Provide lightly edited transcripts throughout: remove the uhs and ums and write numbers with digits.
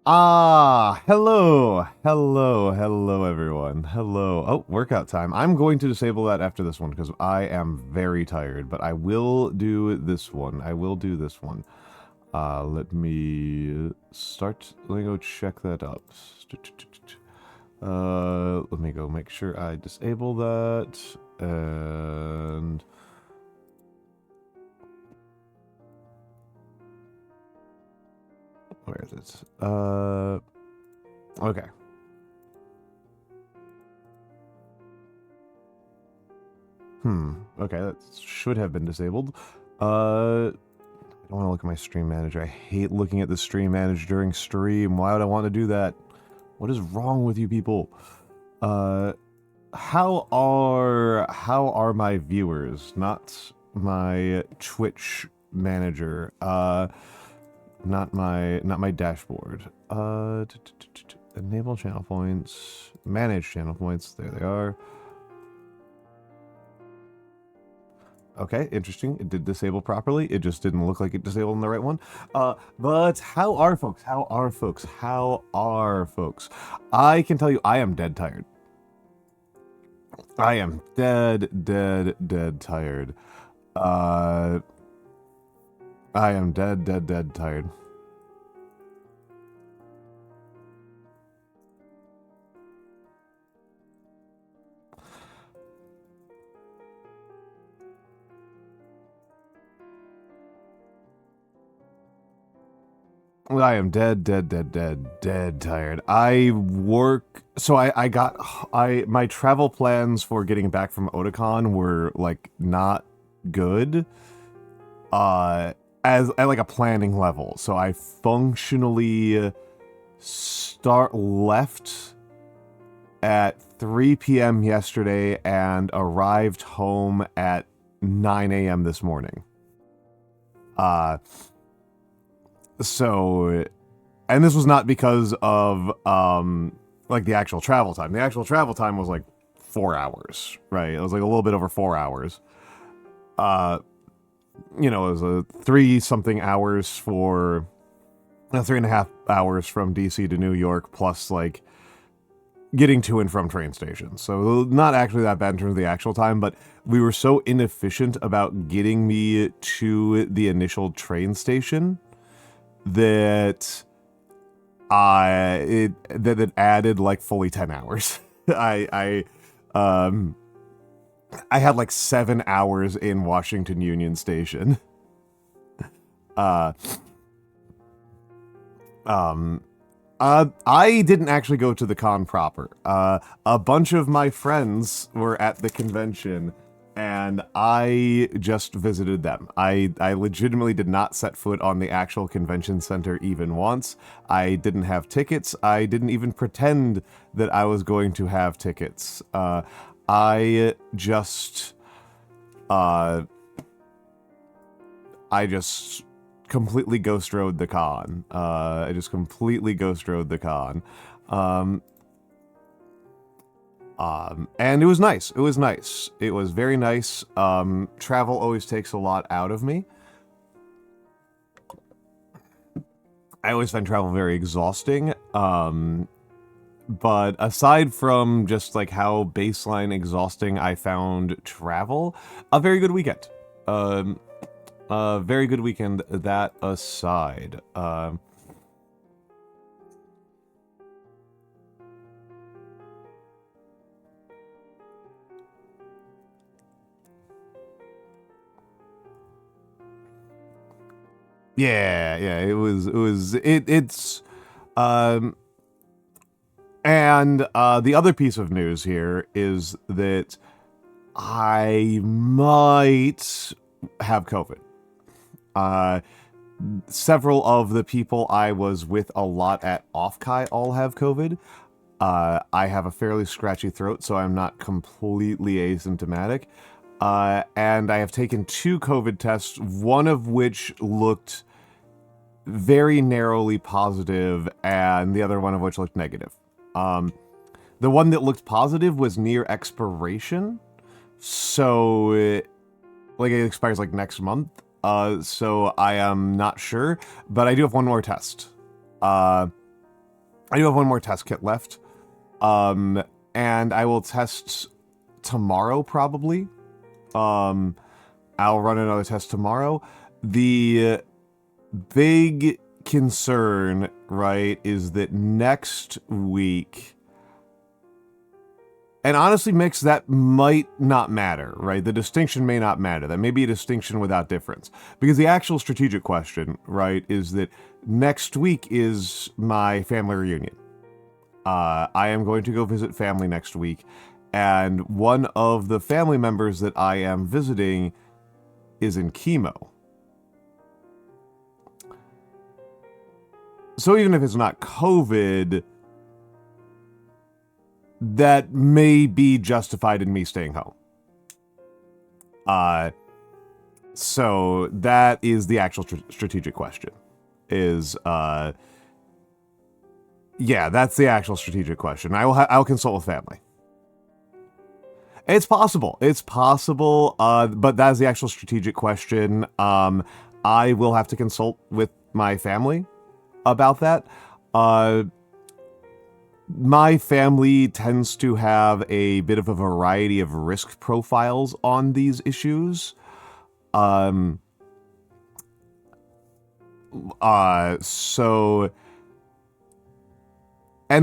Hello everyone. Hello. Oh, workout time. I'm going to disable that after this one because I am very tired, but I will do this one. Let me start. Let me go check that up. Let me go make sure I disable that, and where is it? Okay. Okay, that should have been disabled. I don't want to look at my stream manager. I hate looking at the stream manager during stream. Why would I want to do that? What is wrong with you people? How are my viewers? Not my Twitch manager. Not my dashboard. Enable channel points. Manage channel points. There they are. Okay, interesting. It did disable properly. It just didn't look like it disabled on the right one. But how are folks? I can tell you I am dead tired. I am dead tired. I am dead tired. I am dead tired. I work, so my travel plans for getting back from Otakon were, like, not good, as, at, like, a planning level. So I functionally left at 3 p.m. yesterday and arrived home at 9 a.m. this morning. So, and this was not because of, like, the actual travel time. The actual travel time was, like, 4 hours, right? It was, like, a little bit over 4 hours. You know, it was a 3-something hours for, 3.5 hours from DC to New York, plus, like, getting to and from train stations. So, not actually that bad in terms of the actual time, but we were so inefficient about getting me to the initial train station that it added like fully 10 hours. I had like 7 hours in Washington Union Station. I didn't actually go to the con proper. A bunch of my friends were at the convention, and I just visited them. I legitimately did not set foot on the actual convention center even once. I didn't have tickets. I didn't even pretend that I was going to have tickets. I just completely ghost rode the con. And it was nice. It was very nice. Travel always takes a lot out of me. I always find travel very exhausting. But aside from just like how baseline exhausting I found travel, a very good weekend. A very good weekend, that aside. Yeah, and the other piece of news here is that I might have COVID. Several of the people I was with a lot at Offkai all have COVID. I have a fairly scratchy throat, so I'm not completely asymptomatic. And I have taken 2 COVID tests, one of which looked very narrowly positive, and the other one of which looked negative. The one that looked positive was near expiration, so it expires like next month. So I am not sure, but I do have one more test. I do have one more test kit left. And I will test tomorrow, probably. I'll run another test tomorrow. The big concern, right, is that next week, and honestly, Mix, that might not matter, right? The distinction may not matter. That may be a distinction without difference. Because the actual strategic question, right, is that next week is my family reunion. I am going to go visit family next week, and one of the family members that I am visiting is in chemo. So even if it's not COVID, that may be justified in me staying home. So that is the actual strategic question. Yeah, that's the actual strategic question. I'll consult with family. It's possible. But that's the actual strategic question. I will have to consult with my family about that. My family tends to have a bit of a variety of risk profiles on these issues. And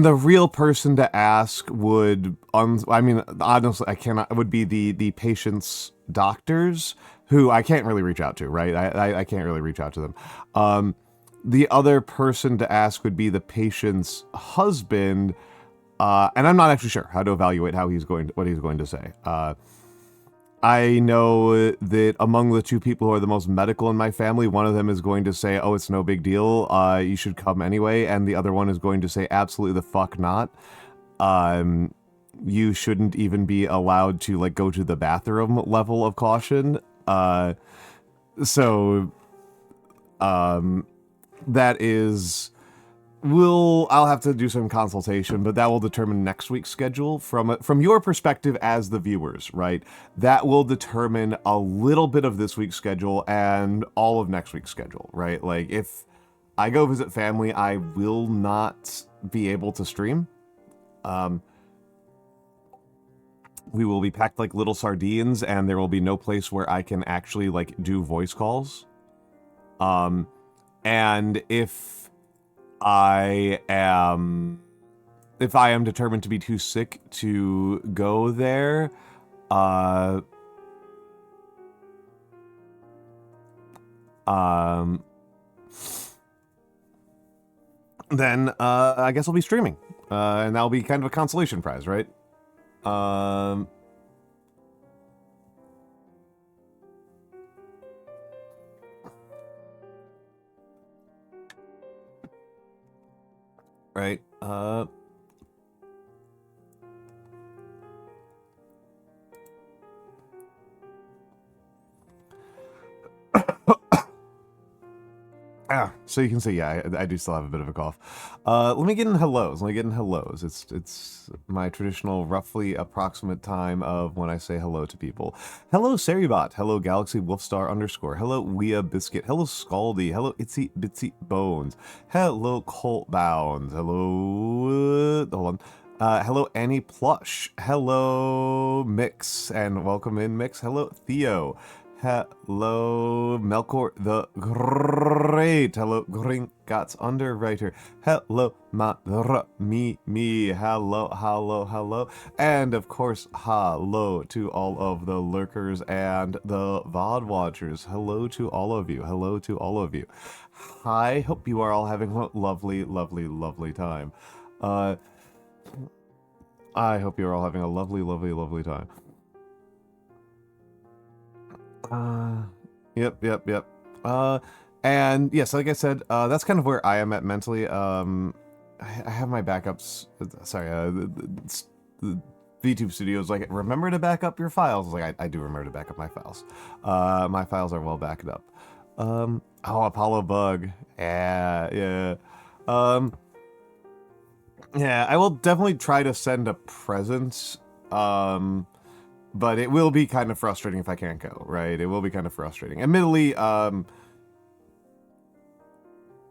the real person to ask would, honestly, would be the patient's doctors, who I can't really reach out to, right? I can't really reach out to them. The other person to ask would be the patient's husband, and I'm not actually sure how to evaluate what he's going to say. I know that among the two people who are the most medical in my family, one of them is going to say, "Oh, it's no big deal. You should come anyway," and the other one is going to say, "Absolutely the fuck not. You shouldn't even be allowed to like go to the bathroom." Level of caution. That is. I'll have to do some consultation, but that will determine next week's schedule from your perspective as the viewers, right? That will determine a little bit of this week's schedule and all of next week's schedule, right? Like, if I go visit family, I will not be able to stream. We will be packed like little sardines, and there will be no place where I can actually, like, do voice calls. And if I am determined to be too sick to go there, then I guess I'll be streaming, and that'll be kind of a consolation prize, right? Right. So you can see, yeah, I do still have a bit of a cough. Let me get in hellos. It's my traditional, roughly approximate time of when I say hello to people. Hello, Seribot. Hello, Galaxy Wolfstar _. Hello, Wea Biscuit. Hello, Scaldy. Hello, Itsy Bitsy Bones. Hello, Colt Bounds. Hello, hold on. Hello, Annie Plush. Hello, Mix, and welcome in, Mix. Hello, Theo. Hello, Melkor the Great. Hello, Gringotts Underwriter. Hello, me. Hello. And of course, hello to all of the lurkers and the VOD watchers. Hello to all of you. I hope you are all having a lovely time. I hope you're all having a lovely time. Yep. And yes, like I said, that's kind of where I am at mentally. I have my backups. Sorry, the VTube Studio is like, remember to back up your files. Like, I do remember to back up my files. My files are well backed up. Oh, Apollo Bug. Yeah. Yeah, I will definitely try to send a present. But it will be kind of frustrating if I can't go, right? It will be kind of frustrating. Admittedly,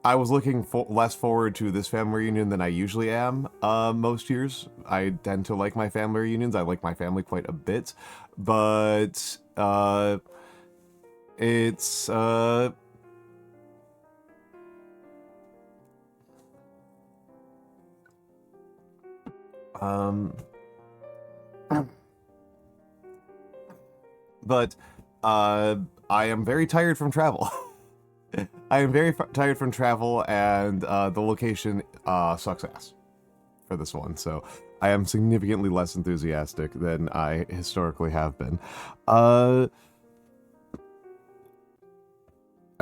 I was looking less forward to this family reunion than I usually am most years. I tend to like my family reunions. I like my family quite a bit, but it's but I am very tired from travel. I am very tired from travel, and the location sucks ass for this one, so I am significantly less enthusiastic than I historically have been. I'm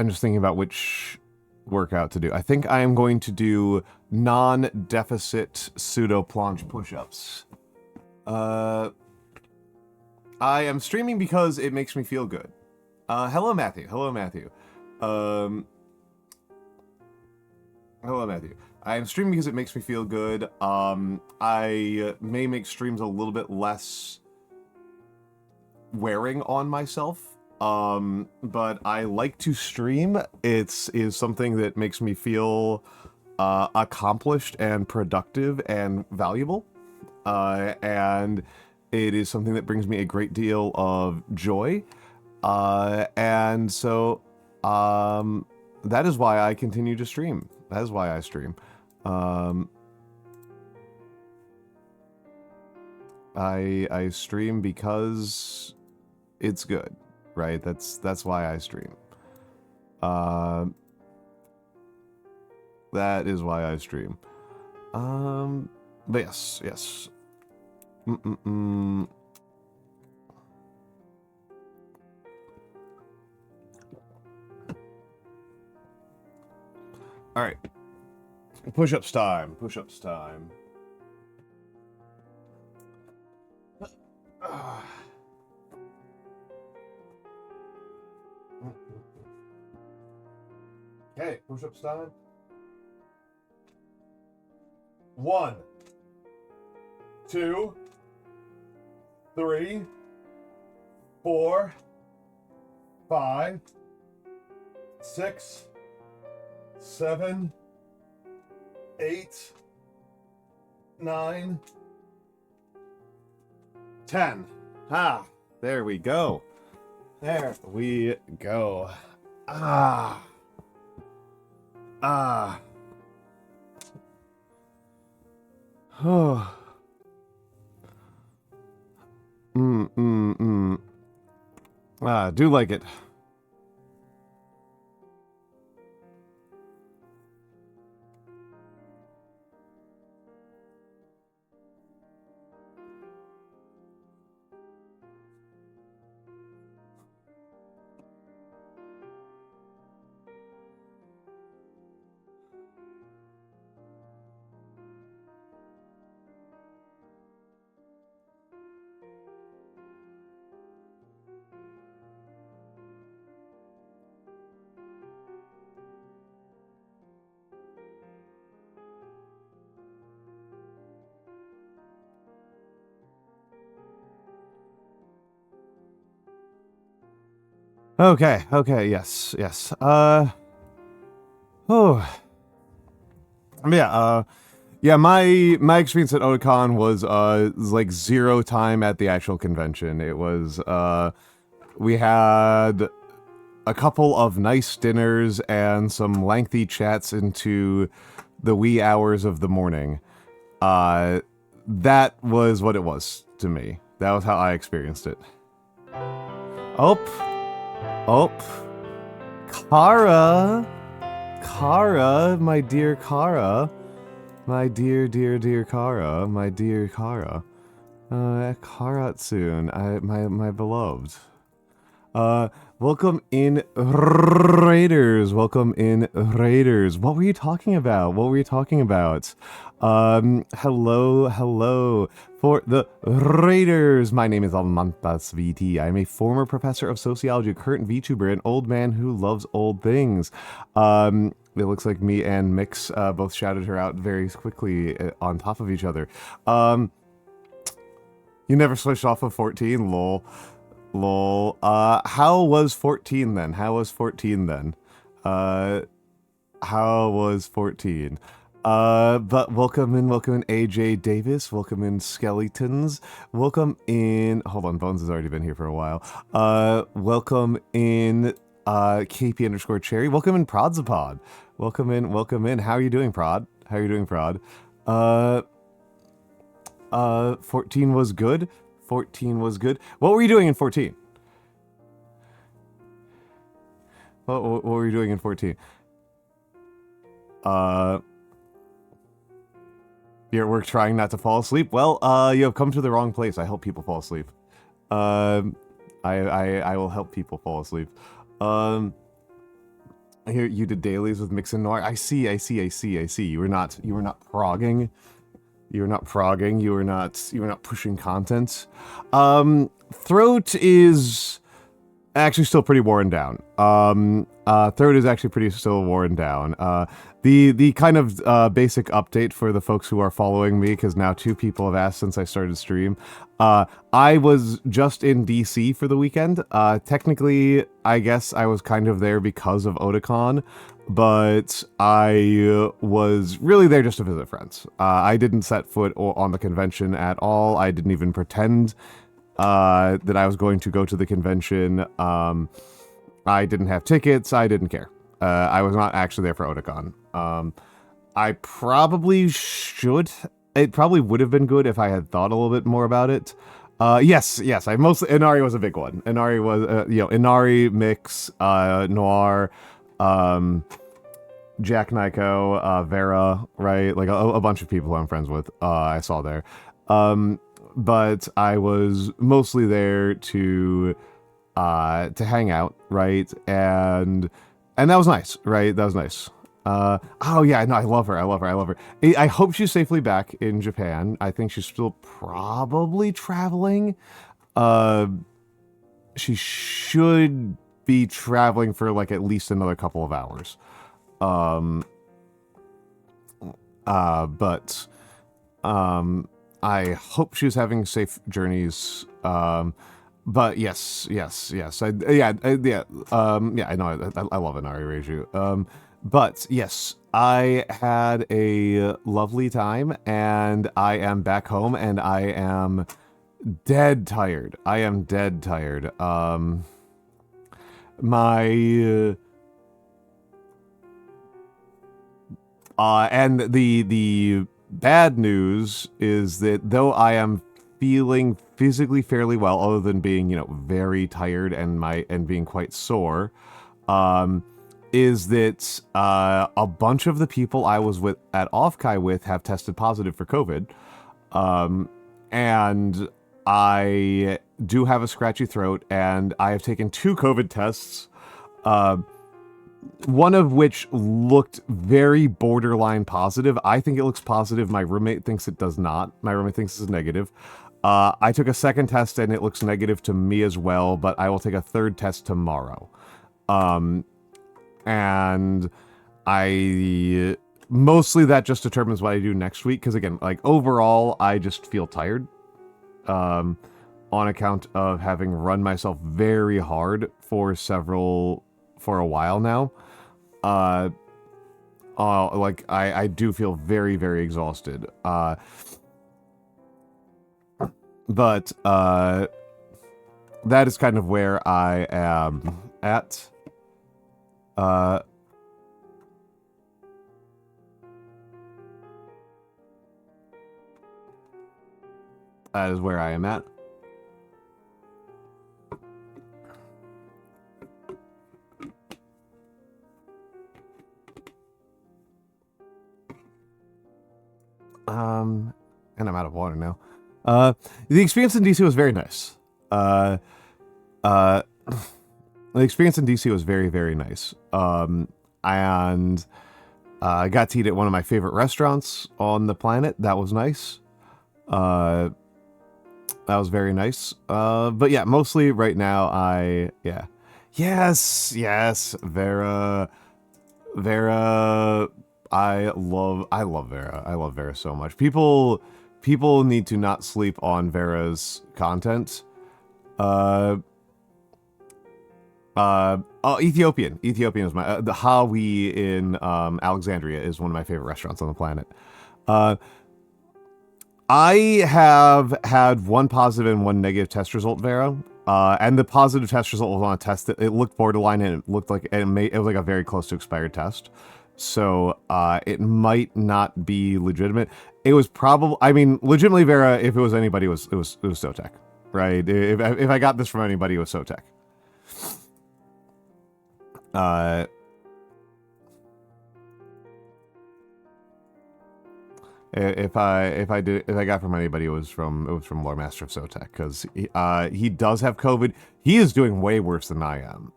just thinking about which workout to do. I think I am going to do non-deficit pseudo-planche push-ups. I am streaming because it makes me feel good. Hello, Matthew. Hello, Matthew. Hello, Matthew. I am streaming because it makes me feel good. I may make streams a little bit less wearing on myself. But I like to stream. It is something that makes me feel accomplished and productive and valuable. And it is something that brings me a great deal of joy. And so that is why I continue to stream. That is why I stream. I stream because it's good, right? That's why I stream. That is why I stream. But yes. All right. Push-ups time. Push-ups time. Okay, push-ups time. 1, 2, 3, 4, 5, 6, 7, 8, 9, 10. Ah, there we go. There we go. Ah. Oh. I do like it. Okay, yes. Yeah, my experience at Otakon was like 0 time at the actual convention. It was we had a couple of nice dinners and some lengthy chats into the wee hours of the morning. That was what it was to me. That was how I experienced it. Oh, Kara, my dear Kara. My dear Kara, my dear Kara. Karatsun, my beloved. Welcome in, Raiders. Welcome in, Raiders. What were you talking about? Hello. For the Raiders, my name is Almantas VT. I'm a former professor of sociology, a current VTuber, an old man who loves old things. It looks like me and Mix both shouted her out very quickly on top of each other. You never switched off of 14? Lol. How was 14 then? How was 14? But welcome in AJ Davis, welcome in Skeletons, welcome in, hold on, Bones has already been here for a while, welcome in, KP underscore Cherry, welcome in Prodzapod, welcome in, how are you doing, Prod? How are you doing, Prod? 14 was good, 14 was good. What were you doing in 14? What were you doing in 14? You're at work trying not to fall asleep? Well, you have come to the wrong place. I help people fall asleep. I will help people fall asleep. Here, you did dailies with Mix and Noir. I see. You were not progging. You were not progging. You were not pushing content. Throat is actually still pretty worn down. Throat is actually pretty still worn down. The kind of basic update for the folks who are following me, because now 2 people have asked since I started stream. I was just in DC for the weekend. Technically, I guess I was kind of there because of Otakon, but I was really there just to visit friends. I didn't set foot on the convention at all. I didn't even pretend that I was going to go to the convention. I didn't have tickets. I didn't care. I was not actually there for Otakon. I probably should. It probably would have been good if I had thought a little bit more about it. Yes. I mostly Inari was a big one. Inari was, Inari, Mix, Noir, Jack Nyko, Vera, right? Like a bunch of people who I'm friends with. I saw there. But I was mostly there to hang out, right? And that was nice, right? That was nice. Oh yeah, no, I love her. I hope she's safely back in Japan. I think she's still probably traveling. She should be traveling for like at least another couple of hours. But I hope she's having safe journeys. But yes. I know. I love Inari Reiju. But yes, I had a lovely time, and I am back home, and I am dead tired. And the bad news is that though I am feeling physically fairly well, other than being, very tired and being quite sore, is that a bunch of the people I was with at Offkai with have tested positive for COVID. And I do have a scratchy throat, and I have taken 2 COVID tests, one of which looked very borderline positive. I think it looks positive. My roommate thinks it does not. My roommate thinks it's negative. I took a second test, and it looks negative to me as well, but I will take a third test tomorrow. And mostly that just determines what I do next week, because again, like, overall, I just feel tired, on account of having run myself very hard for a while now. Like, I do feel very, very exhausted. But that is kind of where I am at. That is where I am at. And I'm out of water now. The experience in DC was very nice. The experience in DC was very, very nice. And I got to eat at one of my favorite restaurants on the planet. That was nice. That was very nice. But yeah, mostly right now, Yes, Vera. I love Vera. I love Vera so much. People need to not sleep on Vera's content. Ethiopian. Ethiopian is my the Hawi in Alexandria is one of my favorite restaurants on the planet. I have had one positive and one negative test result, Vera. And the positive test result was on a test that it looked borderline, and it looked like it was like a very close to expired test. So it might not be legitimate. It was probably, I mean, legitimately, Vera, if it was anybody, it was Sotek, right? If I got this from anybody, it was Sotek. If I got from anybody, it was from Lore Master of Sotek, because he does have COVID. He is doing way worse than I am.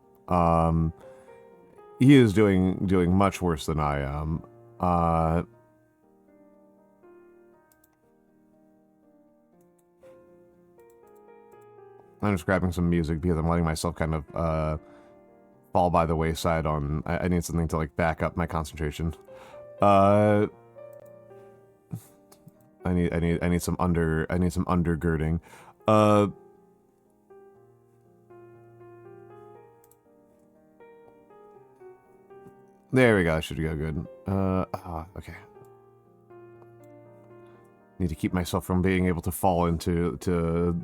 He is doing much worse than I am. I'm just grabbing some music because I'm letting myself kind of fall by the wayside on. I need something to like back up my concentration. I need some undergirding. There we go. I should go good. Okay. Need to keep myself from being able to fall into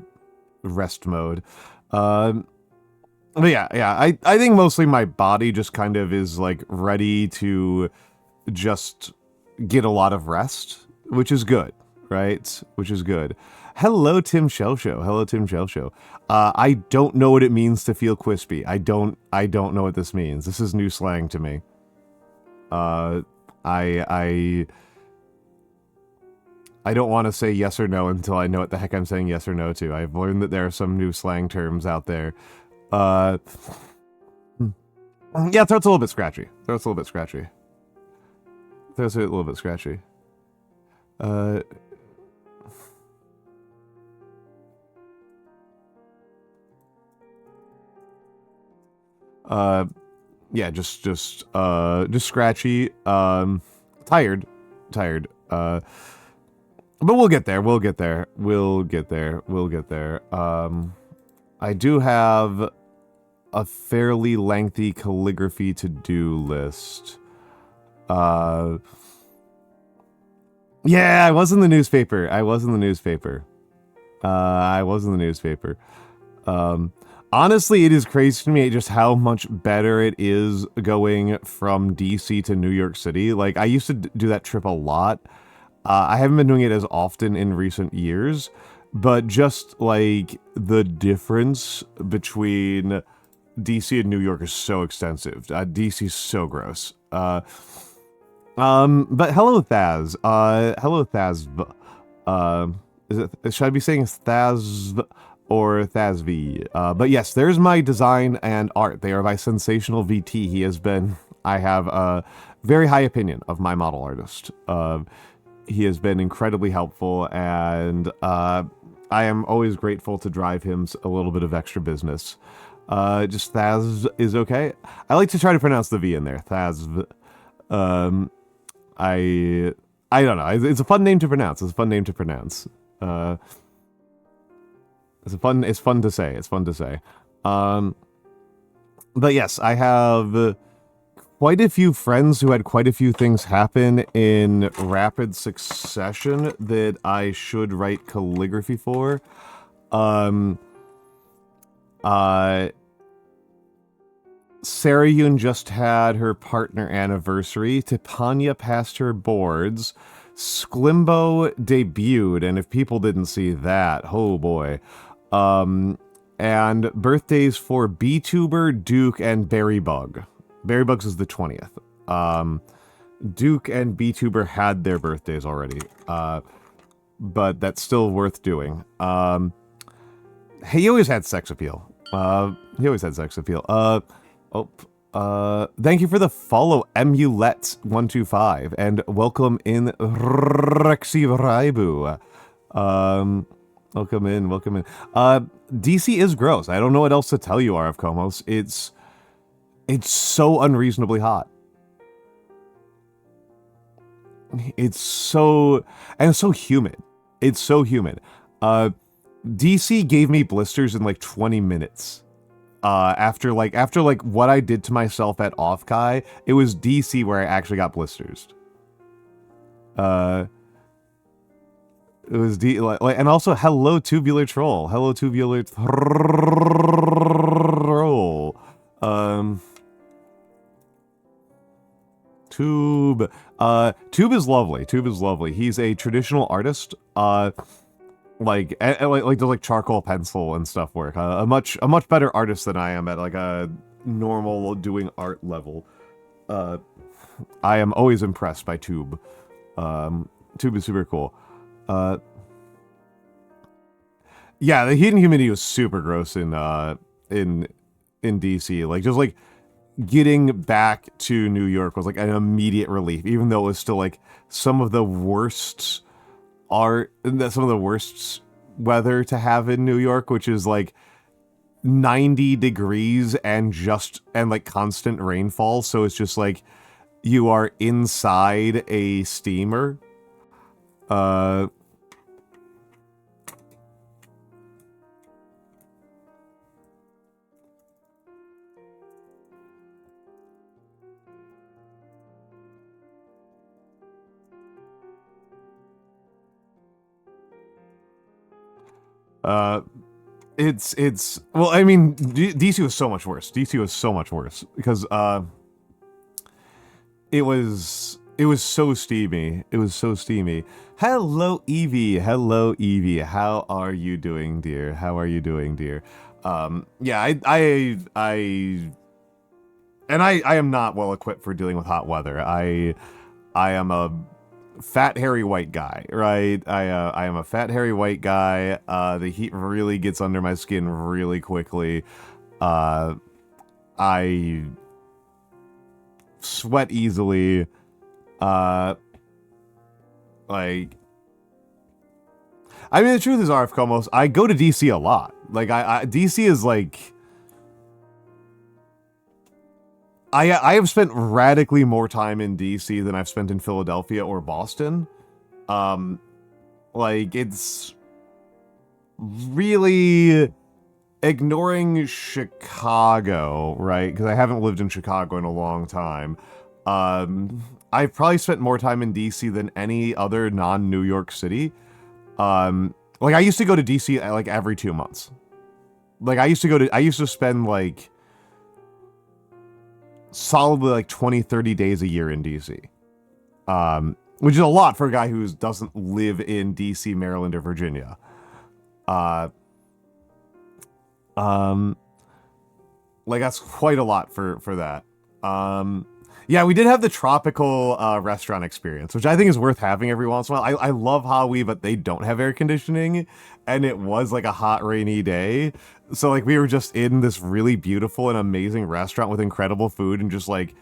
rest mode. But yeah. I think mostly my body just kind of is like ready to just get a lot of rest, which is good, right? Which is good. Hello, Tim Shell Show. Hello, Tim Shell Show. I don't know what it means to feel quispy. I don't know what this means. This is new slang to me. I don't want to say yes or no until I know what the heck I'm saying yes or no to. I've learned that there are some new slang terms out there. Yeah, throat's a little bit scratchy. Throat's a little bit scratchy. Throat's a little bit scratchy. Yeah, just scratchy, tired, but we'll get there, we'll get there. I do have a fairly lengthy calligraphy to-do list. Yeah, I was in the newspaper. Honestly, it is crazy to me just how much better it is going from DC to New York City. Like, I used to do that trip a lot. I haven't been doing it as often in recent years, but just, like, the difference between DC and New York is so extensive. DC's so gross. But hello, Thaz. Hello, Thaz. Should I be saying Thaz or Thazv? But yes, there's my design and art. They are by SensationalVT. I have a very high opinion of my model artist. He has been incredibly helpful, and I am always grateful to drive him a little bit of extra business. Just Thaz is okay. I like to try to pronounce the V in there. Thazv. I don't know. It's a fun name to pronounce. It's fun to say. But yes, I have quite a few friends who had quite a few things happen in rapid succession that I should write calligraphy for. Sarah Yoon just had her partner anniversary. Tipanya passed her boards. Sklimbo debuted, and if people didn't see that, oh boy. And birthdays for VTuber, Duke, and Berrybug. Berrybugs is the 20th. Duke and VTuber had their birthdays already. But that's still worth doing. He always had sex appeal. Thank you for the follow, Emulet125, and welcome in Rexy Raibu. Welcome in. DC is gross. I don't know what else to tell you, RF Komos. It's so unreasonably hot. It's so humid. DC gave me blisters in like 20 minutes. after what I did to myself at Offkai, it was DC where I actually got blisters. It was and also hello tubular troll. Hello tubular troll. Tube. Tube is lovely. Tube is lovely. He's a traditional artist. Like does like charcoal pencil and stuff work. A much better artist than I am at like a normal doing art level. I am always impressed by Tube. Tube is super cool. Yeah, the heat and humidity was super gross in DC. Like just like getting back to New York was like an immediate relief, even though it was still like some of the worst weather to have in New York, which is like 90 degrees and like constant rainfall. So it's just like you are inside a steamer. It's well, I mean, DC was so much worse. DC was so much worse because it was so steamy. It was so steamy. Hello Evie. Hello Evie. How are you doing, dear? How are you doing, dear? Yeah, I am not well equipped for dealing with hot weather. I am a fat hairy white guy, right? I am a fat hairy white guy. The heat really gets under my skin really quickly. I sweat easily. Like, I mean, the truth is, RF almost, I go to DC a lot. Like, DC is like, I have spent radically more time in DC than I've spent in Philadelphia or Boston. Like, it's really ignoring Chicago, right? Because I haven't lived in Chicago in a long time. I've probably spent more time in DC than any other non-New York city. Like, I used to go to DC like every 2 months. Like, I used to spend like solidly like 20-30 days a year in DC, which is a lot for a guy who doesn't live in DC, Maryland, or Virginia. Like, that's quite a lot for that. Yeah, we did have the tropical restaurant experience, which I think is worth having every once in a while. I love Hawaii, but they don't have air conditioning, and it was like a hot, rainy day. So like we were just in this really beautiful and amazing restaurant with incredible food, and just like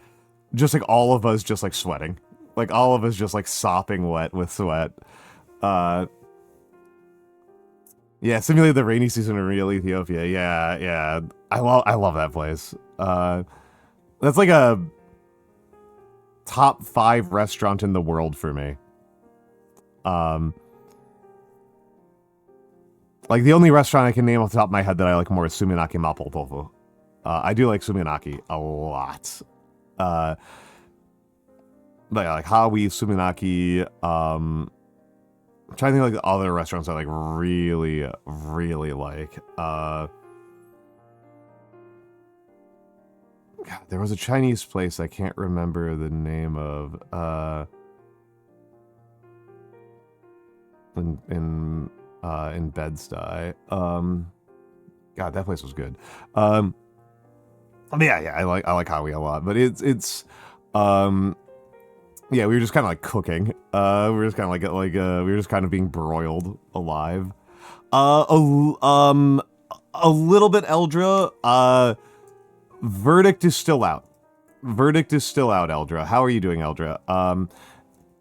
all of us just like sweating, like all of us just like sopping wet with sweat. Yeah, simulate the rainy season in real Ethiopia. Yeah, I love that place. That's like a top 5 restaurant in the world for me. Like the only restaurant I can name off the top of my head that I like more is Suminaki Mapo Tofu. I do like Suminaki a lot. But yeah, like Hawi, Suminaki, I'm trying to think like the other restaurants I like really like. God, there was a Chinese place I can't remember the name of. In Bed-Stuy. God, that place was good. Yeah, I like Hawi a lot, but it's yeah, we were just kind of like cooking. We were just kind of we were just kind of being broiled alive. A little bit Eldra. Verdict is still out. Eldra. How are you doing, Eldra?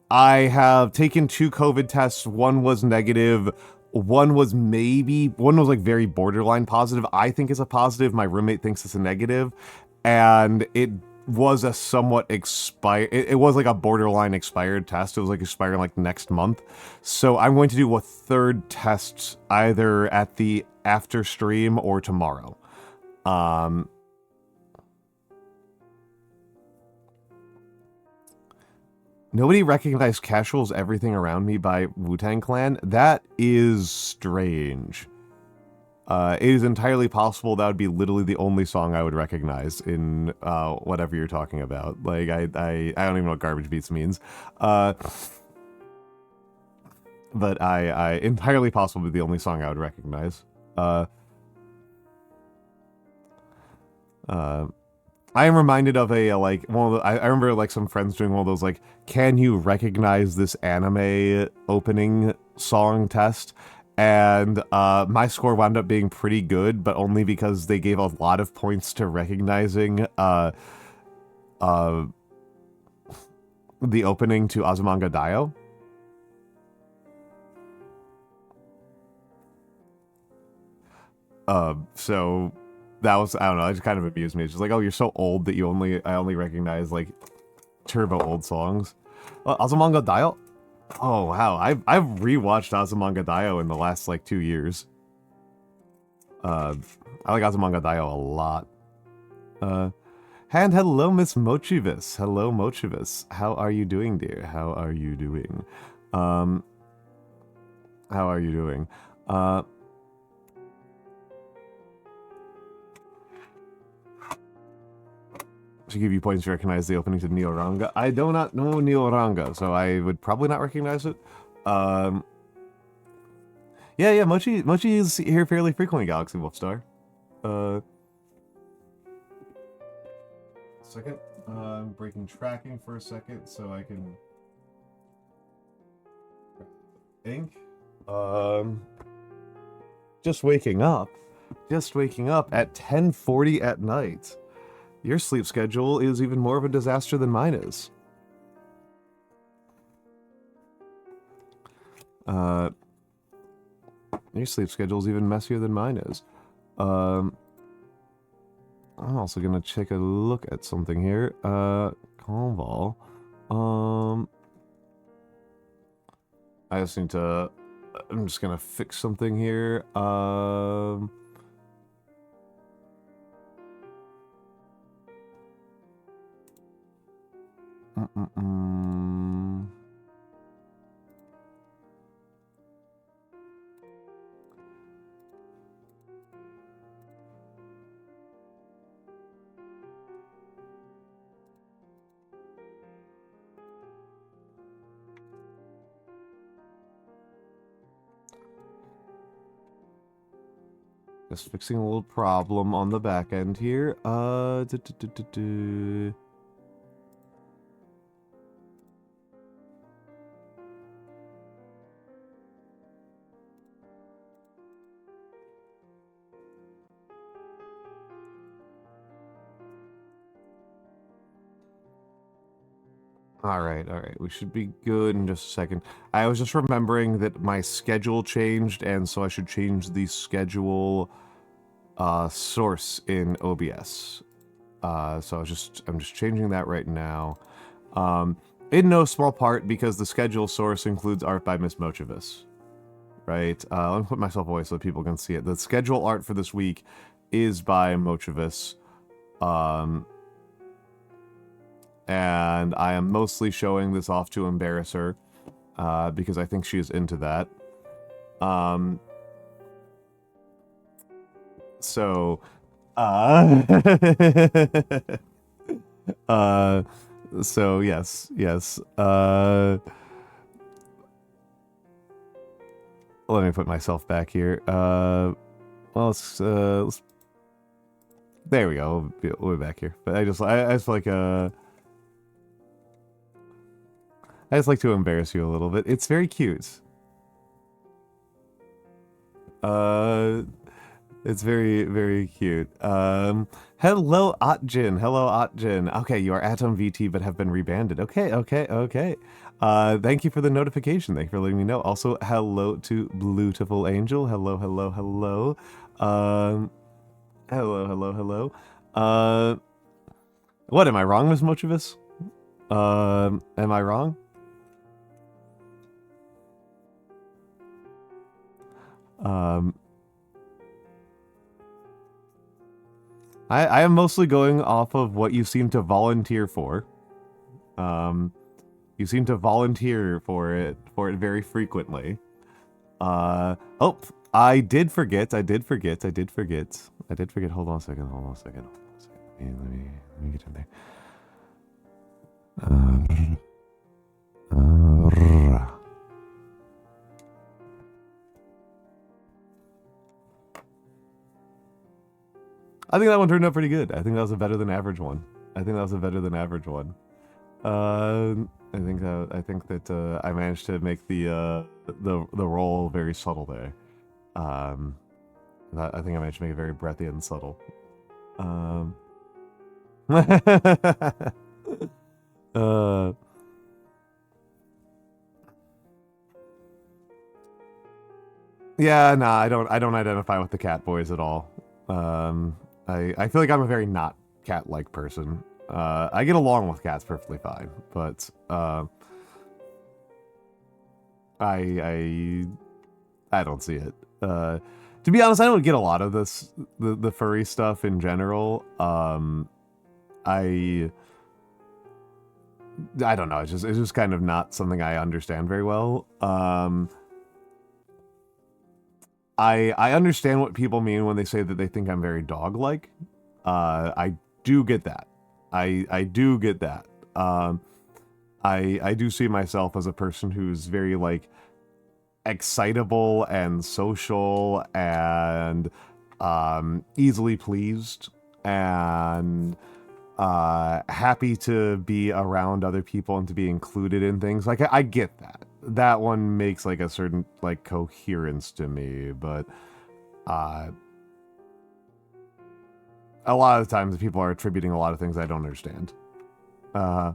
I have taken 2 COVID tests. One was negative. One was like very borderline positive. I think it's a positive. My roommate thinks it's a negative. And it was a somewhat it was like a borderline expired test. It was like expiring like next month. So I'm going to do a 3rd test either at the after stream or tomorrow. Nobody recognized Casual's Everything Around Me by Wu-Tang Clan. That is strange. It is entirely possible that would be literally the only song I would recognize in whatever you're talking about. Like, I don't even know what Garbage Beats means. But I entirely possible the only song I would recognize. I am reminded of a, like, one of the, I remember, like, some friends doing one of those, like, can you recognize this anime opening song test? And my score wound up being pretty good, but only because they gave a lot of points to recognizing the opening to Azumanga Daioh. So that was, I don't know, it just kind of amused me. It's just like, oh, you're so old that I only recognize, like, turbo old songs. Azumanga Daioh? Oh, wow. I've rewatched Azumanga Daioh in the last, like, 2 years. I like Azumanga Daioh a lot. And hello, Miss Mochivis. Hello, Mochivis. How are you doing, dear? How are you doing? How are you doing? To give you points to recognize the opening to Neoranga. I do not know Neoranga, so I would probably not recognize it. Yeah, Mochi is here fairly frequently, Galaxy Wolfstar. Second. I'm breaking tracking for a second so I can ink. Just waking up at 10:40 at night. Your sleep schedule is even more of a disaster than mine is. Your sleep schedule is even messier than mine is. I'm also gonna take a look at something here. Convol. I just need to. I'm just gonna fix something here. Just fixing a little problem on the back end here. Alright, we should be good in just a second. I was just remembering that my schedule changed, and so I should change the schedule source in OBS. So I'm just changing that right now. In no small part because the schedule source includes art by Miss Mochivis. Right? Let me put myself away so that people can see it. The schedule art for this week is by Mochivis. And I am mostly showing this off to embarrass her, because I think she is into that. So, so yes. Let me put myself back here. Well, let's there we go. We'll be back here. But I just like I just like to embarrass you a little bit. It's very cute. It's very, very cute. Hello, Otjin. Hello, Otjin. Okay, you are Atom VT but have been rebanded. Okay. Thank you for the notification. Thank you for letting me know. Also, hello to Bluetiful Angel. Hello. Hello. What, am I wrong, Miss Mochivis? Am I wrong? I am mostly going off of what you seem to volunteer for. You seem to volunteer for it very frequently. Oh, I did forget. Hold on a second. Let me get in there. I think that one turned out pretty good. I think that was a better than average one. I think that I managed to make the roll very subtle there. I think I managed to make it very breathy and subtle. Yeah, nah, I don't identify with the cat boys at all. I feel like I'm a very not cat-like person. I get along with cats perfectly fine, but I don't see it. To be honest, I don't get a lot of the furry stuff in general. I don't know. It's just kind of not something I understand very well. I understand what people mean when they say that they think I'm very dog-like. I do get that. I do get that. I do see myself as a person who's very, like, excitable and social and easily pleased and happy to be around other people and to be included in things. Like, I get that. That one makes, like, a certain, like, coherence to me, but a lot of the times people are attributing a lot of things I don't understand. I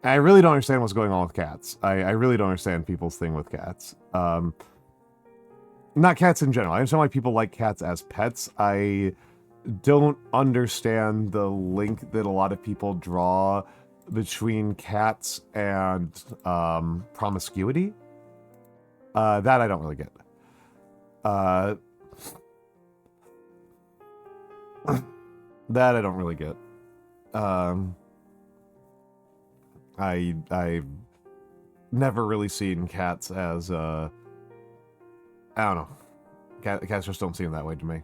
really don't understand what's going on with cats. I really don't understand people's thing with cats. Not cats in general. I understand why people like cats as pets. I don't understand the link that a lot of people draw between cats and promiscuity. That I don't really get. That I don't really get. I've never really seen cats as I don't know. Cats just don't seem that way to me.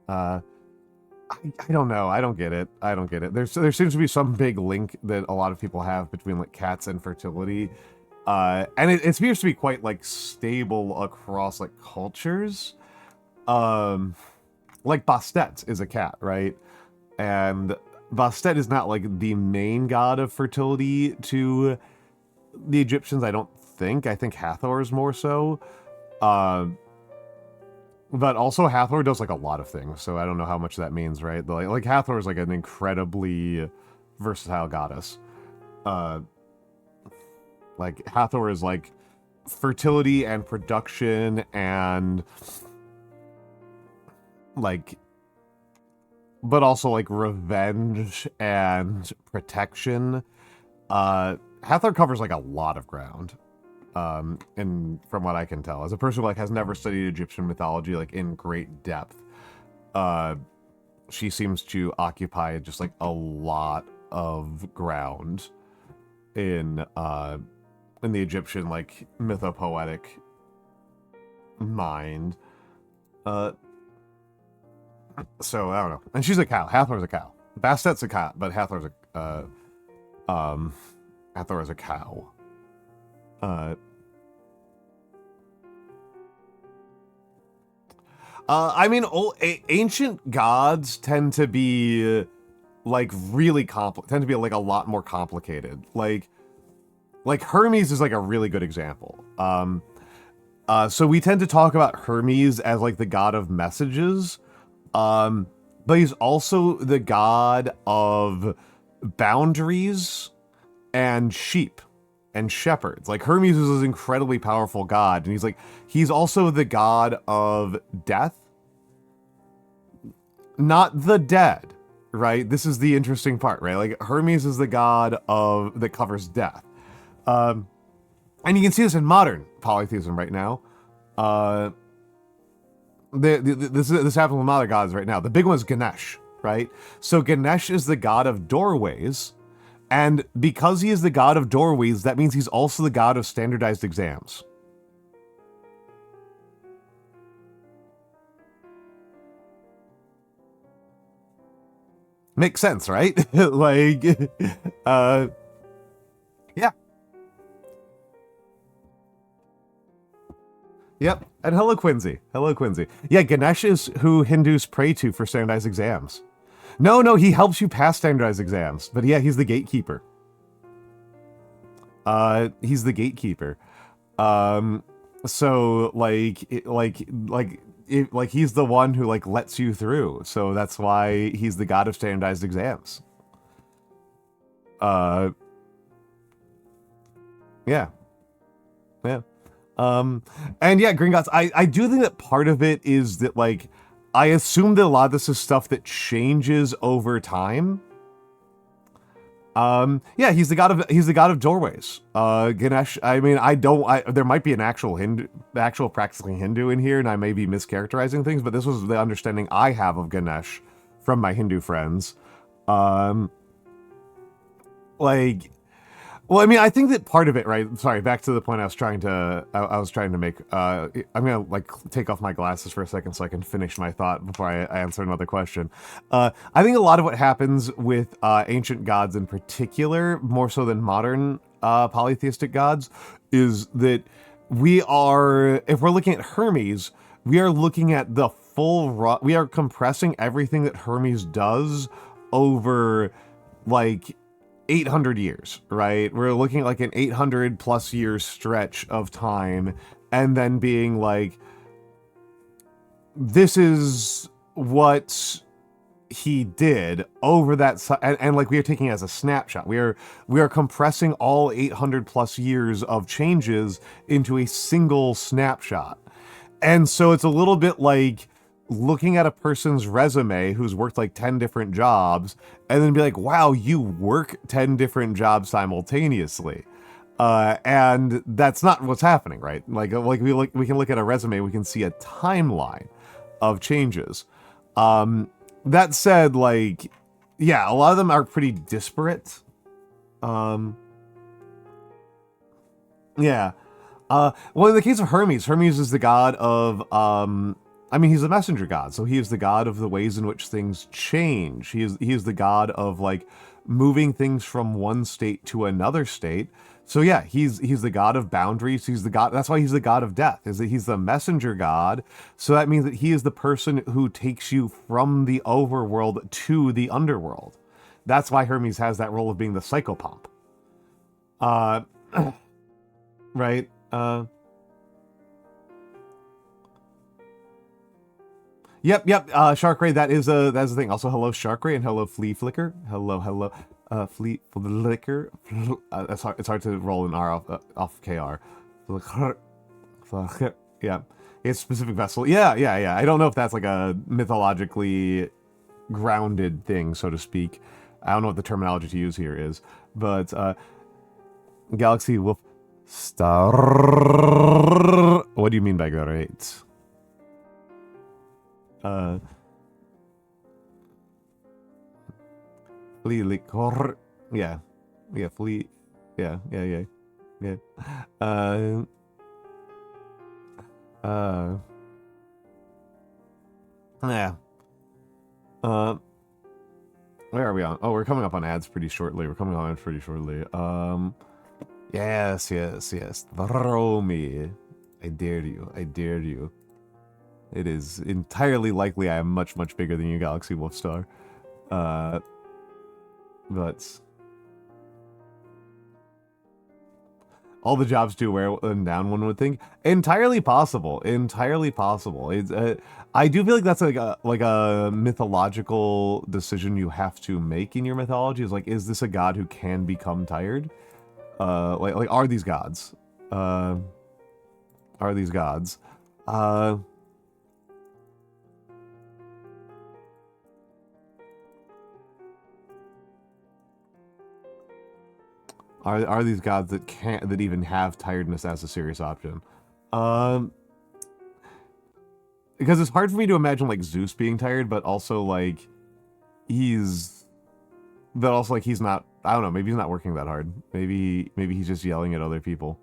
I don't know. I don't get it. There seems to be some big link that a lot of people have between, like, cats and fertility. And it appears to be quite, like, stable across, like, cultures. Like, Bastet is a cat, right? And Bastet is not, like, the main god of fertility to the Egyptians, I don't think. I think Hathor is more so. But also Hathor does, like, a lot of things, so I don't know how much that means, right? Like Hathor is, like, an incredibly versatile goddess. Like, Hathor is, like, fertility and production and, like, but also, like, revenge and protection. Hathor covers, like, a lot of ground. And from what I can tell, as a person who, like, has never studied Egyptian mythology, like, in great depth, she seems to occupy just, like, a lot of ground in the Egyptian, like, mythopoetic mind. So I don't know. And she's a cow. Hathor's a cow. Bastet's a cat, but Hathor is a cow. I mean, ancient gods tend to be, like, really tend to be, like, a lot more complicated. Like Hermes is, like, a really good example. So we tend to talk about Hermes as, like, the god of messages. But he's also the god of boundaries and sheep and shepherds. Like, Hermes is this incredibly powerful god, and he's also the god of death. Not the dead, right? This is the interesting part, right? Like, Hermes is the god that covers death. And you can see this in modern polytheism right now. this happens with other gods right now. The big one is Ganesh, right? So Ganesh is the god of doorways, and because he is the god of doorways, that means he's also the god of standardized exams. Makes sense, right? Like, yeah. Yep. And hello, Quincy. Hello, Quincy. Yeah, Ganesh is who Hindus pray to for standardized exams. No, he helps you pass standardized exams. But yeah, he's the gatekeeper. He's the gatekeeper. So like he's the one who like lets you through. So that's why he's the god of standardized exams. Yeah. Yeah. And yeah, Green Gods, I do think that part of it is that, like, I assume that a lot of this is stuff that changes over time. Yeah, he's the god of doorways. Ganesh, I mean, there might be an actual practicing Hindu in here, and I may be mischaracterizing things, but this was the understanding I have of Ganesh from my Hindu friends. Well, I mean, I think that part of it, right? Sorry, back to the point I was trying to make. I'm gonna like take off my glasses for a second so I can finish my thought before I answer another question. I think a lot of what happens with ancient gods in particular, more so than modern polytheistic gods, is that if we're looking at Hermes, we are looking at the we are compressing everything that Hermes does over, like, 800 years, right? We're looking at like an 800 plus year stretch of time, and then being like, this is what he did over that, and like we are taking it as a snapshot. We are compressing all 800 plus years of changes into a single snapshot. And so it's a little bit like looking at a person's resume who's worked like 10 different jobs and then be like, wow, you work 10 different jobs simultaneously. And that's not what's happening, right? Like we can look at a resume, we can see a timeline of changes. That said, like, yeah, a lot of them are pretty disparate. Yeah. Well, in the case of Hermes is the god of, I mean, he's a messenger god, so he is the god of the ways in which things change. He is the god of, like, moving things from one state to another state. So yeah, he's the god of boundaries. He's the god. That's why he's the god of death. Is that he's the messenger god. So that means that he is the person who takes you from the overworld to the underworld. That's why Hermes has that role of being the psychopomp. Right. Yep. Sharkray, that's the thing. Also, hello, Sharkray, and hello, Flea Flicker. Hello, Flea Flicker. It's hard to roll an R off KR. Yeah, it's a specific vessel. Yeah. I don't know if that's like a mythologically grounded thing, so to speak. I don't know what the terminology to use here is, but Galaxy Wolf Star. What do you mean by great? Flea liquor. Yeah, flea. Yeah. Yeah. Where are we on? Oh, we're coming up on ads pretty shortly. Yes. Throw me. I dare you. It is entirely likely I am much, much bigger than you, Galaxy Wolfstar. But all the jobs do wear them down, one would think. Entirely possible. It's, I do feel like that's like a mythological decision you have to make in your mythology. Is like, is this a god who can become tired? Like are these gods? Are these gods that even have tiredness as a serious option? because it's hard for me to imagine like Zeus being tired, but also like he's not. I don't know. Maybe he's not working that hard. Maybe he's just yelling at other people.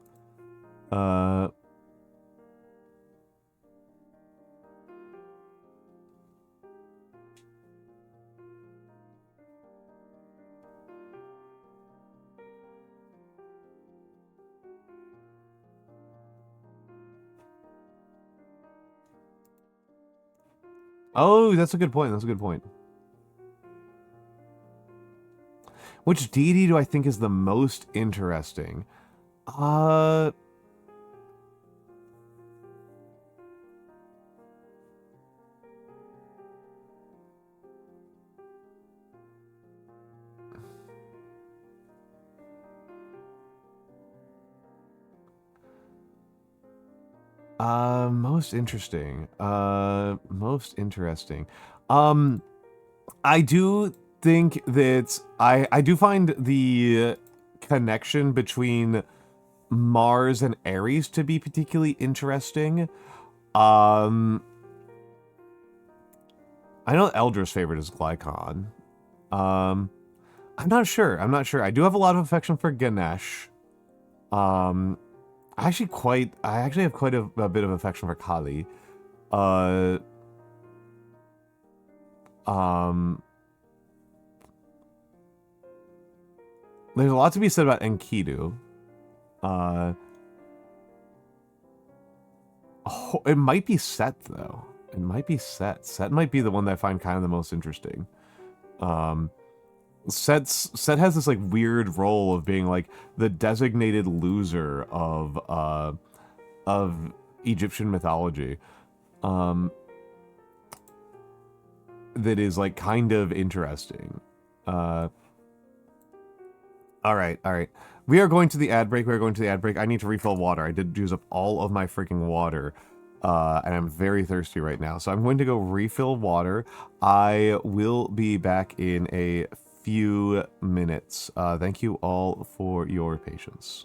Oh, that's a good point. That's a good point. Which deity do I think is the most interesting? Most interesting. Most interesting. I do think that I do find the connection between Mars and Aries to be particularly interesting. I know Eldra's favorite is Glycon. I'm not sure. I'm not sure. I do have a lot of affection for Ganesh. I actually have quite a bit of affection for Kali. There's a lot to be said about Enkidu. It might be Set, though. It might be Set. Set might be the one that I find kind of the most interesting. Set has this like weird role of being like the designated loser of Egyptian mythology. That is like kind of interesting. All right. We are going to the ad break. I need to refill water. I did use up all of my freaking water. And I'm very thirsty right now. So I'm going to go refill water. I will be back in a few minutes. Thank you all for your patience.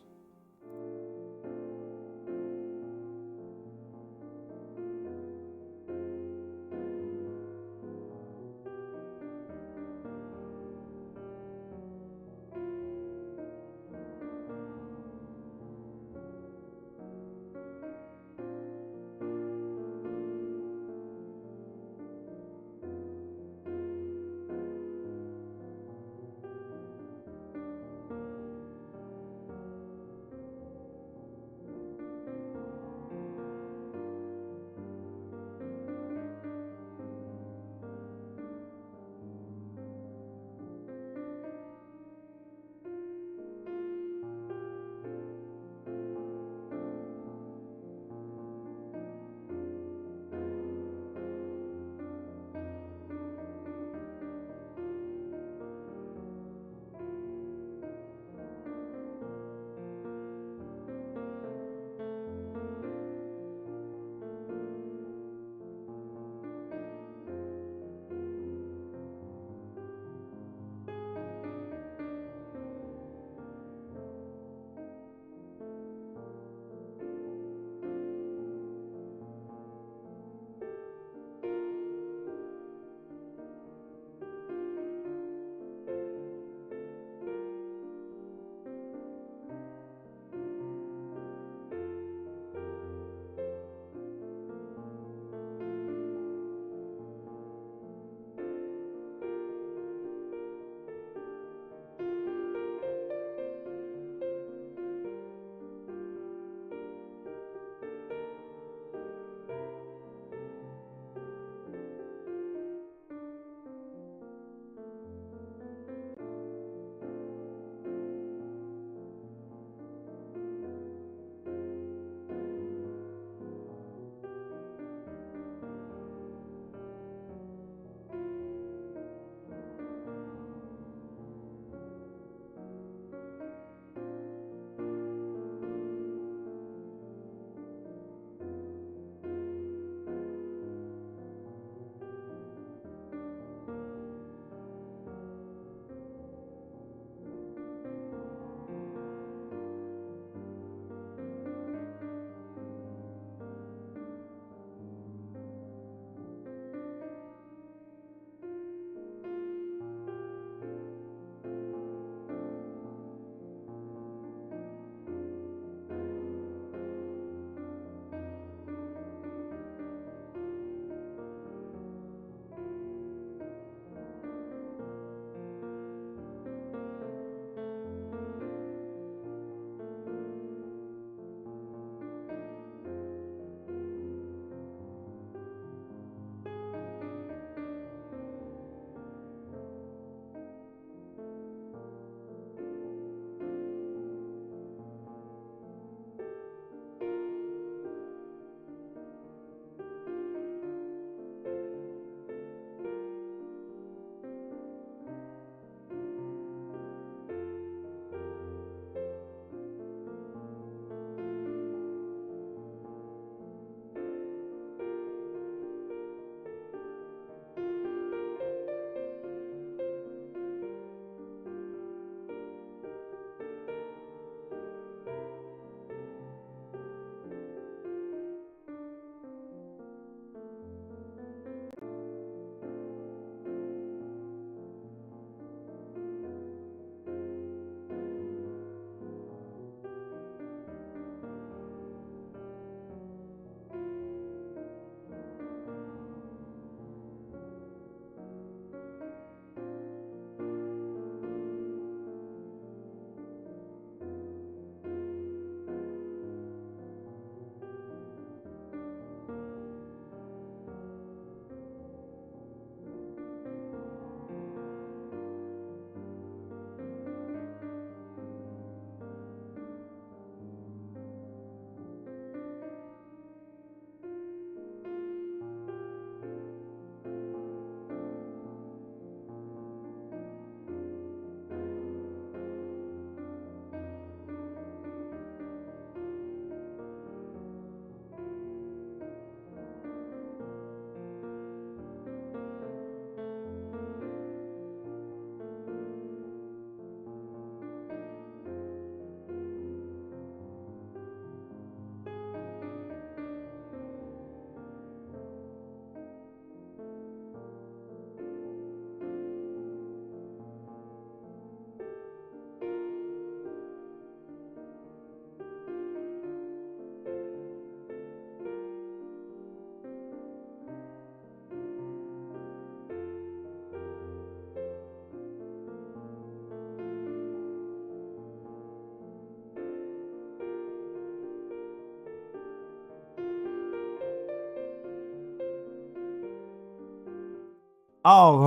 Oh,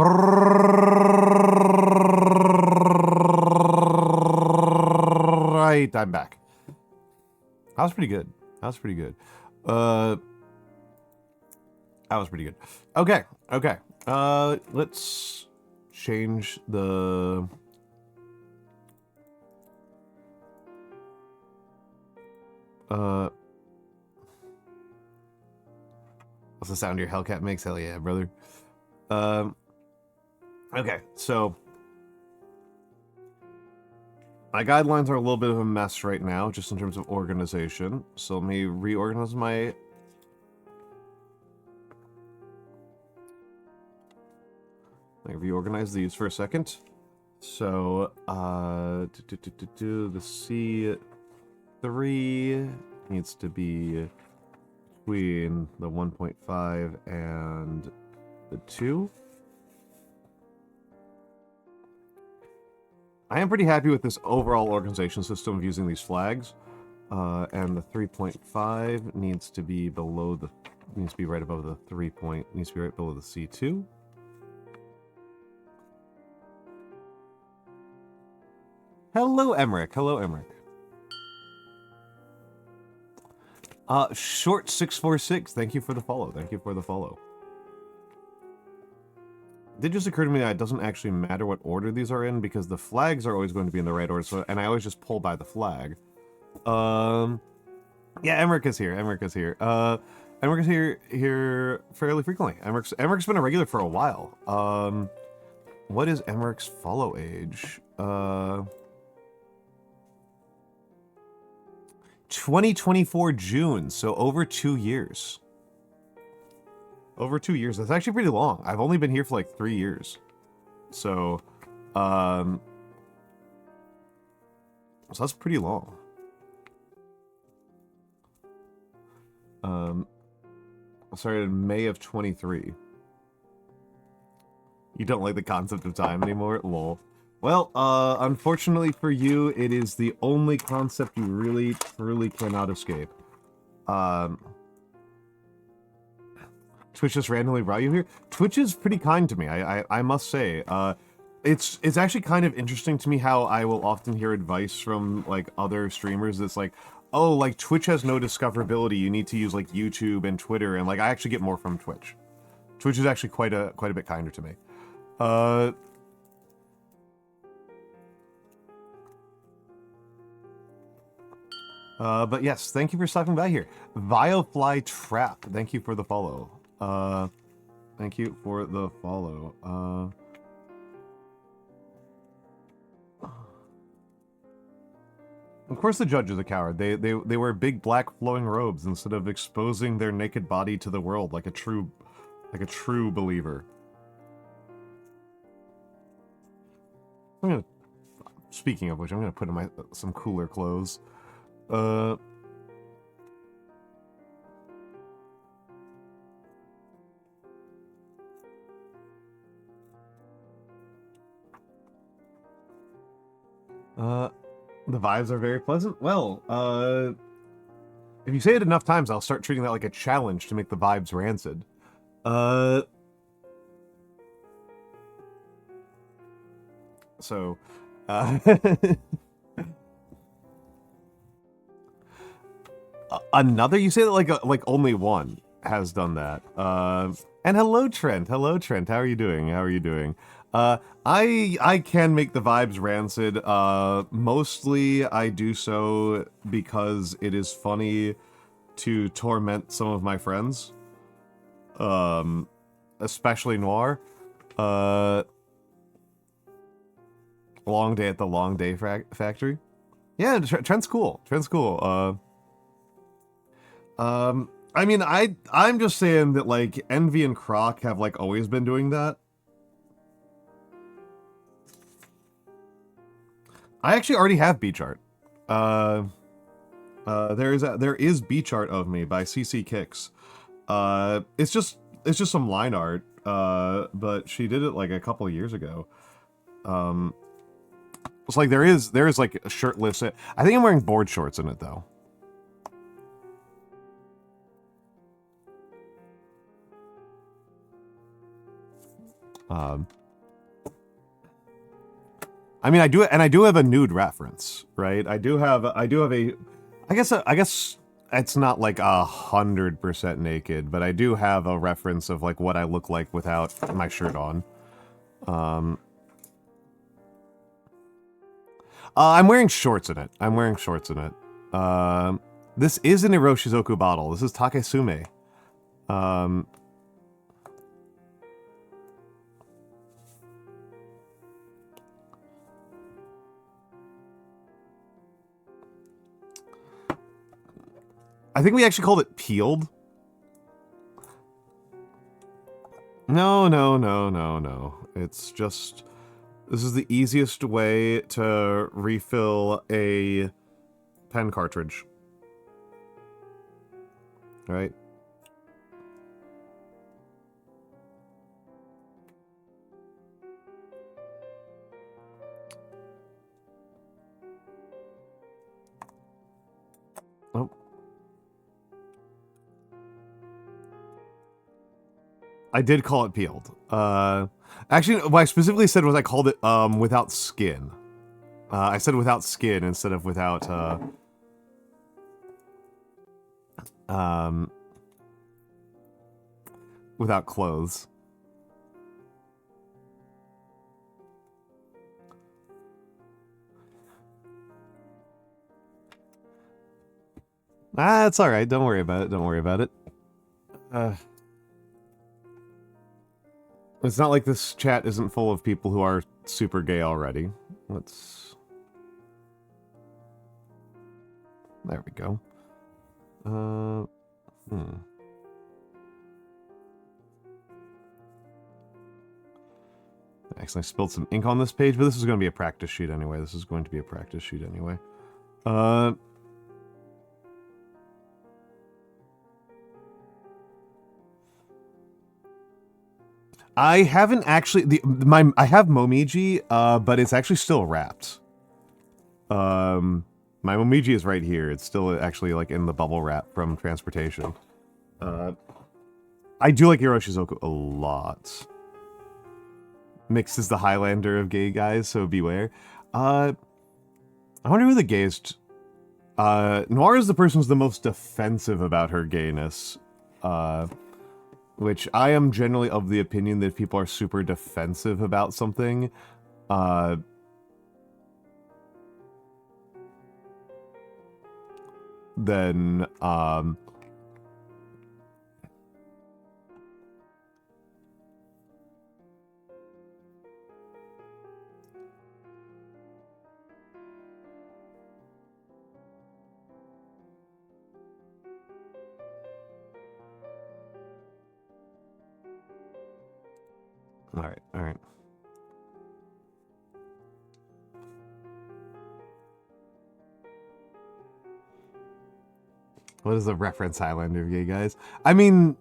right, I'm back. That was pretty good. That was pretty good. That was pretty good. Okay, okay. Let's change the... What's the sound your Hellcat makes? Hell yeah, brother. Okay, so my guidelines are a little bit of a mess right now, just in terms of organization. So let me reorganize my... Let me reorganize these for a second. So, the C3 needs to be between the 1.5 and the 2. I am pretty happy with this overall organization system of using these flags. And the 3.5 needs to be below the... needs to be right above the 3 point... needs to be right below the C2. Hello, Emmerich. Hello, Emmerich. Short646, thank you for the follow. Thank you for the follow. It did just occur to me that it doesn't actually matter what order these are in, because the flags are always going to be in the right order, so, and I always just pull by the flag. Yeah, Emmerich is here. Emmerich is here. Emmerich is here fairly frequently. Emmerich's been a regular for a while. What is Emmerich's follow age? 2024 June, so over 2 years. Over 2 years. That's actually pretty long. I've only been here for like 3 years. So that's pretty long. I started in May of 23. You don't like the concept of time anymore? Lol. Well, unfortunately for you, it is the only concept you really, truly cannot escape. Twitch just randomly brought you here? Twitch is pretty kind to me, I must say. It's actually kind of interesting to me how I will often hear advice from, like, other streamers that's like, oh, like, Twitch has no discoverability, you need to use, like, YouTube and Twitter, and, like, I actually get more from Twitch. Twitch is actually quite a bit kinder to me. But yes, thank you for stopping by here. Viofly Trap, thank you for the follow. Thank you for the follow. Of course the judge is a coward. They wear big black flowing robes instead of exposing their naked body to the world like a true believer. Speaking of which, I'm gonna put in some cooler clothes. The vibes are very pleasant. Well, if you say it enough times, I'll start treating that like a challenge to make the vibes rancid. Another? You say that like only one has done that. And hello, Trent. Hello, Trent. How are you doing? How are you doing? I can make the vibes rancid. Mostly I do so because it is funny to torment some of my friends. Especially Noir. Long day at the Long Day Factory. Yeah, Trent's cool. Trent's cool. I mean, I'm just saying that, like, Envy and Croc have, like, always been doing that. I actually already have beach art. There is beach art of me by CC Kicks. It's just some line art, but she did it, like, a couple of years ago. It's like there is like a shirtless... I think I'm wearing board shorts in it, though. Um, I mean, I do have a nude reference, right? I do have a, I guess it's not like 100% naked, but I do have a reference of like what I look like without my shirt on. I'm wearing shorts in it. This is an Iroshizoku bottle. This is Takesume. I think we actually called it peeled. No. It's just... This is the easiest way to refill a pen cartridge. Right? Oh. I did call it peeled. Actually, what I specifically said was I called it without skin. I said without skin instead of without without clothes. It's all right. Don't worry about it. It's not like this chat isn't full of people who are super gay already. There we go. Actually, I spilled some ink on this page, but this is going to be a practice sheet anyway. I haven't actually I have Momiji, but it's actually still wrapped. My Momiji is right here. It's still actually like in the bubble wrap from transportation. I do like Iroshizoku a lot. Mix is the Highlander of gay guys, so beware. I wonder who the gayest... Noir is the person who's the most defensive about her gayness. Which I am generally of the opinion that if people are super defensive about something, then, Alright. What is the reference Highlander of gay guys? I mean...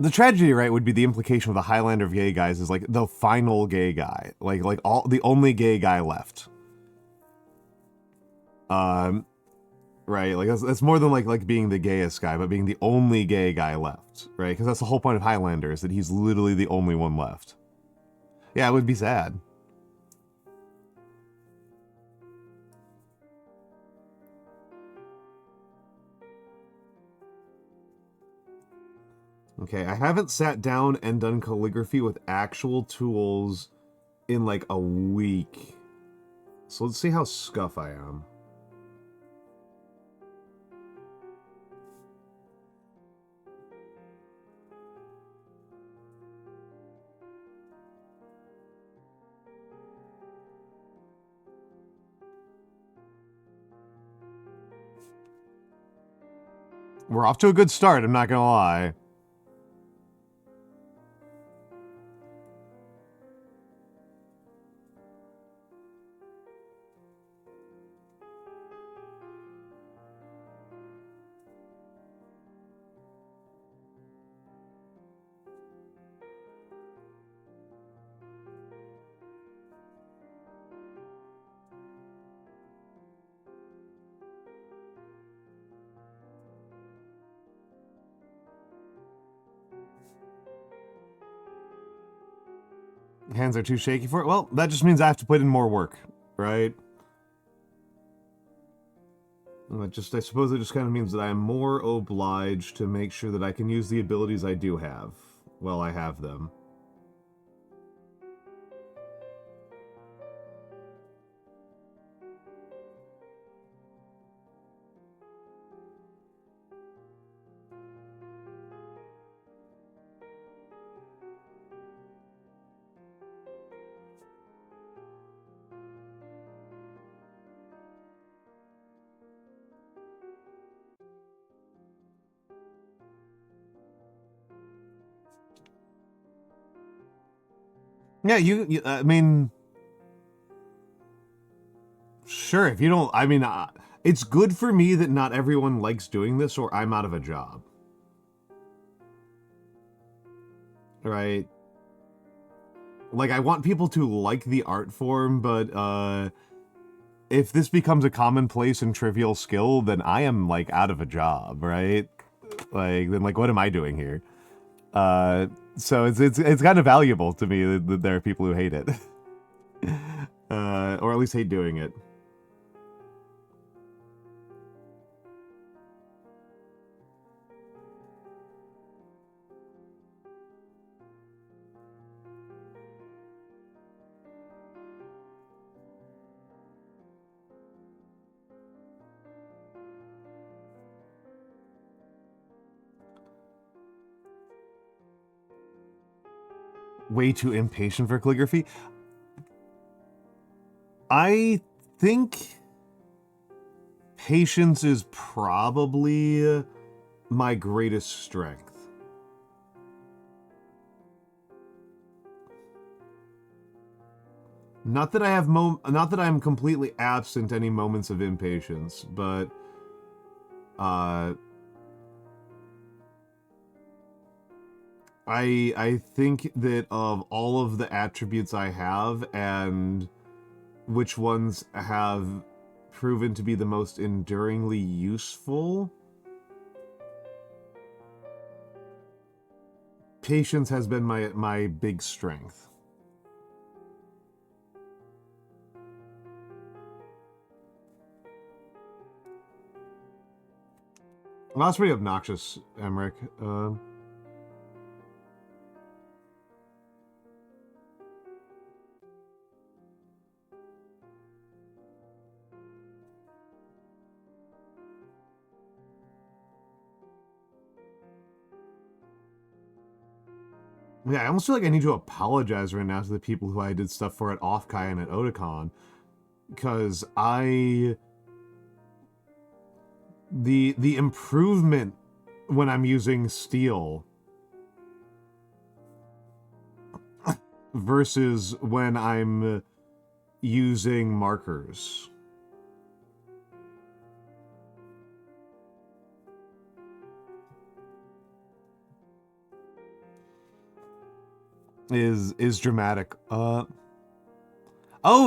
The tragedy, right, would be the implication of the Highlander of gay guys is like the final gay guy. Like the only gay guy left. Right, like that's more than like being the gayest guy, but being the only gay guy left, right? Because that's the whole point of Highlander, is that he's literally the only one left. Yeah, it would be sad. Okay, I haven't sat down and done calligraphy with actual tools in like a week. So let's see how scuff I am. We're off to a good start, I'm not gonna lie. Hands are too shaky for it. Well, that just means I have to put in more work, right? I suppose it just kind of means that I am more obliged to make sure that I can use the abilities I do have while I have them. Yeah, I mean, sure, if you don't, I mean, it's good for me that not everyone likes doing this or I'm out of a job. Right? Like, I want people to like the art form, but, if this becomes a commonplace and trivial skill, then I am, like, out of a job, right? Like, then, like, what am I doing here? So it's kind of valuable to me that there are people who hate it. Or at least hate doing it. Way too impatient for calligraphy. I think patience is probably my greatest strength. Not that I have not that I'm completely absent any moments of impatience, but I think that of all of the attributes I have and which ones have proven to be the most enduringly useful, patience has been my big strength. Well, that's pretty obnoxious, Emmerich. Yeah, I almost feel like I need to apologize right now to the people who I did stuff for at Offkai and at Otakon. Because the improvement when I'm using steel versus when I'm using markers is dramatic. Oh,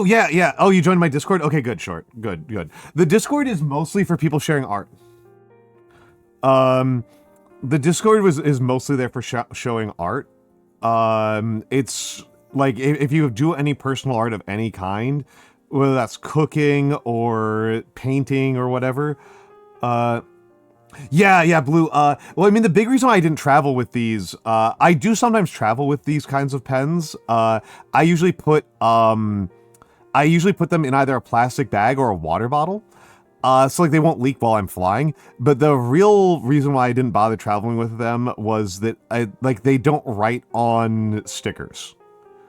yeah. Oh, you joined my Discord? Okay, good, short. Good. The Discord is mostly for people sharing art. The Discord is mostly there for showing art. It's like, if you do any personal art of any kind, whether that's cooking or painting or whatever, yeah, Blue. Well, I mean, the big reason why I didn't travel with these, I do sometimes travel with these kinds of pens. I usually put them in either a plastic bag or a water bottle. So like they won't leak while I'm flying. But the real reason why I didn't bother traveling with them was that they don't write on stickers,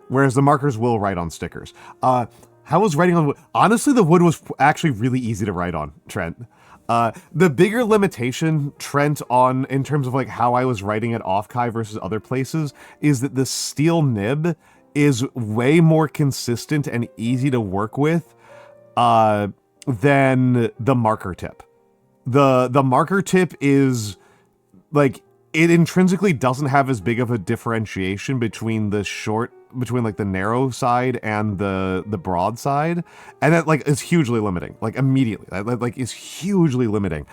whereas the markers will write on stickers. How was writing on wood? Honestly, the wood was actually really easy to write on, Trent. The bigger limitation, Trent, in terms of like how I was writing at Offkai versus other places, is that the steel nib is way more consistent and easy to work with than the marker tip. The marker tip is like, it intrinsically doesn't have as big of a differentiation between like the narrow side and the broad side, and that like is hugely limiting, like immediately, like is hugely limiting.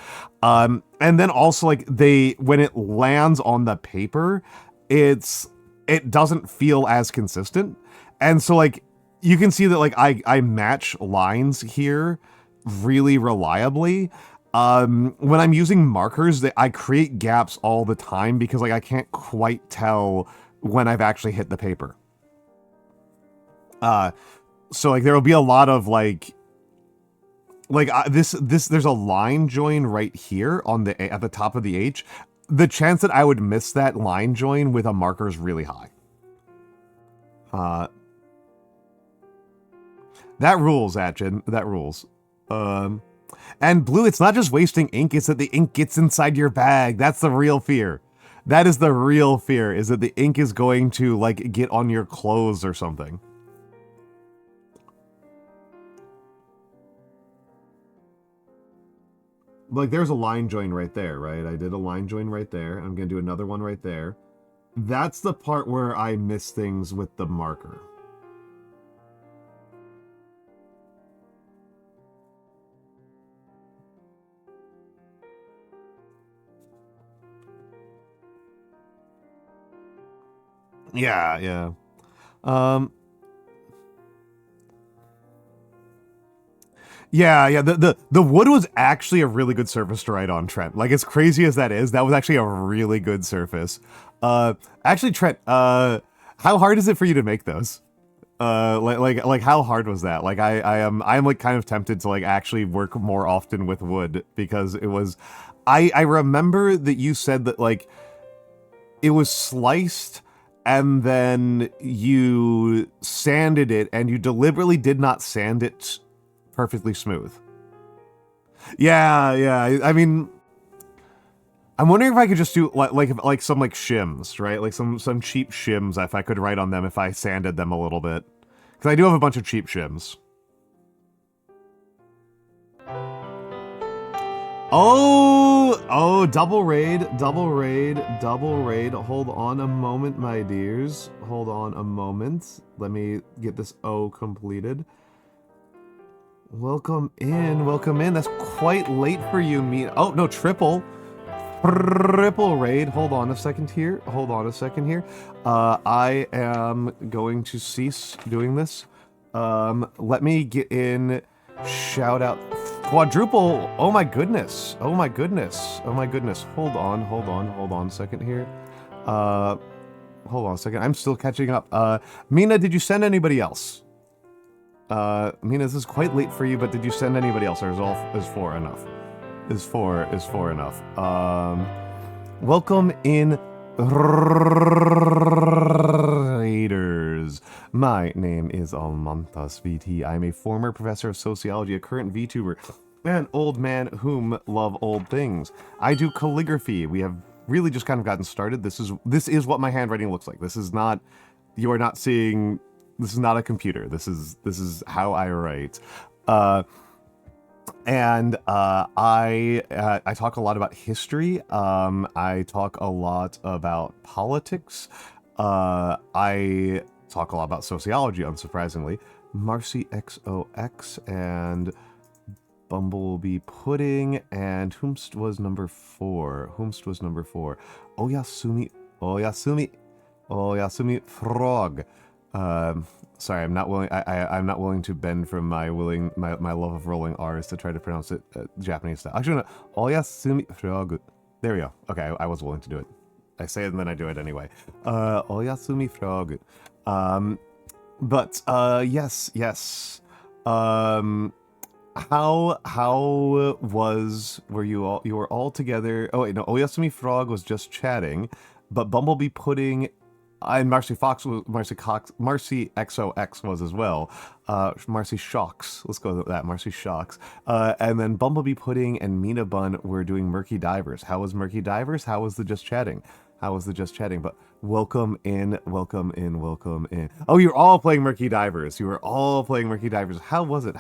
And then also like when it lands on the paper, it doesn't feel as consistent. And so, like, you can see that, like, I match lines here really reliably. When I'm using markers, I create gaps all the time because, like, I can't quite tell when I've actually hit the paper. So, like, there will be a lot of, like there's a line join right here on at the top of the H. The chance that I would miss that line join with a marker is really high. That rules, Atchin. That rules. And Blue, it's not just wasting ink, it's that the ink gets inside your bag. That's the real fear. That is the real fear, is that the ink is going to, like, get on your clothes or something. Like, there's a line join right there, right? I did a line join right there. I'm going to do another one right there. That's the part where I miss things with the marker. Yeah, yeah. Yeah, the wood was actually a really good surface to write on, Trent. Like, as crazy as that was actually a really good surface. Actually, Trent, how hard is it for you to make those? Like how hard was that? Like, I'm like kind of tempted to, like, actually work more often with wood, because it was, I remember that you said that, like, it was sliced and then you sanded it, and you deliberately did not sand it perfectly smooth. Yeah. I mean, I'm wondering if I could just do like some, like, shims, right? Like some cheap shims, if I could write on them if I sanded them a little bit. Because I do have a bunch of cheap shims. Oh, double raid. Hold on a moment, my dears. Hold on a moment. Let me get this O completed. Welcome in. That's quite late for you, me. Oh, no, triple raid. Hold on a second here. I am going to cease doing this. Let me get in. Shout out quadruple. Oh my goodness. Hold on a second here. Hold on a second. I'm still catching up. Mina, did you send anybody else? Mina, this is quite late for you, but did you send anybody else, or is 4 enough? Is 4 enough? Welcome in, raiders. My name is Almantas VT. I'm a former professor of sociology, a current VTuber, an old man whom love old things. I do calligraphy. We have really just kind of gotten started. This is what my handwriting looks like. This is not, you are not seeing. This is not a computer. This is how I write. I talk a lot about history. I talk a lot about politics. I talk a lot about sociology, unsurprisingly. Marcy XOX and Bumblebee Pudding, and Whomst was number 4. Oyasumi Frog. Sorry, I'm not willing. I'm not willing to bend from my love of rolling R's to try to pronounce it Japanese style. Actually, no. Oyasumi Frog. There we go. Okay, I was willing to do it. I say it and then I do it anyway. Oyasumi Frog. Yes. Were you all? You were all together. Oh wait, no. Oyasumi Frog was just chatting, but Bumblebee Pudding. And Marcy XOX was as well. Marcy Shocks. Let's go with that. Marcy Shocks. And then Bumblebee Pudding and Mina Bun were doing Murky Divers. How was Murky Divers? How was the Just Chatting? But welcome in. Oh, you're all playing Murky Divers. How was it?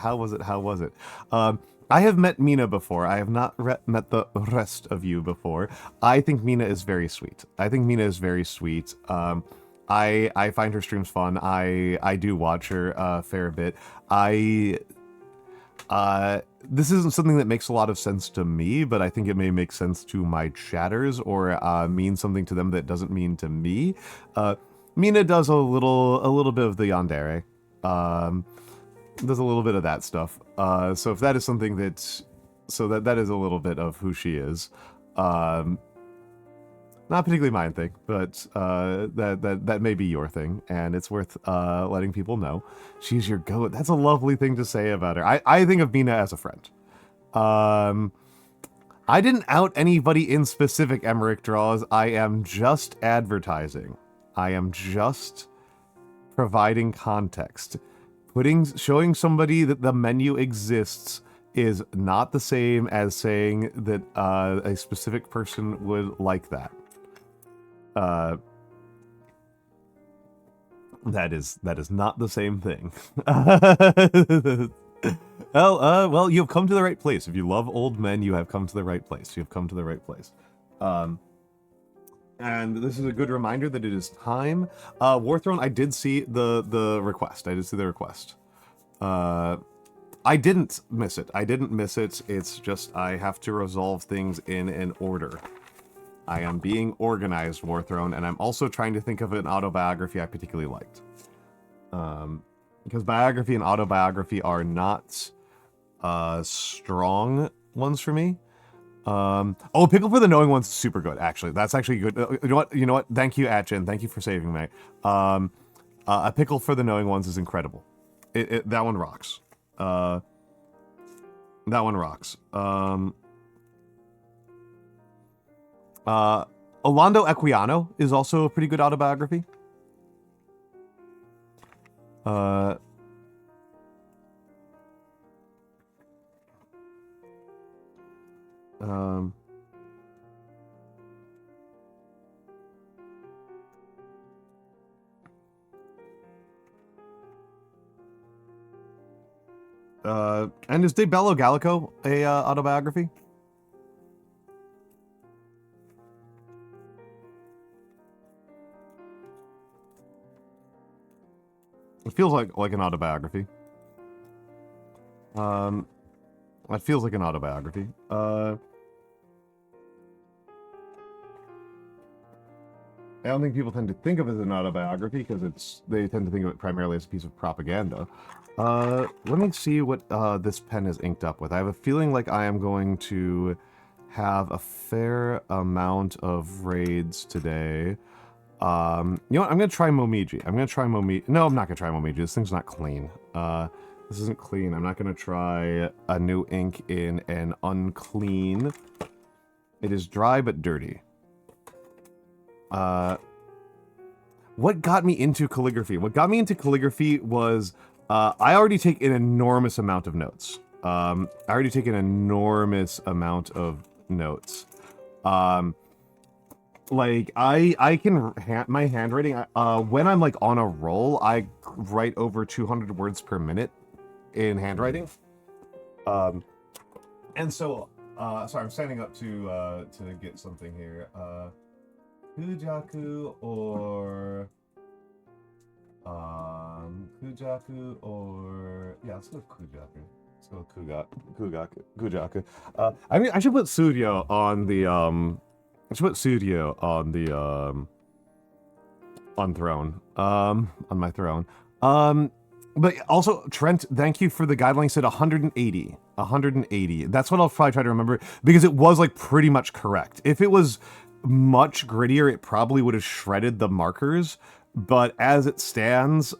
I have met Mina before. I have not met the rest of you before. I think Mina is very sweet. I find her streams fun. I do watch her a fair bit. This isn't something that makes a lot of sense to me, but I think it may make sense to my chatters, or mean something to them that doesn't mean to me. Mina does a little bit of the yandere. Does a little bit of that stuff. So if that is something that is a little bit of who she is. Not particularly my thing, but that may be your thing, and it's worth letting people know. She's your goat. That's a lovely thing to say about her. I think of Mina as a friend. I didn't out anybody in specific, Emmerich Draws. I am just advertising. I am just providing context. Showing somebody that the menu exists is not the same as saying that a specific person would like that. That is not the same thing. Well, you've come to the right place. If you love old men, you have come to the right place. You have come to the right place. And this is a good reminder that it is time. Warthrone, I did see the request. I did see the request. I didn't miss it. It's just I have to resolve things in an order. I am being organized, Warthrone, and I'm also trying to think of an autobiography I particularly liked. Because biography and autobiography are not strong ones for me. Oh, Pickle for the Knowing One's super good, actually. That's actually good. You know what? Thank you, Atchin. Thank you for saving me. A Pickle for the Knowing Ones is incredible. That one rocks. That one rocks. Orlando Equiano is also a pretty good autobiography. And is De Bello Gallico a autobiography? It feels like an autobiography. It feels like an autobiography. I don't think people tend to think of it as an autobiography because they tend to think of it primarily as a piece of propaganda. Let me see what this pen is inked up with. I have a feeling like I am going to have a fair amount of raids today. You know what? I'm going to try Momiji. No, I'm not going to try Momiji. This thing's not clean. This isn't clean. I'm not going to try a new ink in an unclean. It is dry but dirty. What got me into calligraphy? What got me into calligraphy was I already take an enormous amount of notes. Like I can my handwriting when I'm like on a roll, I write over 200 words per minute in handwriting. And so sorry, I'm standing up to get something here. Kujaku or yeah, let's go with Kujaku. Let's go with Kujaku. I mean, I should put Studio on the on throne. On my throne. But also, Trent, thank you for the guideline. Said 180. 180. That's what I'll probably try to remember because it was like pretty much correct. If it was much grittier, it probably would have shredded the markers. But as it stands,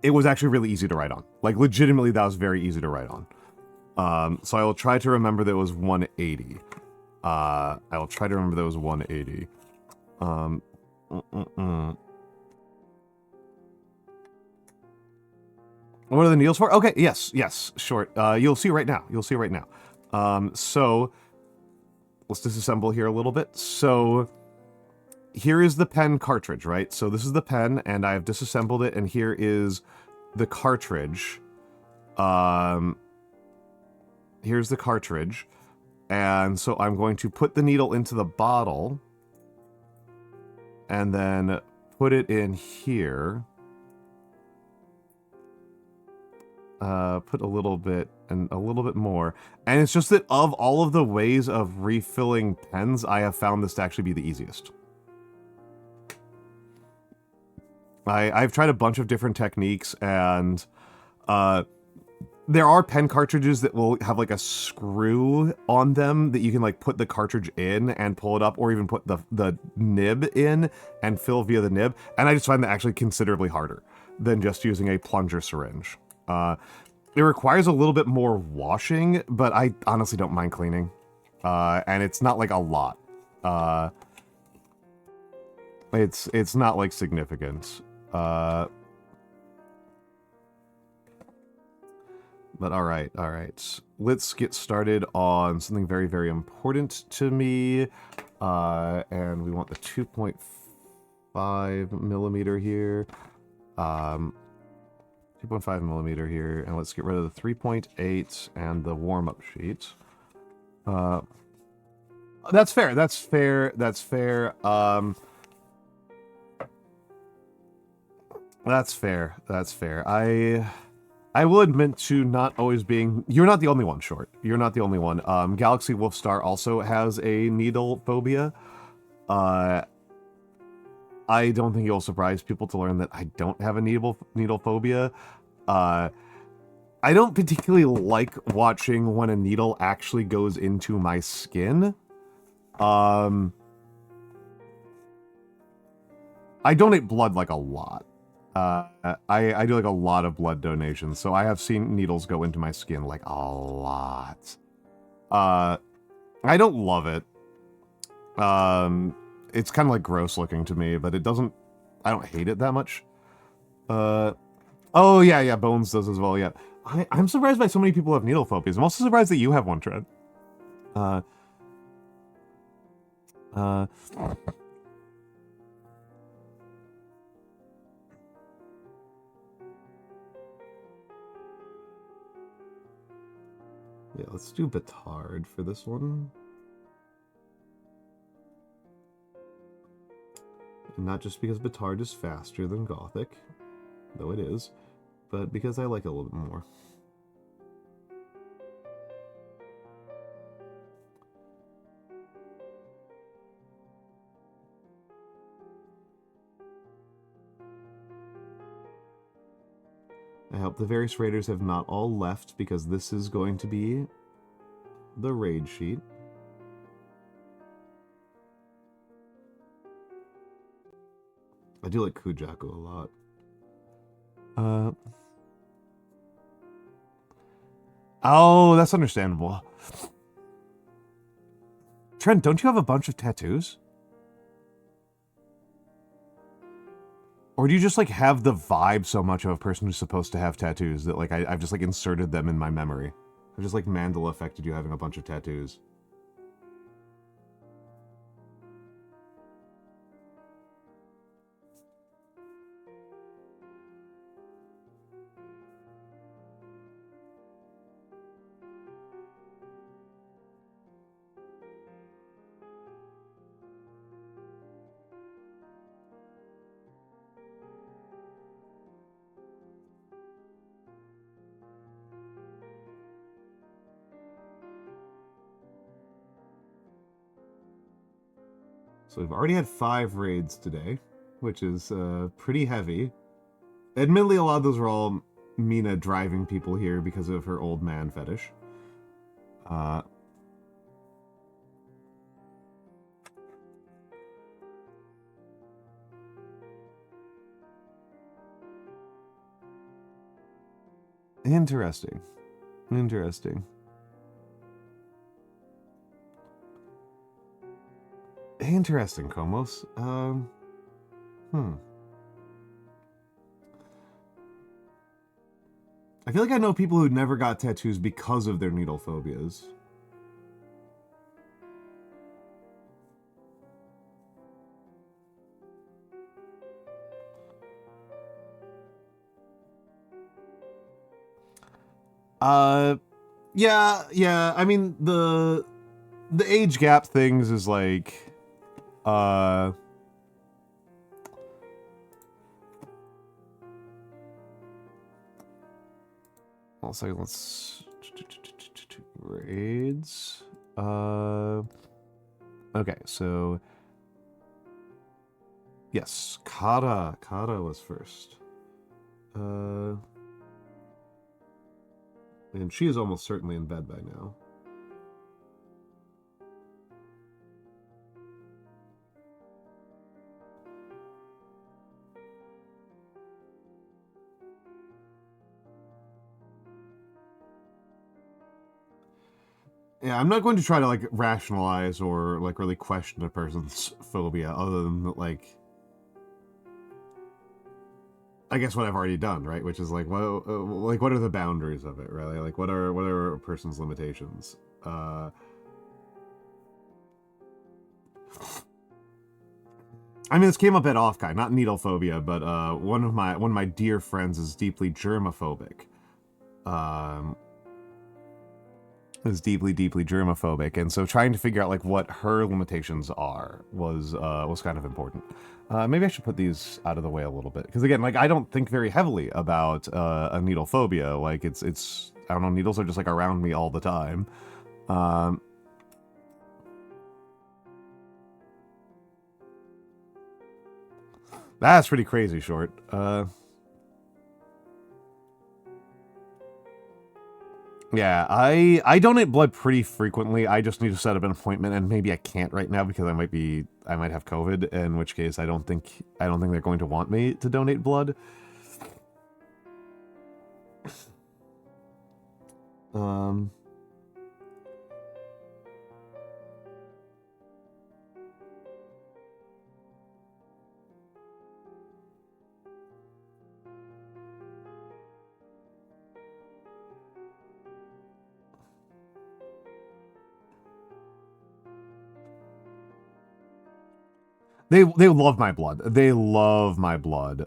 it was actually really easy to write on. Like legitimately, that was very easy to write on. So I will try to remember that it was 180. I will try to remember that it was 180. What are the needles for? Okay, yes, short. You'll see right now. So let's disassemble here a little bit. So here is the pen cartridge, right? So this is the pen, and I've disassembled it, and here is the cartridge. Here's the cartridge. And so I'm going to put the needle into the bottle, and then put it in here. Put a little bit and a little bit more. And it's just that of all of the ways of refilling pens, I have found this to actually be the easiest. I've tried a bunch of different techniques, and there are pen cartridges that will have like a screw on them that you can like put the cartridge in and pull it up, or even put the nib in and fill via the nib. And I just find that actually considerably harder than just using a plunger syringe. It requires a little bit more washing, but I honestly don't mind cleaning. And it's not like a lot. It's not like significant. But all right. Let's get started on something very, very important to me. And we want the 2.5 millimeter here. 2.5 millimeter here, and let's get rid of the 3.8 and the warm-up sheet. That's fair. That's fair. That's fair. That's fair. That's fair. I will admit to not always being... You're not the only one, Short. You're not the only one. Galaxy Wolfstar also has a needle phobia. I don't think it'll surprise people to learn that I don't have a needle phobia. I don't particularly like watching when a needle actually goes into my skin. I donate blood like a lot. I do like a lot of blood donations, so I have seen needles go into my skin like a lot. I don't love it. It's kind of like gross looking to me, but it doesn't... I don't hate it that much. Oh yeah, Bones does as well, yeah. I'm surprised by so many people who have needle phobias. I'm also surprised that you have one, Trent. Yeah, let's do Batard for this one. And not just because Batard is faster than Gothic, though it is, but because I like it a little bit more. I hope the various raiders have not all left, because this is going to be the raid sheet. I do like Kujaku a lot. Oh, that's understandable. Trent, don't you have a bunch of tattoos? Or do you just, like, have the vibe so much of a person who's supposed to have tattoos that, like, I've just, like, inserted them in my memory? I've just, like, Mandela affected you having a bunch of tattoos. So we've already had 5 raids today, which is pretty heavy. Admittedly, a lot of those were all Mina driving people here because of her old man fetish. Interesting. Interesting. Interesting, Komos. I feel like I know people who never got tattoos because of their needle phobias. Yeah, I mean, the age gap things is like, one second, let's... Grades... Okay, so... Yes, Kata was first. And she is almost certainly in bed by now. Yeah, I'm not going to try to, like, rationalize or, like, really question a person's phobia, other than, like, I guess what I've already done, right? Which is, like, what are the boundaries of it, really? Like, what are a person's limitations? I mean, this came up at Offkai, not needle phobia, but one of my dear friends is deeply germophobic. Is deeply germophobic, and so trying to figure out like what her limitations are was kind of important. Maybe I should put these out of the way a little bit, because again, like, I don't think very heavily about a needle phobia. Like, it's I don't know, needles are just like around me all the time. That's pretty crazy, Short. Yeah, I donate blood pretty frequently. I just need to set up an appointment, and maybe I can't right now because I might have COVID, in which case I don't think they're going to want me to donate blood. They love my blood. They love my blood.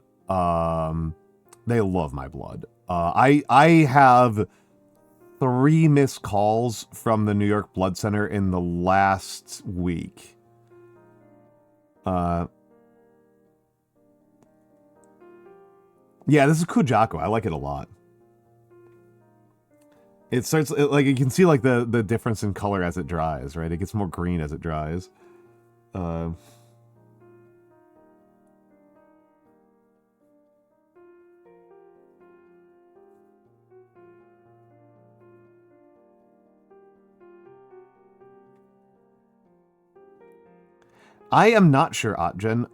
They love my blood. I have 3 missed calls from the New York Blood Center in the last week. Yeah, this is Kujaku. I like it a lot. It starts, like, you can see, like, the difference in color as it dries, right? It gets more green as it dries. I am not sure, Otgen.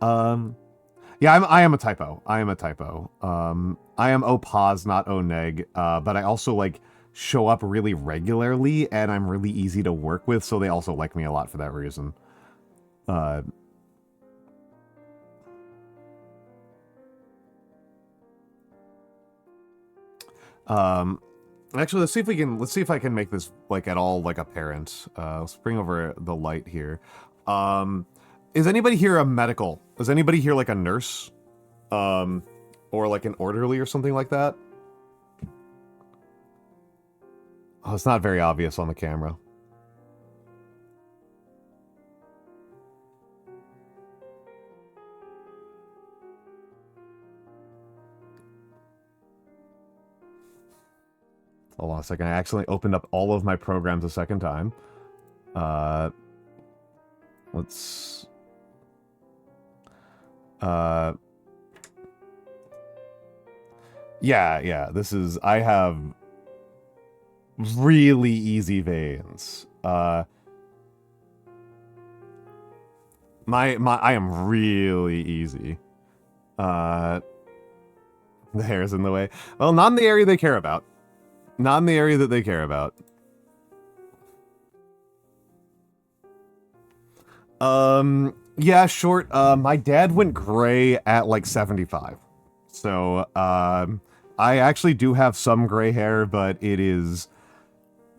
Yeah, I am a typo. I am a typo. I am Opaz, not Oneg, but I also, like, show up really regularly, and I'm really easy to work with, so they also like me a lot for that reason. Actually, let's see if I can make this, like, at all, like, apparent. Let's bring over the light here. Is anybody here a medical? Is anybody here, like, a nurse? Or, like, an orderly or something like that? Oh, it's not very obvious on the camera. Hold on a second. I accidentally opened up all of my programs a second time. Let's... Yeah, this is... I have really easy veins. I am really easy. The hair's in the way. Well, not in the area they care about. Not in the area that they care about. Yeah, Short. My dad went gray at, like, 75. So, I actually do have some gray hair, but it is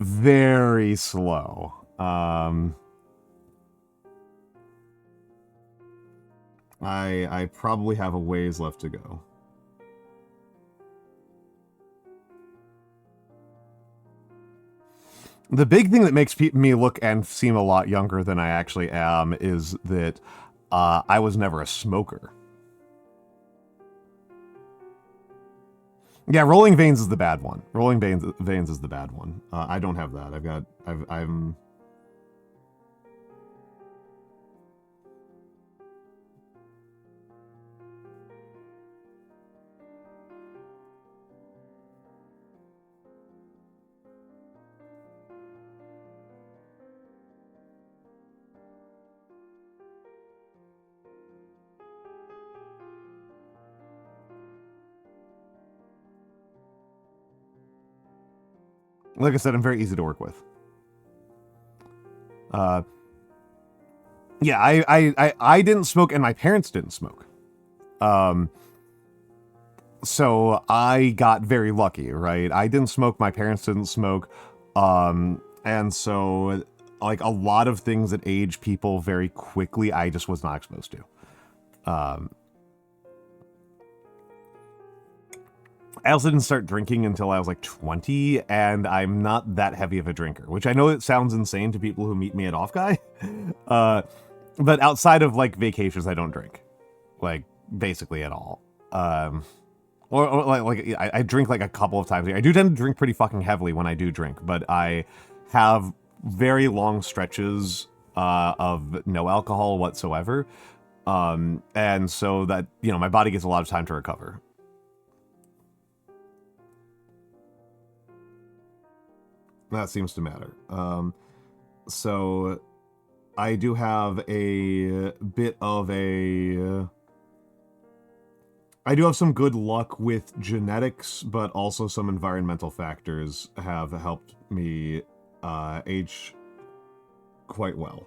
very slow. I probably have a ways left to go. The big thing that makes me look and seem a lot younger than I actually am is that I was never a smoker. Yeah, rolling veins is the bad one. Rolling veins is the bad one. I don't have that. I'm... Like I said, I'm very easy to work with. Yeah, I didn't smoke, and my parents didn't smoke. So I got very lucky, right? I didn't smoke, my parents didn't smoke, and so, like, a lot of things that age people very quickly, I just was not exposed to. I also didn't start drinking until I was like 20, and I'm not that heavy of a drinker, which I know it sounds insane to people who meet me at Off-Guy, but outside of, like, vacations, I don't drink, like, basically at all. Or like I drink like a couple of times a year. I do tend to drink pretty fucking heavily when I do drink, but I have very long stretches of no alcohol whatsoever. And so that, you know, my body gets a lot of time to recover. That seems to matter. So I do have a bit of a... I do have some good luck with genetics, but also some environmental factors have helped me age quite well.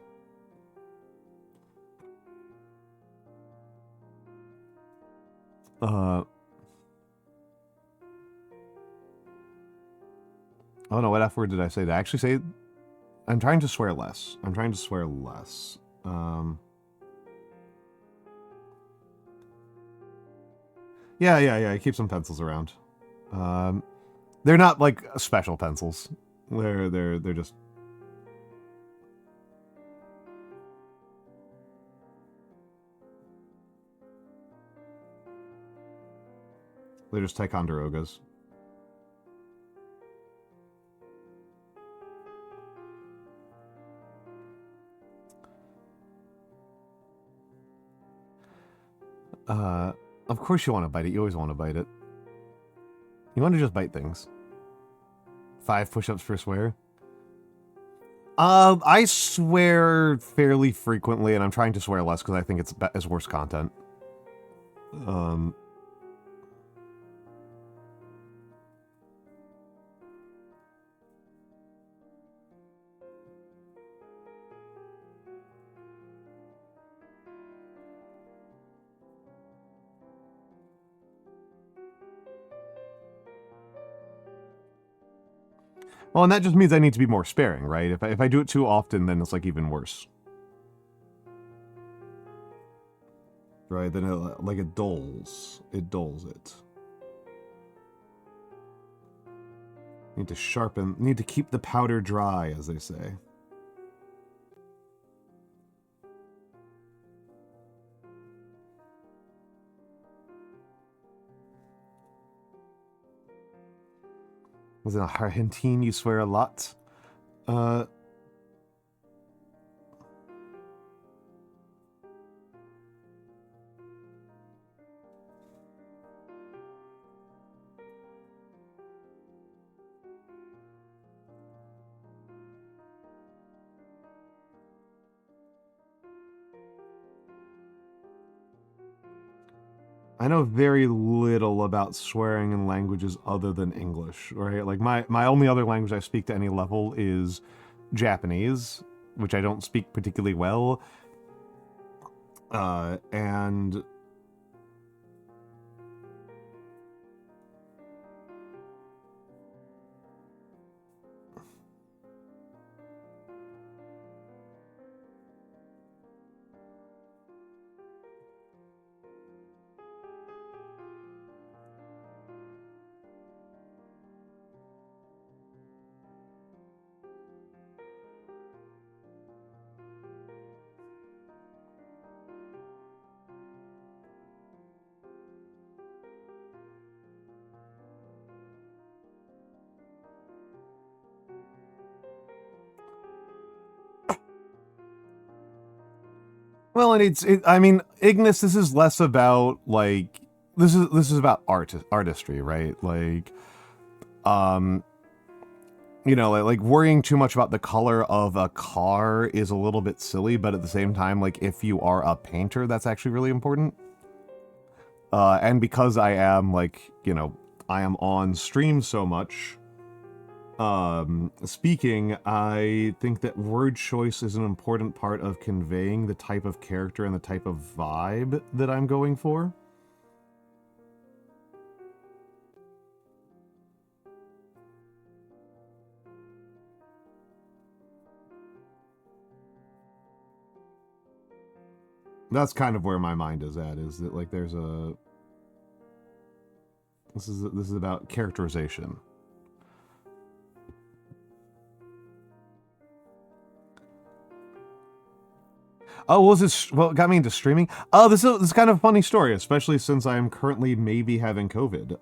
Oh no, what F word did I say? Did I actually say... I'm trying to swear less. I'm trying to swear less. Yeah. I keep some pencils around. They're not like special pencils. They're just... They're just Ticonderogas. Of course you want to bite it. You always want to bite it. You want to just bite things. 5 push-ups per swear. I swear fairly frequently, and I'm trying to swear less because I think it's worse content. Well, and that just means I need to be more sparing, right? If I do it too often, then it's like even worse. Right, then it dulls. It dulls it. Need to sharpen, need to keep the powder dry, as they say. Was it Argentine? You swear a lot? I know very little about swearing in languages other than English, right? Like, my only other language I speak to any level is Japanese, which I don't speak particularly well. And... Well, and I mean, Ignis, this is less about, like, this is about artistry, right? Like, you know, like worrying too much about the color of a car is a little bit silly, but at the same time, like, if you are a painter, that's actually really important. And because I am, like, you know, I am on stream so much, speaking, I think that word choice is an important part of conveying the type of character and the type of vibe that I'm going for. That's kind of where my mind is at, is that, like, there's a... This is about characterization. Oh, was this what got me into streaming? Oh, this is kind of a funny story, especially since I am currently maybe having COVID.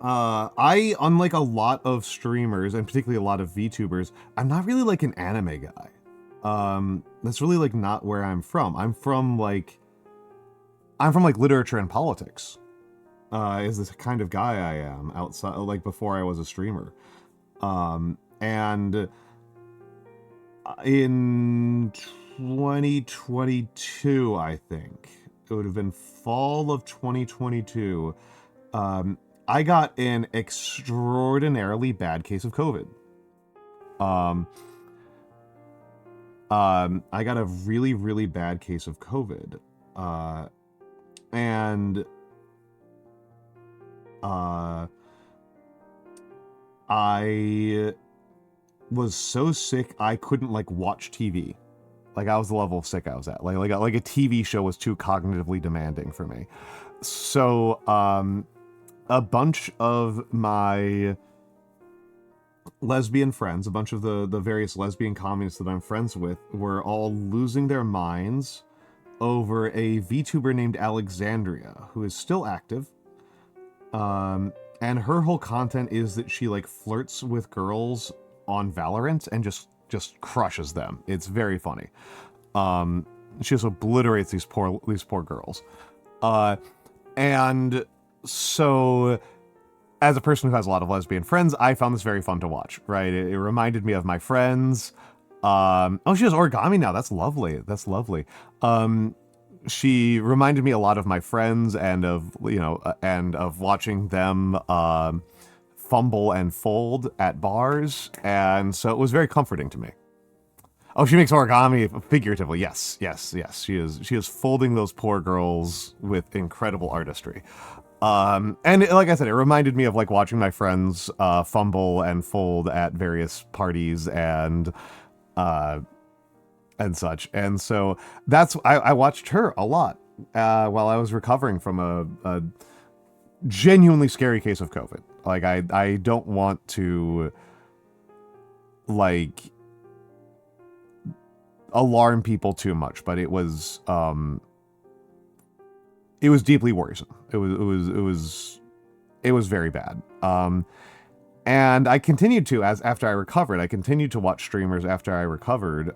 I, unlike a lot of streamers, and particularly a lot of VTubers, I'm not really like an anime guy. That's really like not where I'm from. I'm from like literature and politics. Is the kind of guy I am outside, like before I was a streamer. And in 2022, I think it would have been fall of 2022. I got an extraordinarily bad case of COVID. I got a really, really bad case of COVID. And I was so sick I couldn't like watch TV. Like I was the level of sick I was at. Like a TV show was too cognitively demanding for me. So a bunch of my lesbian friends, a bunch of the various lesbian communists that I'm friends with, were all losing their minds over a VTuber named Alexandria, who is still active. And her whole content is that she like flirts with girls on Valorant and just crushes them. It's very funny. She just obliterates these poor girls. And so as a person who has a lot of lesbian friends, I found this very fun to watch, right? It reminded me of my friends. Oh, she does origami now. That's lovely. That's lovely. She reminded me a lot of my friends and of, you know, and of watching them fumble and fold at bars. And so it was very comforting to me. Oh, she makes origami figuratively. Yes, yes, yes. She is folding those poor girls with incredible artistry. And like I said, it reminded me of like watching my friends fumble and fold at various parties and such. And so I watched her a lot while I was recovering from a genuinely scary case of COVID. Like I don't want to like alarm people too much, but it was deeply worrisome. It was very bad. And I continued to, after I recovered, I continued to watch streamers after I recovered.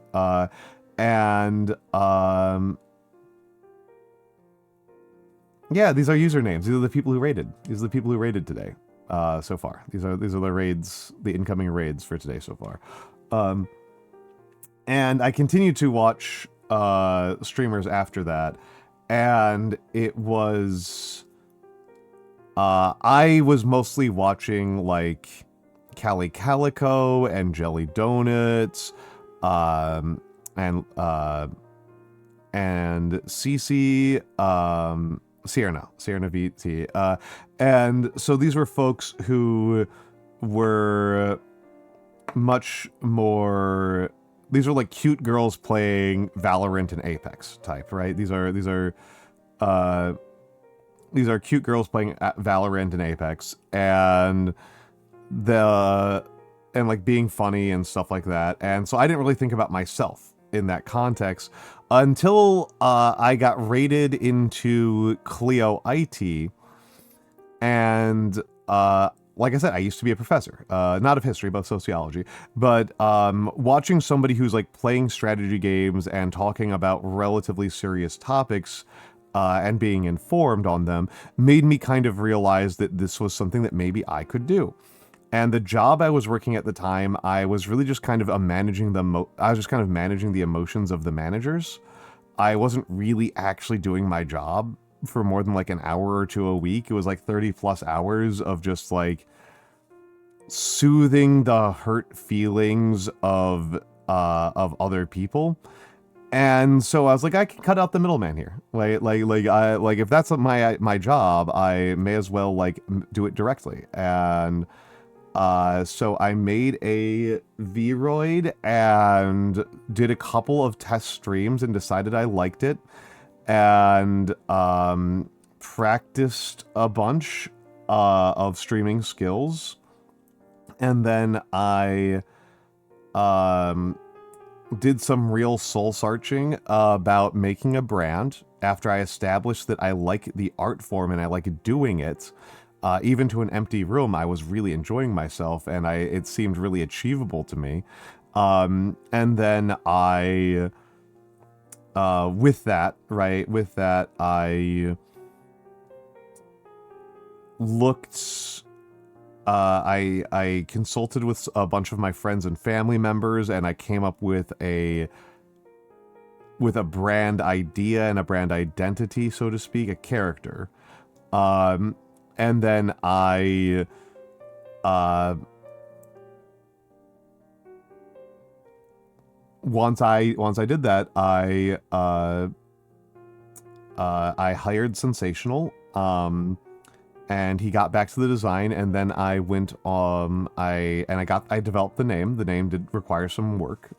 Yeah, these are usernames. These are the people who raided. These are the people who raided today, so far. These are the raids, the incoming raids for today so far. And I continued to watch streamers after that, and it was I was mostly watching like Callie Calico and Jelly Donuts, and Cece, SensationalVT, and so these were folks who were much more. These are like cute girls playing Valorant and Apex type, right? These are cute girls playing Valorant and Apex, and like being funny and stuff like that. And so I didn't really think about myself in that context until I got raided into Clio IT, and like I said, I used to be a professor, not of history, but of sociology. But watching somebody who's like playing strategy games and talking about relatively serious topics and being informed on them made me kind of realize that this was something that maybe I could do. And the job I was working at the time, I was really just kind of managing the emotions of the managers. I wasn't really actually doing my job for more than like an hour or two a week. It was like 30 plus hours of just like soothing the hurt feelings of other people. And so I was like, I can cut out the middleman here. Like if that's my job, I may as well like do it directly. And so I made a Vroid and did a couple of test streams and decided I liked it, and practiced a bunch of streaming skills, and then I did some real soul searching about making a brand after I established that I like the art form and I like doing it. Even to an empty room, I was really enjoying myself, and it seemed really achievable to me. And then I, with that, I looked. I consulted with a bunch of my friends and family members, and I came up with a brand idea and a brand identity, so to speak, a character. And then I once I did that, I hired Sensational, and he got back to the design, and then I went I developed the name. The name did require some work,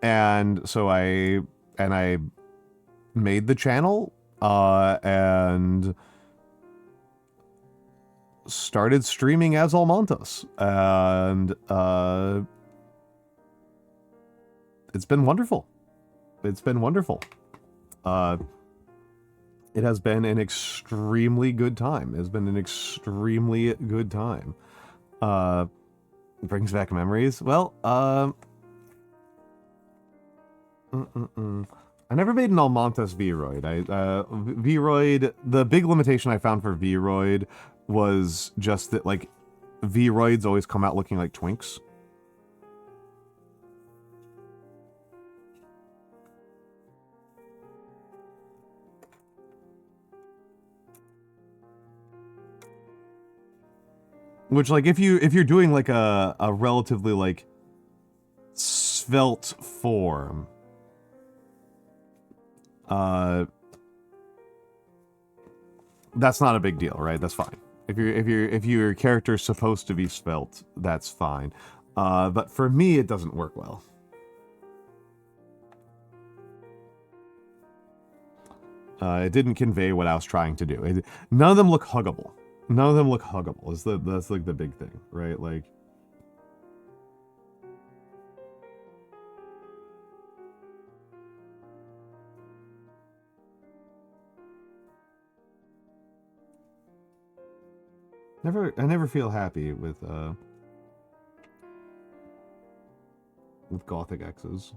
and so I made the channel and started streaming as Almantas, and it's been wonderful. It's been wonderful. It has been an extremely good time. It's been an extremely good time. Brings back memories. Well, I never made an Almantas Vroid. Vroid, the big limitation I found for Vroid was just that, like, Vroids always come out looking like twinks. Which, like, if you're doing like a relatively like svelte form, that's not a big deal, right? That's fine. If your character's supposed to be svelte, that's fine. But for me, it doesn't work well. It didn't convey what I was trying to do. None of them look huggable. None of them look huggable. That's like the big thing, right? Like, I never feel happy with Gothic X's.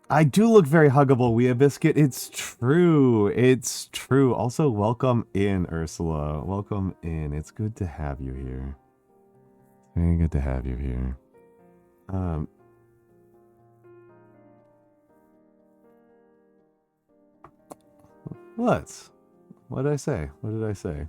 I do look very huggable, Wea Biscuit. It's true. It's true. Also, welcome in, Ursula. Welcome in. It's good to have you here. Very good to have you here. What? What did I say? What did I say?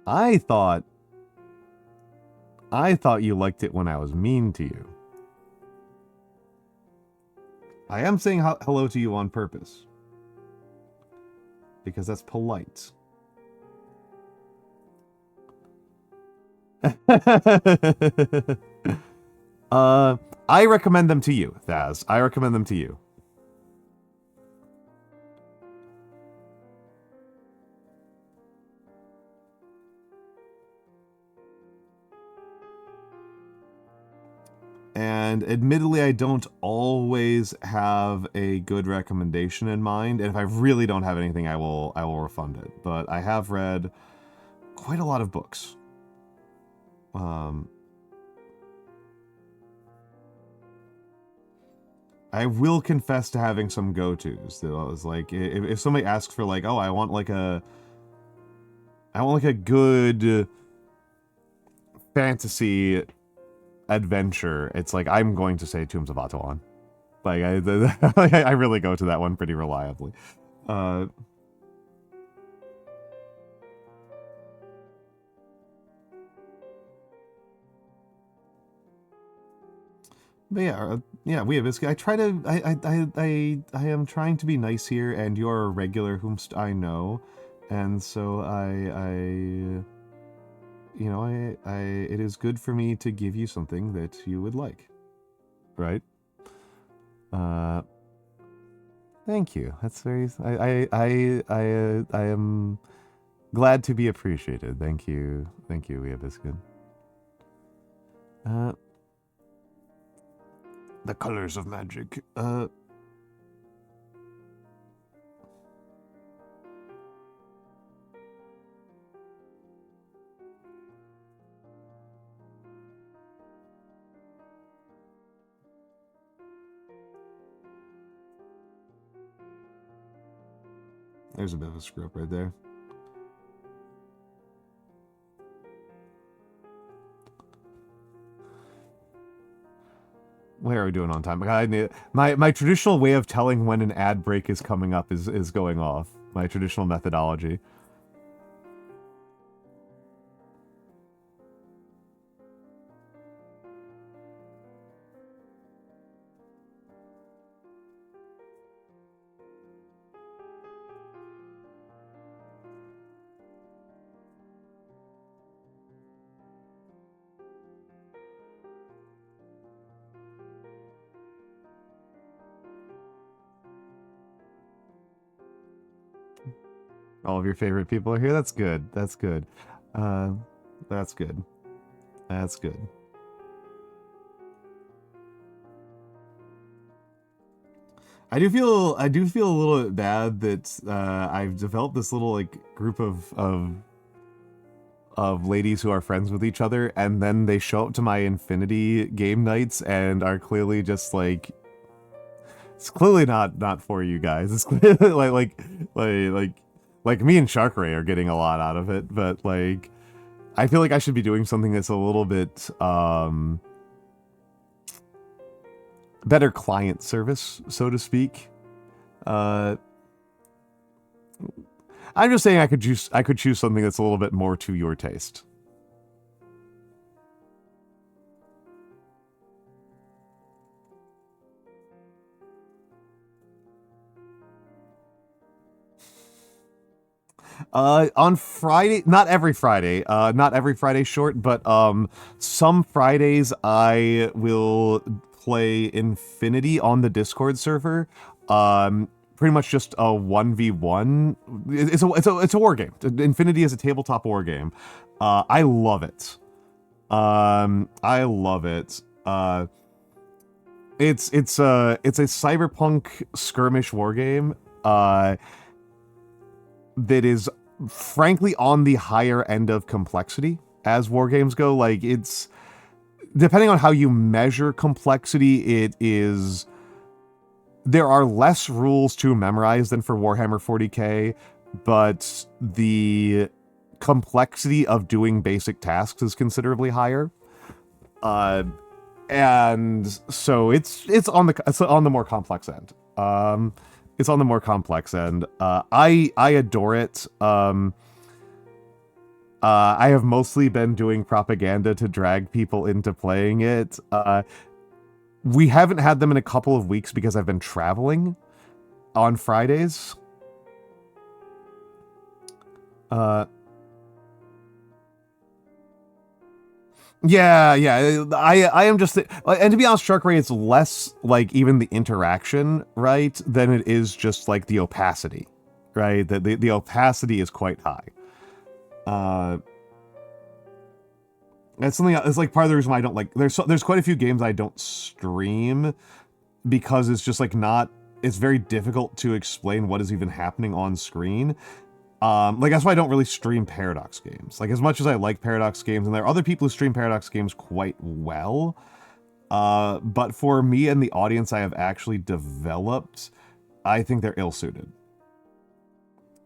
I thought you liked it when I was mean to you. I am saying hello to you on purpose. Because that's polite. I recommend them to you, Thaz. I recommend them to you. And and admittedly, I don't always have a good recommendation in mind, and if I really don't have anything, I will refund it. But I have read quite a lot of books. I will confess to having some go-tos. That was like, if somebody asks for like, oh, I want like a good fantasy adventure, it's like I'm going to say Tombs of Otakon. Like I really go to that one pretty reliably. But yeah, we have this. I try to. I am trying to be nice here, and you're a regular whomst I know, and so you know, it is good for me to give you something that you would like, right? Thank you. That's very. I am glad to be appreciated. Thank you. We have this good. The colors of magic. There's a bit of a screw up right there. Where are we doing on time? My traditional way of telling when an ad break is coming up is going off. My traditional methodology. All of your favorite people are here. That's good. That's good. That's good. That's good. I do feel a little bit bad that I've developed this little like group of ladies who are friends with each other, and then they show up to my Infinity game nights and are clearly just like, it's clearly not for you guys. It's clearly like me and Shark Ray are getting a lot out of it, but like I feel like I should be doing something that's a little bit better client service, so to speak. I'm just saying I could choose something that's a little bit more to your taste. On Friday, not every Friday short, but some Fridays I will play Infinity on the Discord server. Pretty much just a 1v1. It's a war game. Infinity is a tabletop war game. I love it. I love it. It's a cyberpunk skirmish war game. That is frankly on the higher end of complexity as war games go. Like, it's depending on how you measure complexity, there are less rules to memorize than for Warhammer 40k, but the complexity of doing basic tasks is considerably higher. And so it's on the more complex end. It's on the more complex end. I adore it. I have mostly been doing propaganda to drag people into playing it. We haven't had them in a couple of weeks because I've been traveling on Fridays. Yeah. I am just, and to be honest, Shark Ray, it's less like even the interaction, right, than it is just like the opacity, right? The opacity is quite high. That's something. It's like part of the reason why I don't like. There's quite a few games I don't stream because it's just like not. It's very difficult to explain what is even happening on screen. Like that's why I don't really stream Paradox games. Like as much as I like Paradox games, and there are other people who stream Paradox games quite well. But for me and the audience I have actually developed, I think they're ill-suited.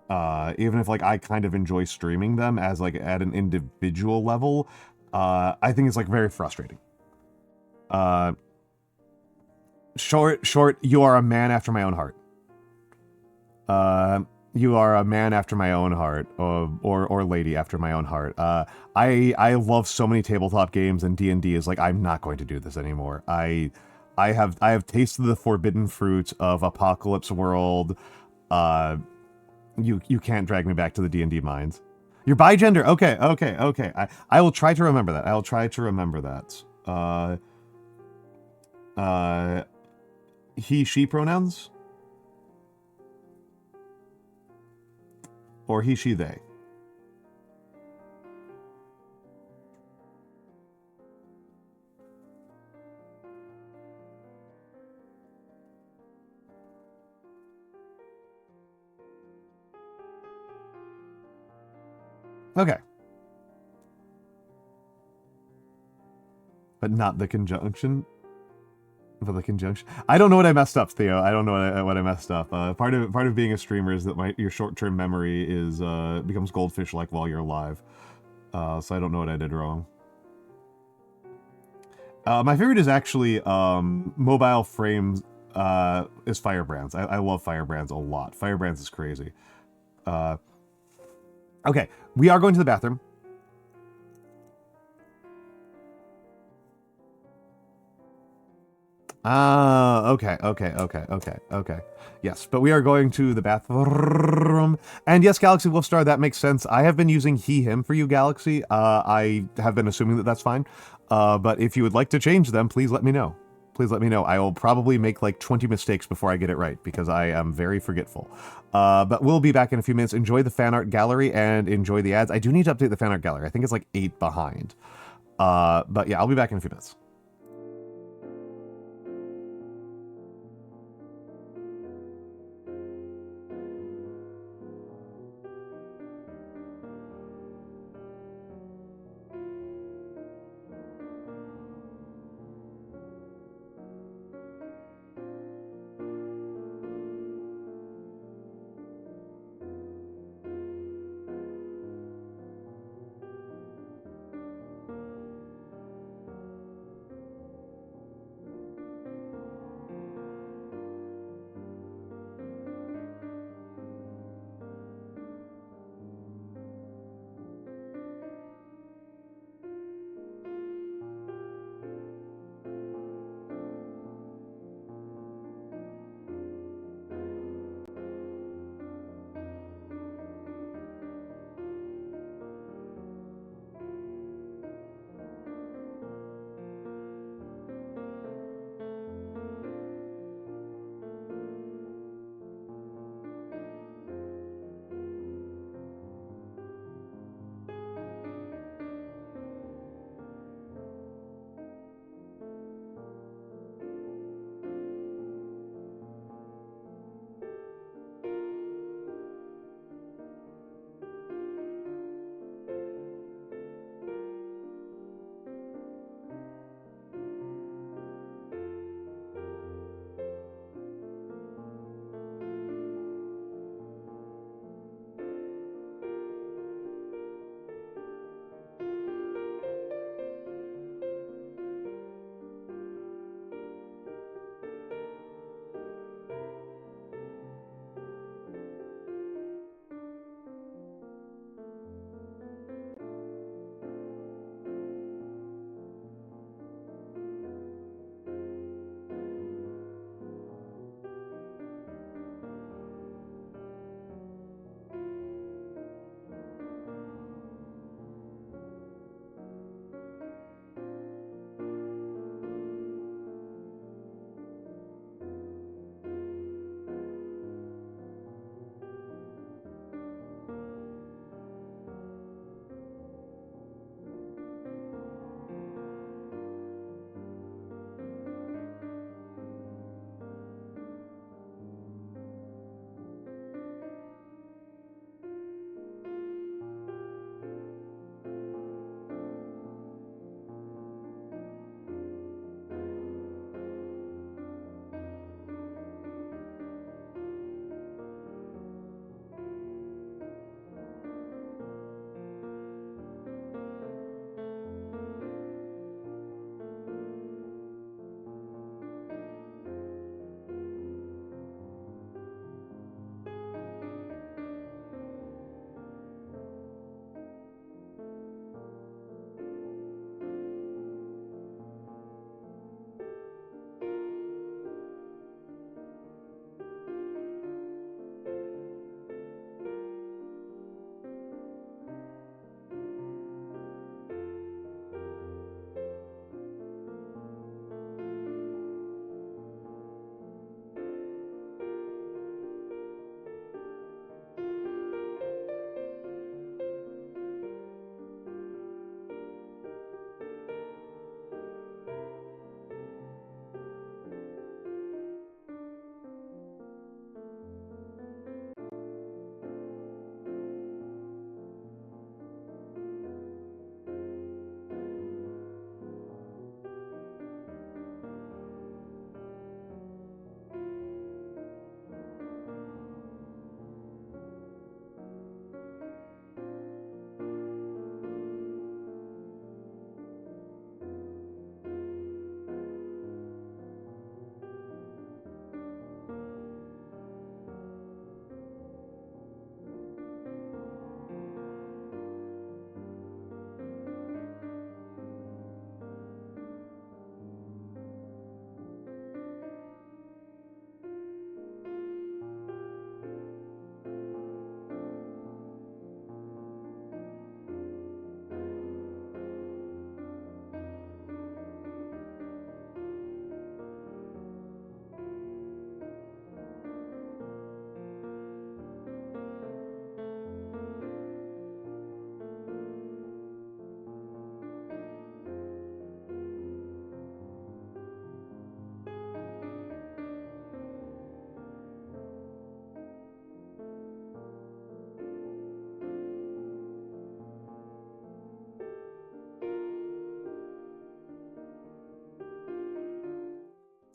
Even if like I kind of enjoy streaming them as like at an individual level, I think it's like very frustrating. Short, you are a man after my own heart. You are a man after my own heart, or lady after my own heart. I love so many tabletop games, and D&D is like, I'm not going to do this anymore. I have tasted the forbidden fruit of Apocalypse World. You can't drag me back to the D&D mines. You're bigender. Okay. I will try to remember that. I will try to remember that. He, she pronouns? Or he, she, they? Okay. But not the conjunction? But the conjunction? I don't know what I messed up, Theo. I don't know what I messed up. Part of being a streamer is that your short-term memory is becomes goldfish-like while you're alive. So I don't know what I did wrong. My favorite is actually mobile frames is Firebrands. I love Firebrands a lot. Firebrands is crazy. Okay, we are going to the bathroom. Okay. Yes, but we are going to the bathroom. And yes, Galaxy Wolfstar, that makes sense. I have been using he, him for you, Galaxy. I have been assuming that that's fine. But if you would like to change them, please let me know. Please let me know. I will probably make like 20 mistakes before I get it right, because I am very forgetful. But we'll be back in a few minutes. Enjoy the fan art gallery and enjoy the ads. I do need to update the fan art gallery. I think it's like 8 behind. But yeah, I'll be back in a few minutes.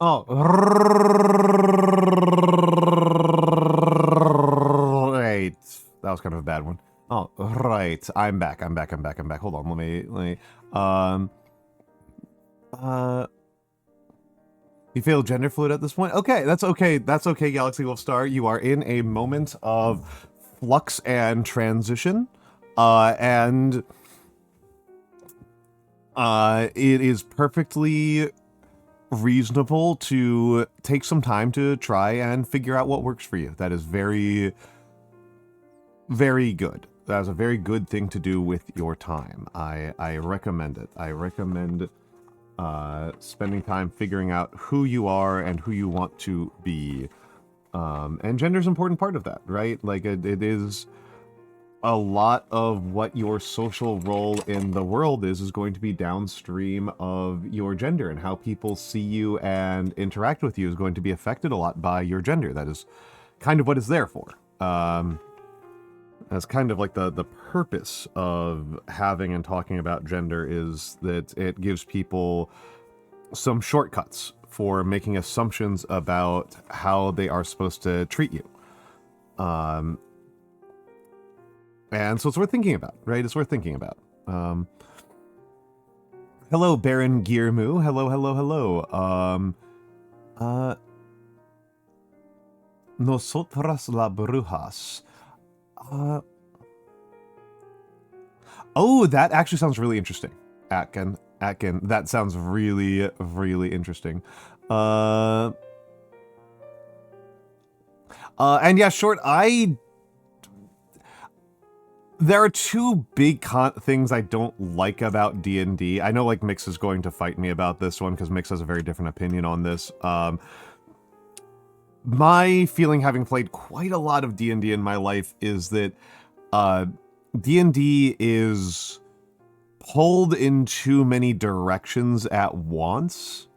Oh, right. That was kind of a bad one. Oh, right. I'm back. Hold on. Let me, you feel gender fluid at this point? Okay, that's okay. That's okay, Galaxy Wolfstar. You are in a moment of flux and transition. And it is perfectly reasonable to take some time to try and figure out what works for you. That is very, very good. That is a very good thing to do with your time. I recommend it. I recommend spending time figuring out who you are and who you want to be. And gender is an important part of that, right? Like, it is a lot of what your social role in the world is going to be downstream of your gender, and how people see you and interact with you is going to be affected a lot by your gender. That is kind of what it's there for. That's kind of like the purpose of having and talking about gender, is that it gives people some shortcuts for making assumptions about how they are supposed to treat you. And so it's worth thinking about, right? It's worth thinking about. Hello, Baron Gearmoo. Hello. Nosotras la brujas. Oh, that actually sounds really interesting. Atkin. That sounds really, really interesting. And yeah, Short, there are two big things I don't like about D&D. I know, like, Mix is going to fight me about this one, because Mix has a very different opinion on this. My feeling, having played quite a lot of D&D in my life, is that D&D is pulled in too many directions at once.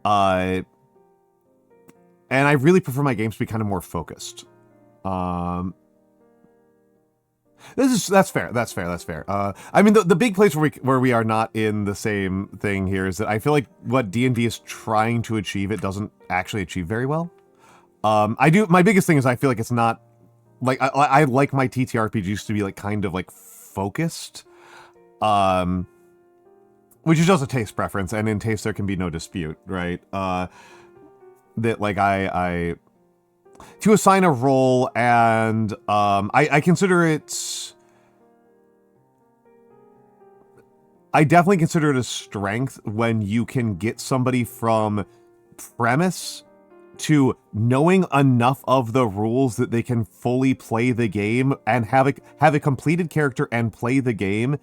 And I really prefer my games to be kind of more focused. That's fair. I mean, the big place where we are not in the same thing here is that I feel like what D&D is trying to achieve, it doesn't actually achieve very well. My biggest thing is I feel like it's not, like, I like my TTRPGs to be, like, kind of, like, focused. Which is just a taste preference, and in taste there can be no dispute, right? That, like, to assign a role, and I consider it, I definitely consider it a strength when you can get somebody from premise to knowing enough of the rules that they can fully play the game and have a completed character and play the game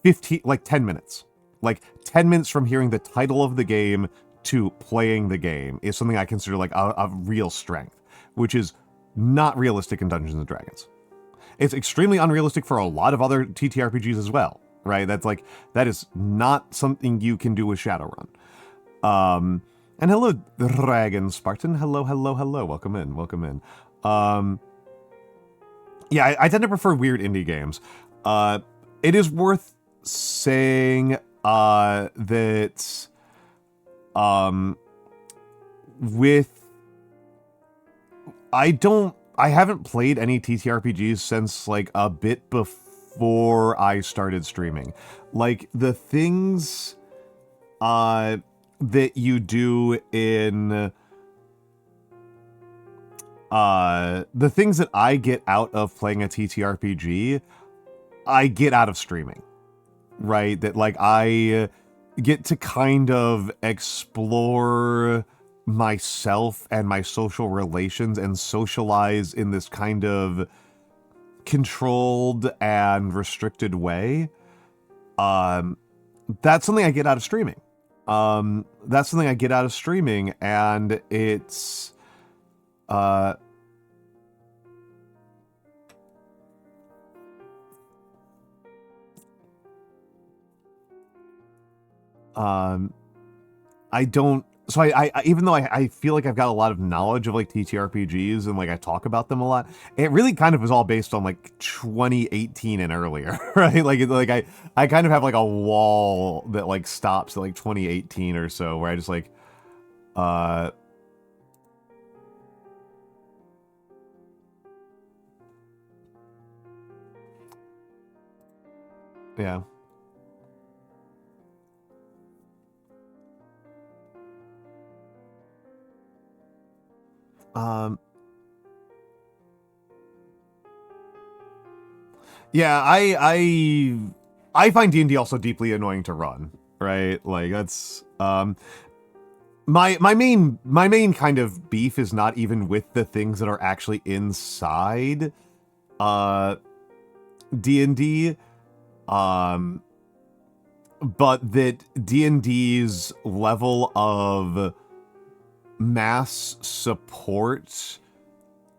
10 minutes. Like, 10 minutes from hearing the title of the game to playing the game is something I consider, like, a real strength, which is not realistic in Dungeons & Dragons. It's extremely unrealistic for a lot of other TTRPGs as well, right? That is not something you can do with Shadowrun. And hello, Dragon Spartan. Hello. Welcome in. Yeah, I tend to prefer weird indie games. It is worth saying that I haven't played any TTRPGs since, like, a bit before I started streaming. Like, the things that you do in the things that I get out of playing a TTRPG, I get out of streaming, right? That, like, I get to kind of explore myself and my social relations and socialize in this kind of controlled and restricted way. That's something I get out of streaming. And it's I don't, so I even though I feel like I've got a lot of knowledge of, like, TTRPGs and, like, I talk about them a lot, it really kind of is all based on, like, 2018 and earlier, right? Like I kind of have, like, a wall that, like, stops at, like, 2018 or so, where I just, like, Uh, yeah. Yeah, I find D&D also deeply annoying to run, right? Like that's my main kind of beef is not even with the things that are actually inside D&D, but that D&D's level of mass support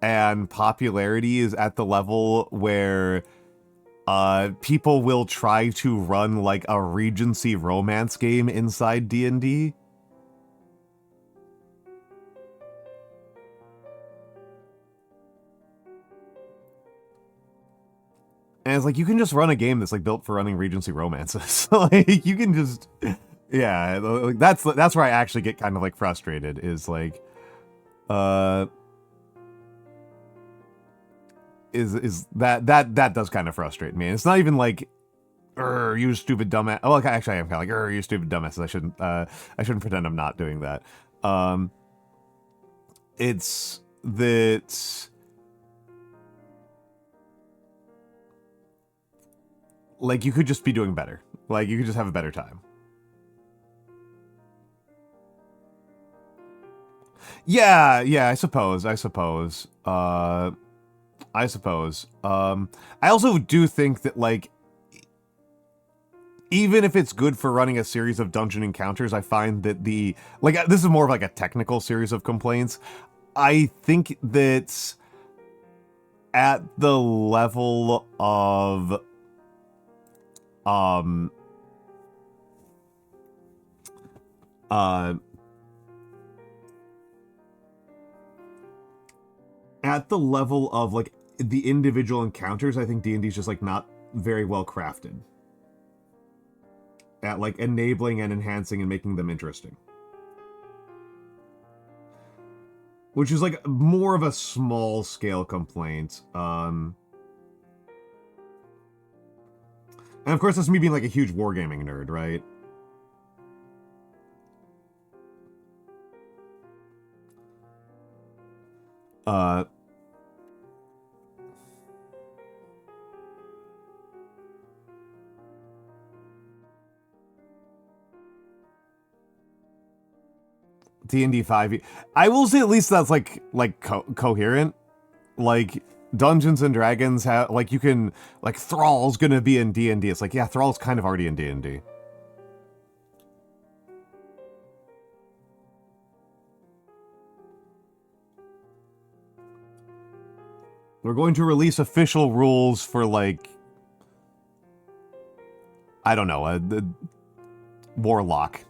and popularity is at the level where people will try to run like a Regency romance game inside D&D. And it's like, you can just run a game that's like built for running Regency romances. Like, you can just, yeah, like, that's where I actually get kind of like frustrated, is like, is that does kind of frustrate me. And it's not even like, you stupid dumbass. Oh, okay, actually, I am kind of like, you stupid dumbasses. I shouldn't pretend I'm not doing that. It's that, like, you could just be doing better. Like, you could just have a better time. Yeah, I suppose. I also do think that, like, even if it's good for running a series of dungeon encounters, I find that this is more of like a technical series of complaints. I think that at the level of at the level of like the individual encounters, I think D&D is just like not very well crafted at like enabling and enhancing and making them interesting. Which is like more of a small scale complaint. And of course, that's me being like a huge wargaming nerd, right? D&D 5e. I will say at least that's like coherent. Like, Dungeons and Dragons have, like, you can, like, Thrall's gonna be in D&D. It's like, yeah, Thrall's kind of already in D&D. We're going to release official rules for, like, I don't know, the Warlock.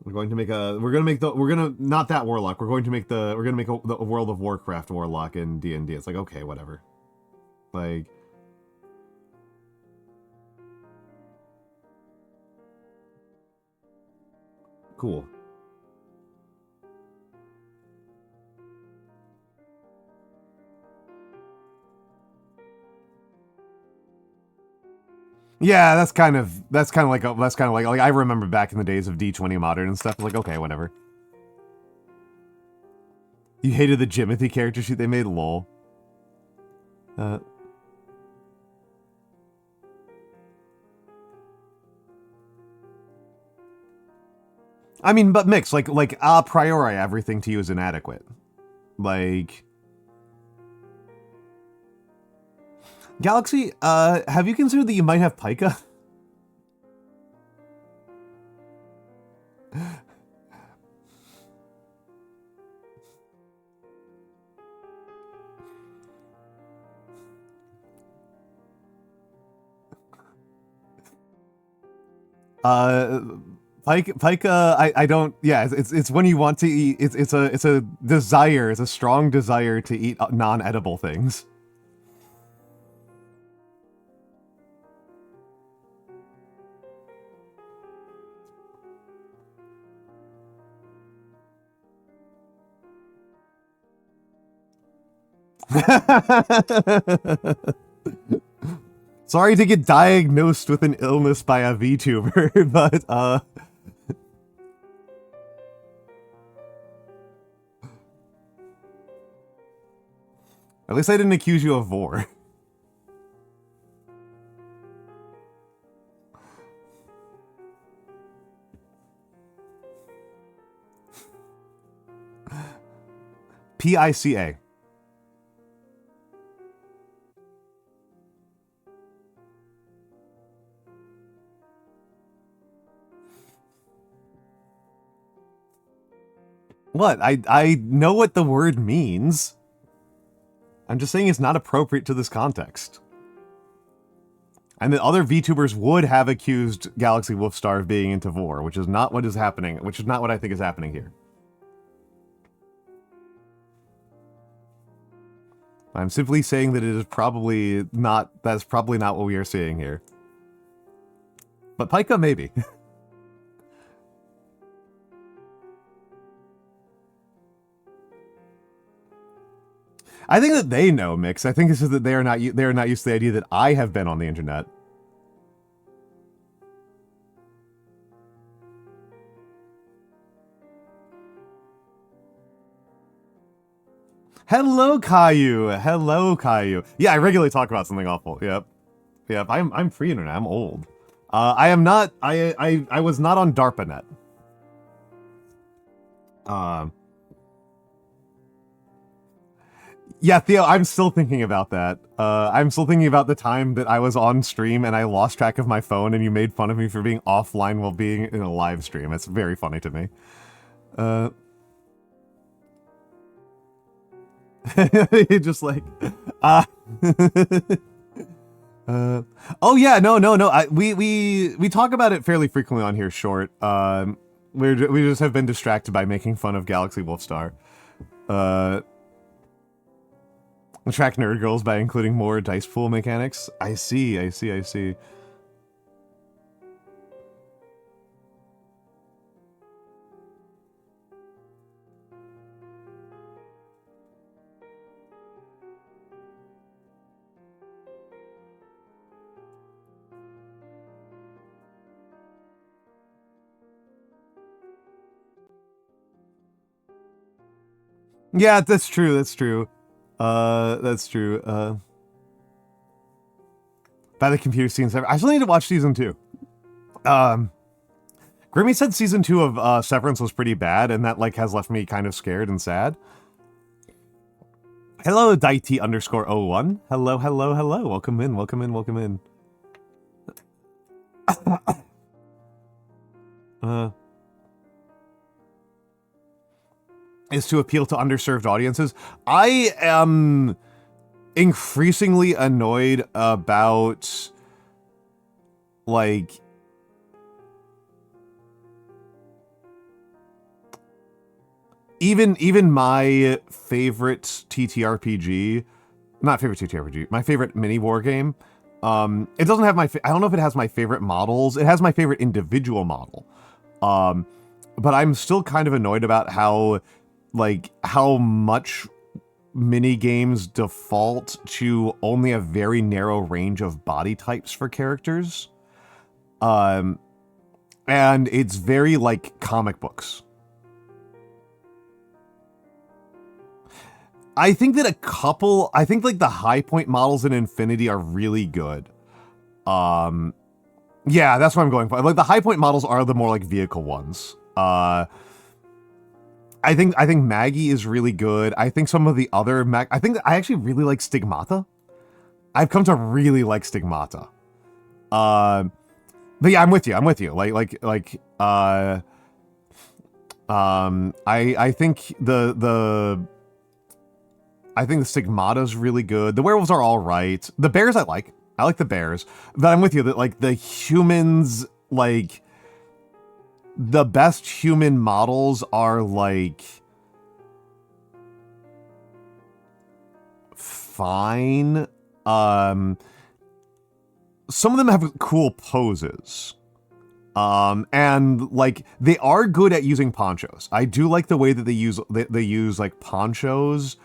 Not that Warlock. We're going to make the World of Warcraft Warlock in D&D. It's like, okay, whatever. Like, cool. Yeah, that's kind of like I remember back in the days of D20 Modern and stuff. Like, okay, whatever. You hated the Jimothy character sheet they made? Lol. I mean, but mix, like a priori, everything to you is inadequate. Like, Galaxy, have you considered that you might have pica? Pica, I don't. Yeah, it's when you want to eat. It's a desire. It's a strong desire to eat non-edible things. Sorry to get diagnosed with an illness by a VTuber, but, at least I didn't accuse you of vor. PICA. What? I know what the word means. I'm just saying it's not appropriate to this context. And that other VTubers would have accused Galaxy Wolfstar of being into vor, which is not what is happening, which is not what I think is happening here. I'm simply saying that it is probably not, that's probably not what we are seeing here. But Pika, maybe. I think that they know, Mix. I think it's just that they are not used to the idea that I have been on the internet. Hello, Caillou. Hello, Caillou. Yeah, I regularly talk about something awful. Yep. Yep, I'm free internet. I'm old. I am not, I was not on DARPANET. Yeah, Theo, I'm still thinking about that. I'm still thinking about the time that I was on stream and I lost track of my phone and you made fun of me for being offline while being in a live stream. It's very funny to me. Just like, oh yeah, no. We talk about it fairly frequently on here, Short. We just have been distracted by making fun of Galaxy Wolfstar. Attract nerd girls by including more dice pool mechanics. I see. Yeah, that's true. That's true. By the computer scenes. I still need to watch season 2. Grimmy said season 2 of Severance was pretty bad, and that like has left me kind of scared and sad. Hello, Daiti_01. Hello. Welcome in. Is to appeal to underserved audiences. I am increasingly annoyed about, like, even my favorite TTRPG, not favorite TTRPG, my favorite mini war game, it doesn't have my, I don't know if it has my favorite models. It has my favorite individual model. But I'm still kind of annoyed about how much mini games default to only a very narrow range of body types for characters. And it's very like comic books. I think that like the high point models in Infinity are really good. Yeah, that's what I'm going for. Like the high point models are the more like vehicle ones. I think Maggie is really good. I think some of the other I actually really like Stigmata. I've come to really like Stigmata. But yeah, I'm with you. I think the Stigmata's really good. The werewolves are all right. The bears I like the bears. But I'm with you that like the humans, like the best human models are like fine. Some of them have cool poses. And like they are good at using ponchos. I do like the way that they use like ponchos.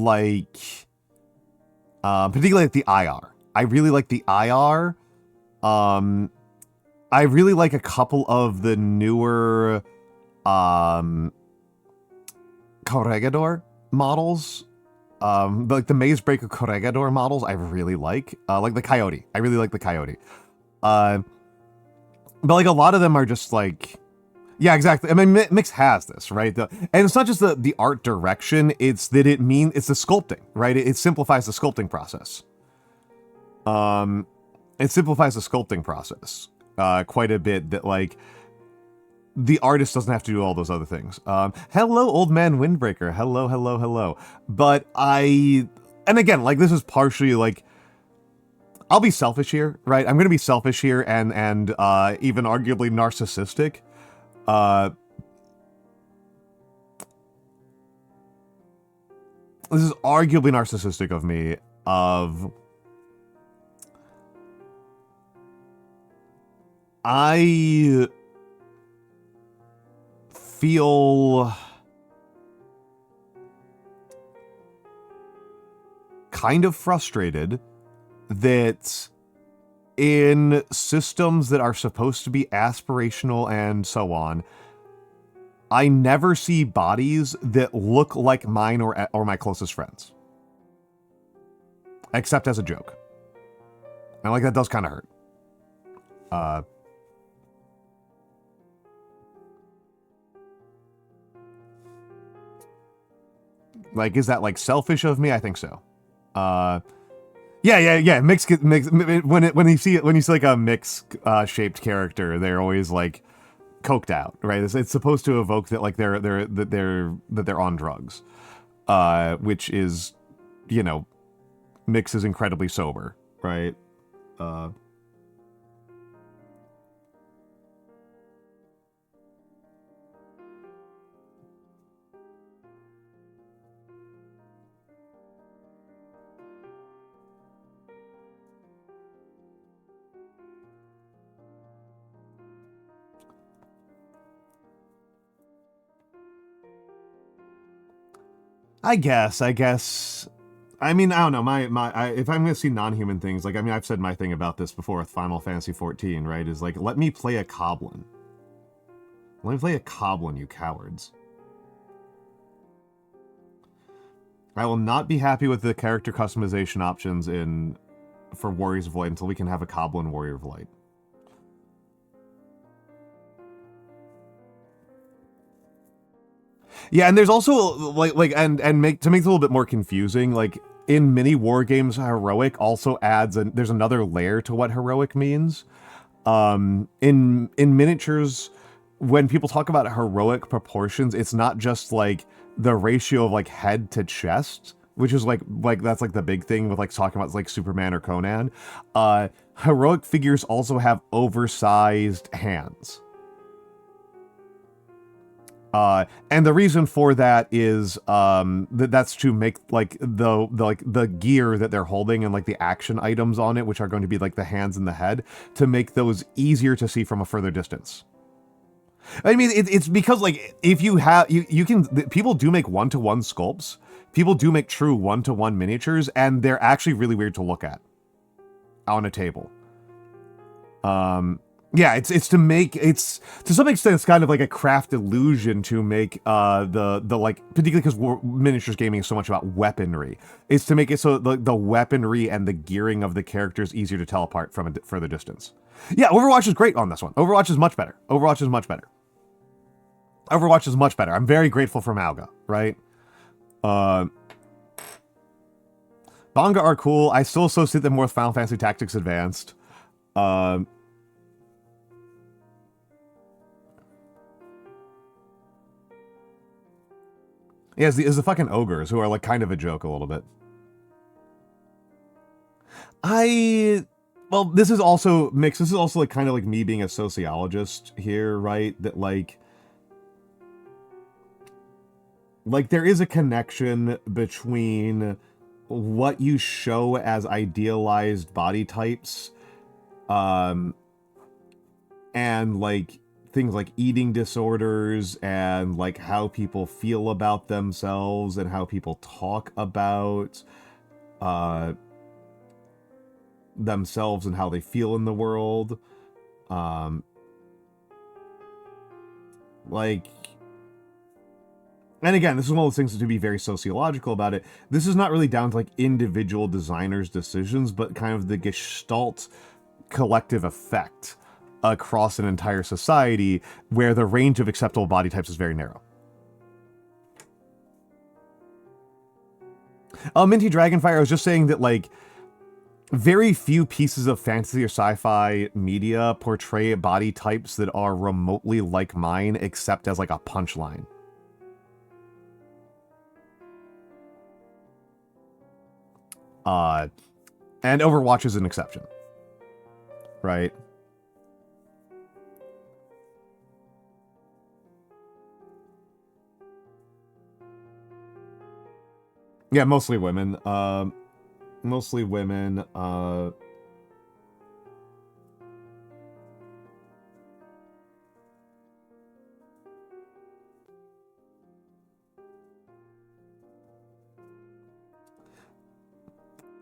like, particularly like the IR. I really like the IR. I really like a couple of the newer Corregidor models. Like the Maze Breaker Corregidor models I really like the Coyote. I really like the Coyote. But like a lot of them are just like, yeah, exactly. I mean, Mix has this, right? And it's not just the art direction, it's that it's the sculpting, right? It simplifies the sculpting process. It simplifies the sculpting process quite a bit, that like the artist doesn't have to do all those other things. Hello, old man Windbreaker. Hello, hello, hello. But and again, like this is partially like, I'll be selfish here, right? I'm going to be selfish here and even arguably narcissistic. This is arguably narcissistic of me, I feel kind of frustrated that in systems that are supposed to be aspirational and so on, I never see bodies that look like mine or my closest friends. Except as a joke. And like that does kind of hurt. Like, is that like selfish of me? I think so. Yeah. Mix when you see like a mix shaped character, they're always like coked out, right? It's supposed to evoke that like they're on drugs, which is, you know, Mix is incredibly sober, right? I guess. I mean, I don't know. If I'm gonna see non-human things, like, I mean, I've said my thing about this before with Final Fantasy XIV, right? Is like, let me play a Coblin. Let me play a Coblin, you cowards. I will not be happy with the character customization options for Warriors of Light until we can have a Coblin Warrior of Light. Yeah, and there's also like to make it a little bit more confusing, like in mini war games, heroic also adds there's another layer to what heroic means. In miniatures, when people talk about heroic proportions, it's not just like the ratio of like head to chest, which is like that's like the big thing with like talking about like Superman or Conan. Heroic figures also have oversized hands. And the reason for that is that's to make like the gear that they're holding and like the action items on it, which are going to be like the hands and the head, to make those easier to see from a further distance. I mean, it's because like if you have you can, people do make one-to-one sculpts, people do make true one-to-one miniatures, and they're actually really weird to look at on a table. Yeah, it's to make, it's to some extent it's kind of like a craft illusion to make the like, particularly because miniatures gaming is so much about weaponry. It's to make it so the weaponry and the gearing of the characters easier to tell apart from a further distance. Yeah, Overwatch is great on this one. Overwatch is much better. Overwatch is much better. Overwatch is much better. I'm very grateful for Malga, right? Manga are cool. I still associate them more with Final Fantasy Tactics Advanced. Yeah, it's the fucking ogres who are like kind of a joke a little bit. Well, this is also mixed. This is also like kind of like me being a sociologist here, right? That like there is a connection between what you show as idealized body types, and like things like eating disorders and like how people feel about themselves and how people talk about themselves and how they feel in the world. Like, and again, this is one of those things to be very sociological about it. This is not really down to like individual designers' decisions, but kind of the gestalt collective effect across an entire society where the range of acceptable body types is very narrow. Minty Dragonfire, I was just saying that, like, very few pieces of fantasy or sci-fi media portray body types that are remotely like mine, except as, like, a punchline. And Overwatch is an exception. Right? Yeah, mostly women. Mostly women.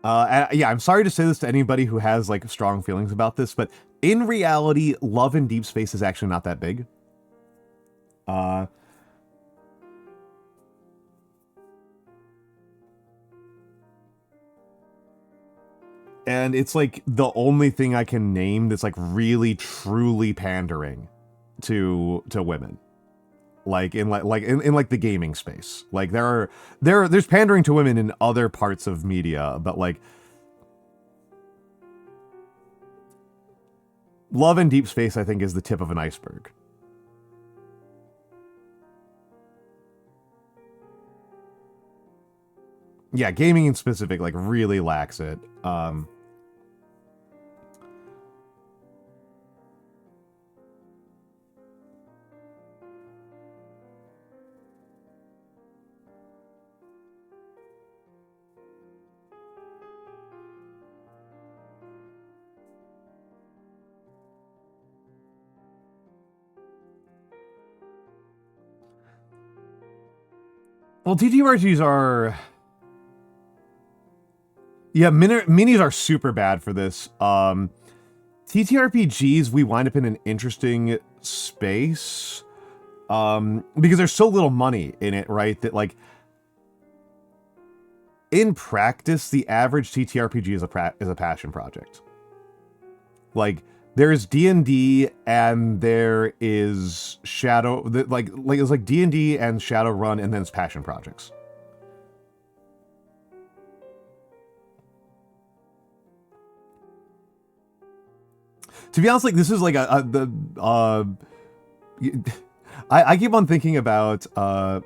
Yeah, I'm sorry to say this to anybody who has, like, strong feelings about this, but in reality, love in deep space is actually not that big. And it's, like, the only thing I can name that's, like, really, truly pandering to women. Like, in the gaming space. Like, there's pandering to women in other parts of media, but, like, love in deep space, I think, is the tip of an iceberg. Yeah, gaming in specific, like, really lacks it. Well, TTRPGs are... Yeah, minis are super bad for this. TTRPGs, we wind up in an interesting space. Because there's so little money in it, right? That, like, in practice, the average TTRPG is a passion project. Like, there's D&D and there is Shadow, like it's like D&D and Shadowrun, and then it's passion projects. To be honest, like, this is like I keep on thinking about no,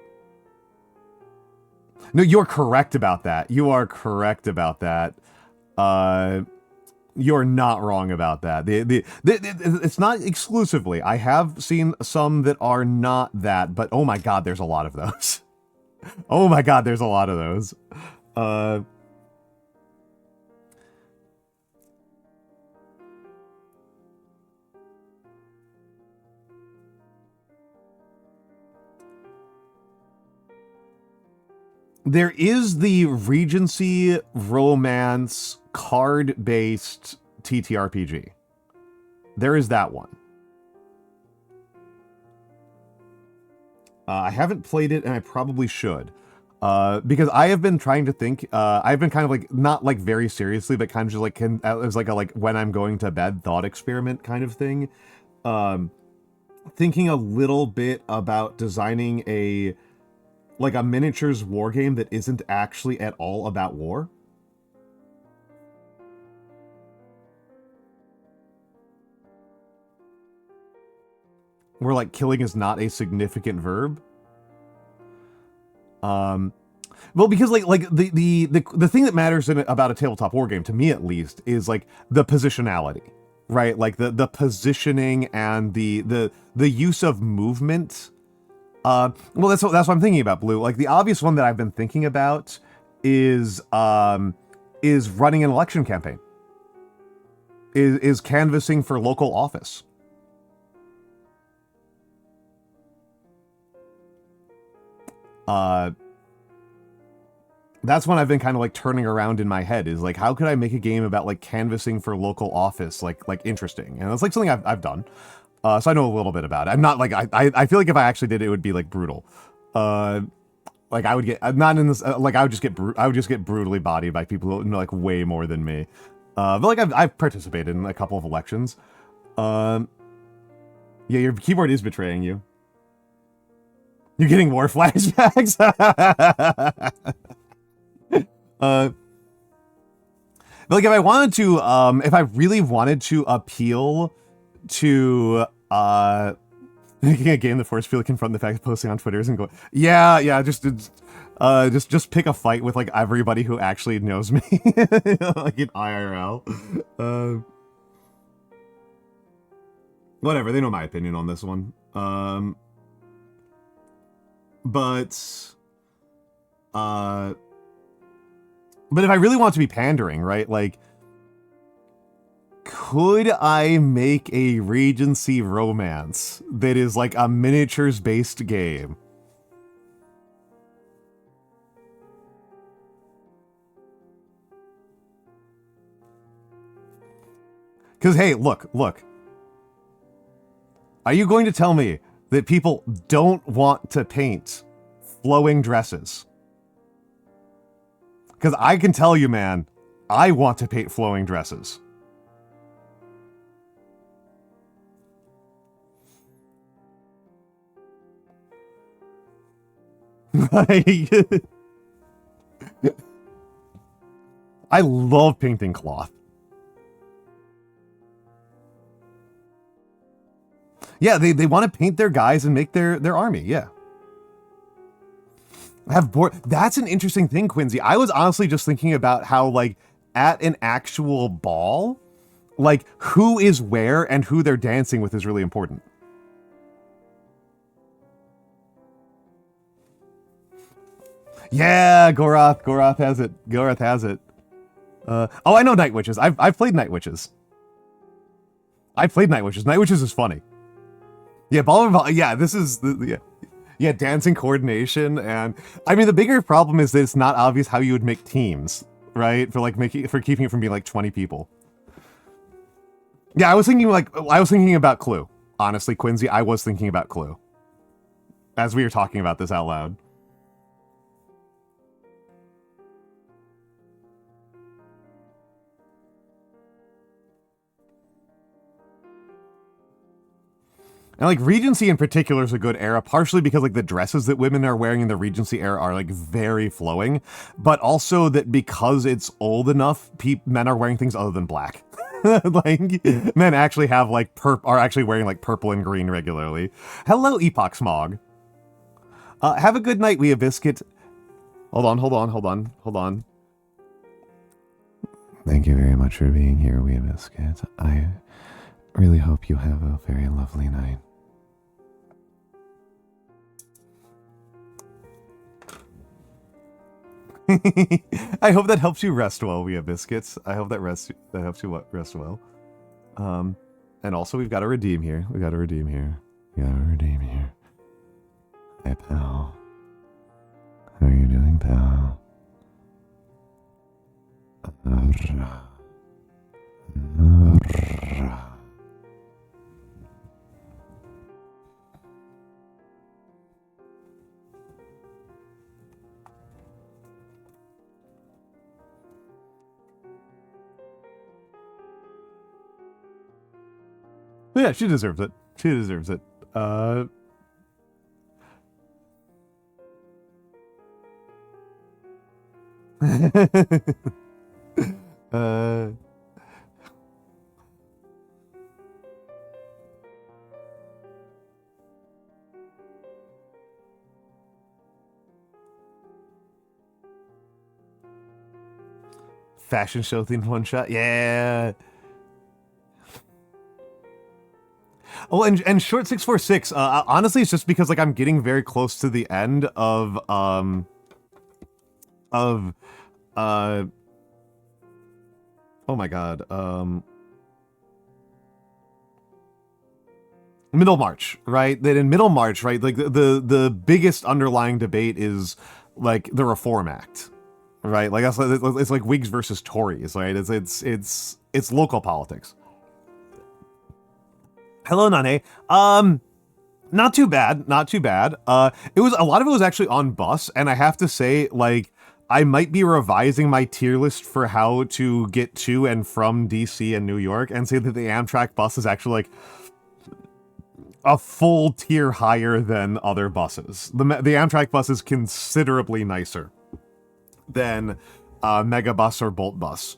you're correct about that. You are correct about that. You're not wrong about that. It's not exclusively. I have seen some that are not that, but oh my god, there's a lot of those. Oh my god, there's a lot of those. There is the Regency romance card-based TTRPG. There is that one. I haven't played it, and I probably should. Because I have been trying to think, I've been kind of like, not like very seriously, but kind of just like, as like a like when I'm going to bed thought experiment kind of thing. Thinking a little bit about designing a miniatures war game that isn't actually at all about war. Where, like, killing is not a significant verb. Well, because like the thing that matters about a tabletop war game, to me at least, is like the positionality, right? Like the positioning and the use of movement. Well, that's what I'm thinking about, Blue. Like, the obvious one that I've been thinking about is running an election campaign. Is canvassing for local office. that's when I've been kind of like turning around in my head, is like, how could I make a game about like canvassing for local office like interesting? And it's like something I've done. So I know a little bit about it. I'm not like, I feel like if I actually did it, it would be like brutal. Like I would get, not in this, like I would just get brutally bodied by people who know like way more than me. But like I've participated in a couple of elections. Yeah, your keyboard is betraying you. You're getting war flashbacks. But like if I wanted to, if I really wanted to appeal to making a game that forced people to confront the fact of posting on Twitter and go, yeah, just pick a fight with like everybody who actually knows me, like in IRL. Whatever, they know my opinion on this one. But if I really want to be pandering, right, like, could I make a Regency romance that is like a miniatures-based game? Because, hey, look. Are you going to tell me that people don't want to paint flowing dresses? Because I can tell you, man, I want to paint flowing dresses. I love painting cloth. Yeah, they want to paint their guys and make their army, yeah. That's an interesting thing, Quincy. I was honestly just thinking about how, like, at an actual ball, like, who is where and who they're dancing with is really important. Yeah, Gorath has it. Gorath has it. Oh, I know Night Witches. I've played Night Witches. I've played Night Witches. Night Witches is funny. Yeah, yeah, this is yeah, dancing coordination, and I mean the bigger problem is that it's not obvious how you would make teams, right? For keeping it from being like 20 people. Yeah, I was thinking about Clue. Honestly, Quincy, I was thinking about Clue as we were talking about this out loud. And like Regency in particular is a good era, partially because like the dresses that women are wearing in the Regency era are like very flowing, but also that because it's old enough, men are wearing things other than black. Like men actually have like are actually wearing like purple and green regularly. Hello, Epoch Smog. Have a good night, Wea Biscuit. Hold on. Thank you very much for being here, Wea Biscuit. I really hope you have a very lovely night. I hope that helps you rest well, Wea Biscuits. I hope that helps you rest well. And also we've got to redeem here. Hey, pal. How are you doing, pal? Yeah, she deserves it. Fashion show themed one shot, yeah. Oh, and short 646. Honestly, it's just because like I'm getting very close to the end of oh my god, Middlemarch, right? That in Middlemarch, right? Like the biggest underlying debate is like the Reform Act, right? Like it's like Whigs versus Tories, right? It's local politics. Hello, Nane. Not too bad, not too bad. It was a lot of it was actually on bus, and I have to say, like, I might be revising my tier list for how to get to and from DC and New York, and say that the Amtrak bus is actually like a full tier higher than other buses. The Amtrak bus is considerably nicer than Megabus or Bolt bus.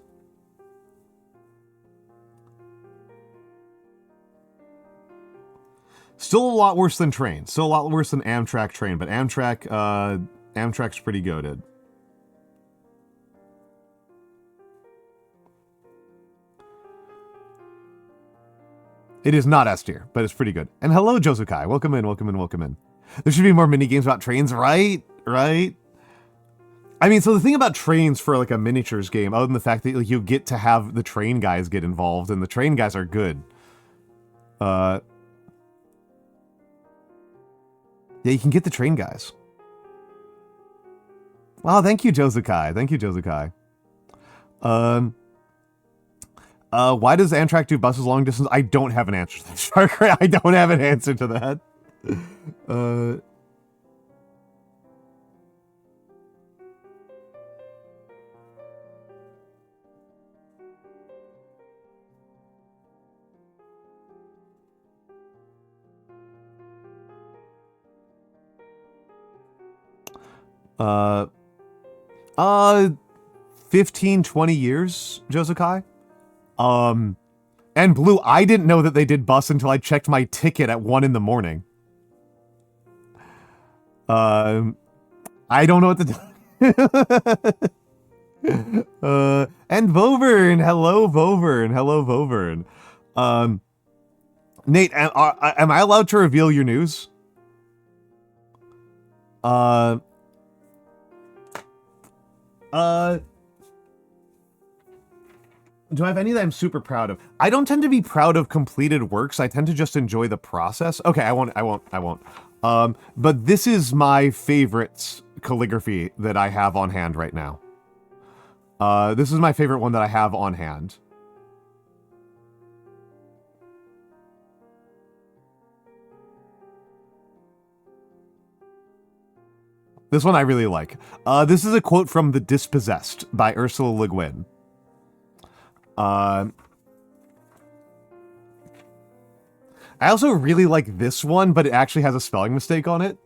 Still a lot worse than train. Still a lot worse than Amtrak train, but Amtrak's pretty goated. It is not S tier, but it's pretty good. And hello, Josukai. Welcome in, welcome in, welcome in. There should be more mini games about trains, right? Right? I mean, so the thing about trains for like a miniatures game, other than the fact that like, you get to have the train guys get involved, and the train guys are good. Yeah, you can get the train guys. Wow, thank you, Josukai. Thank you, Josukai. Why does Amtrak do buses long distance? I don't have an answer to that, Sharkray. I don't have an answer to that. Uh, 15, 20 years, Josukai. And Blue, I didn't know that they did bus until I checked my ticket at 1 in the morning. I don't know what to do. And Vovern, hello Vovern, hello Vovern. Nate, am I allowed to reveal your news? Do I have any that I'm super proud of? I don't tend to be proud of completed works. I tend to just enjoy the process. Okay, I won't. But this is my favorite calligraphy that I have on hand right now. This is my favorite one that I have on hand. This one I really like. This is a quote from The Dispossessed by Ursula Le Guin. I also really like this one, but it actually has a spelling mistake on it.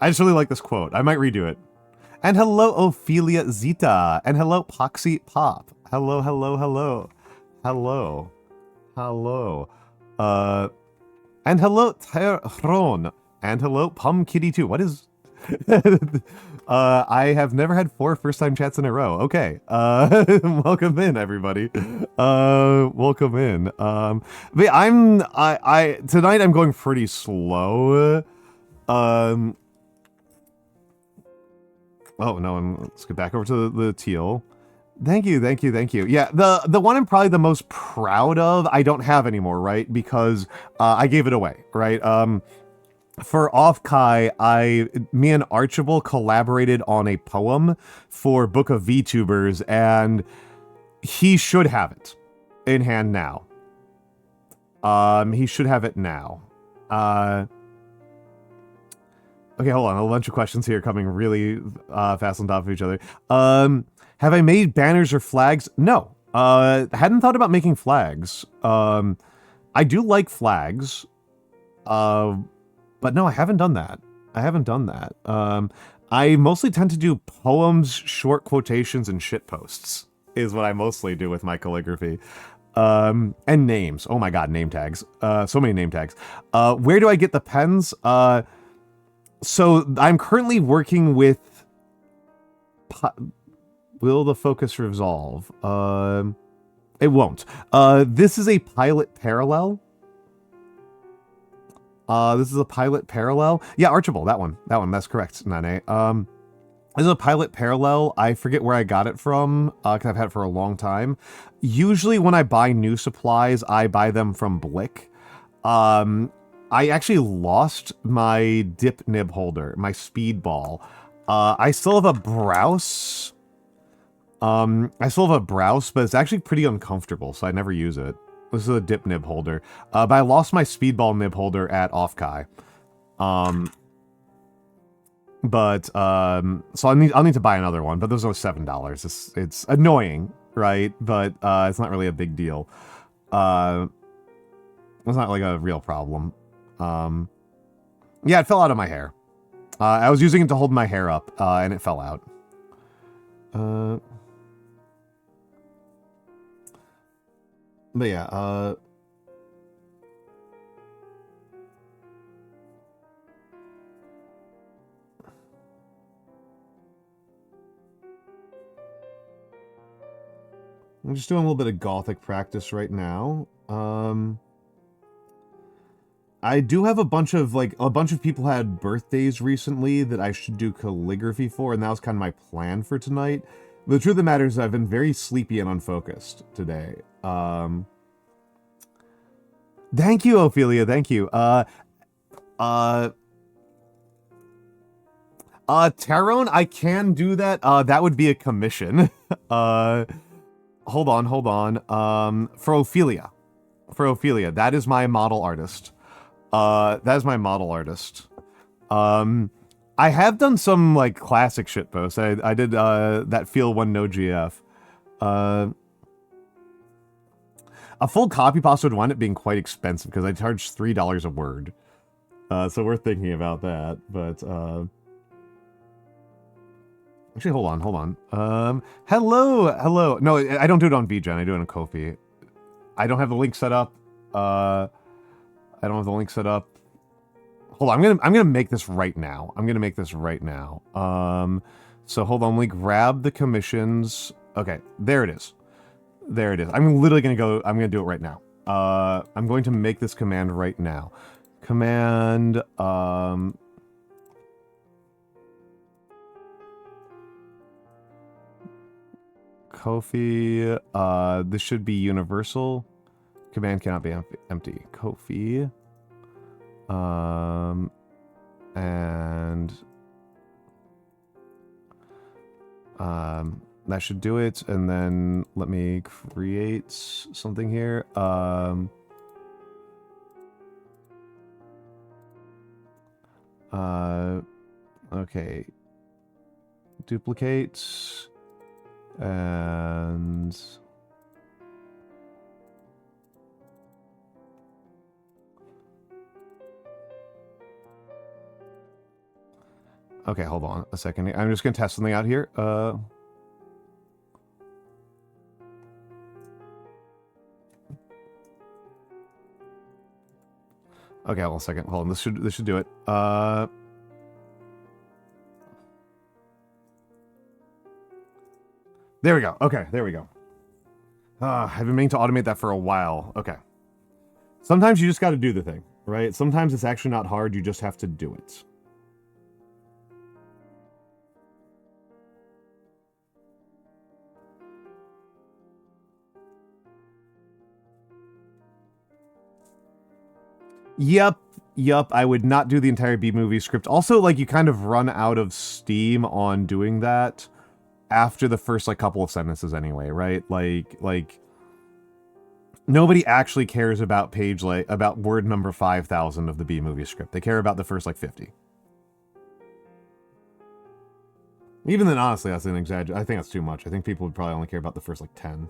I just really like this quote. I might redo it. And hello, Ophelia Zita. And hello, Poxy Pop. Hello, hello, hello. Hello. Hello. And hello, Terron. And hello, Pum Kitty 2. What is... I have never had 4 first-time chats in a row. Okay. Welcome in, everybody. Welcome in. But tonight I'm going pretty slow. Oh no, let's get back over to the teal. Thank you, thank you, thank you. Yeah, the one I'm probably the most proud of, I don't have anymore, right? Because I gave it away, right? For Off-Kai, me and Archibald collaborated on a poem for Book of VTubers, and he should have it in hand now. He should have it now. Okay, hold on. A bunch of questions here coming really fast on top of each other. Have I made banners or flags? No. Hadn't thought about making flags. I do like flags. But no, I haven't done that. I mostly tend to do poems, short quotations, and shit posts is what I mostly do with my calligraphy. And names. Oh my god, name tags. So many name tags. Where do I get the pens? So I'm currently working with... Will the focus resolve? It won't. This is a Pilot Parallel. This is a Pilot Parallel. Yeah, Archibald, that one, that's correct, Nane. This is a Pilot Parallel. I forget where I got it from, because I've had it for a long time. Usually when I buy new supplies, I buy them from Blick. I actually lost my dip nib holder, my speedball. I still have a browse. But it's actually pretty uncomfortable, so I never use it. This is a dip nib holder. But I lost my speedball nib holder at Offkai. So I'll need to buy another one, but those are $7. It's annoying, right? But it's not really a big deal. It's not like a real problem. Yeah, it fell out of my hair. I was using it to hold my hair up, and it fell out. But yeah, I'm just doing a little bit of Gothic practice right now. I do have a bunch of people had birthdays recently that I should do calligraphy for, and that was kind of my plan for tonight. But the truth of the matter is I've been very sleepy and unfocused today. Thank you, Ophelia, thank you. Tyrone, I can do that. That would be a commission. Hold on. For Ophelia, that is my model artist. I have done some, like, classic shit posts. I did, that Feel 1 No GF. A full copy pasta would wind up being quite expensive, because I charge $3 a word. So we're thinking about that, but, actually, hold on. Hello. No, I don't do it on VGen, I do it on Ko-fi. I don't have the link set up. Hold on, I'm gonna make this right now. So hold on, let me grab the commissions. Okay, there it is. I'm literally gonna do it right now. I'm going to make this command right now. Command, Ko-fi, this should be universal. Command cannot be empty. Ko-fi. That should do it, and then let me create something here. Okay. Duplicate, and okay, hold on a second. I'm just gonna test something out here. Okay, hold on a second. Hold on. This should do it. There we go. Okay, there we go. I've been meaning to automate that for a while. Okay. Sometimes you just got to do the thing, right? Sometimes it's actually not hard. You just have to do it. Yup, I would not do the entire B-movie script. Also, like, you kind of run out of steam on doing that after the first, like, couple of sentences anyway, right? Like, nobody actually cares about about word number 5,000 of the B-movie script. They care about the first, like, 50. Even then, honestly, that's an exaggeration. I think that's too much. I think people would probably only care about the first, like, 10.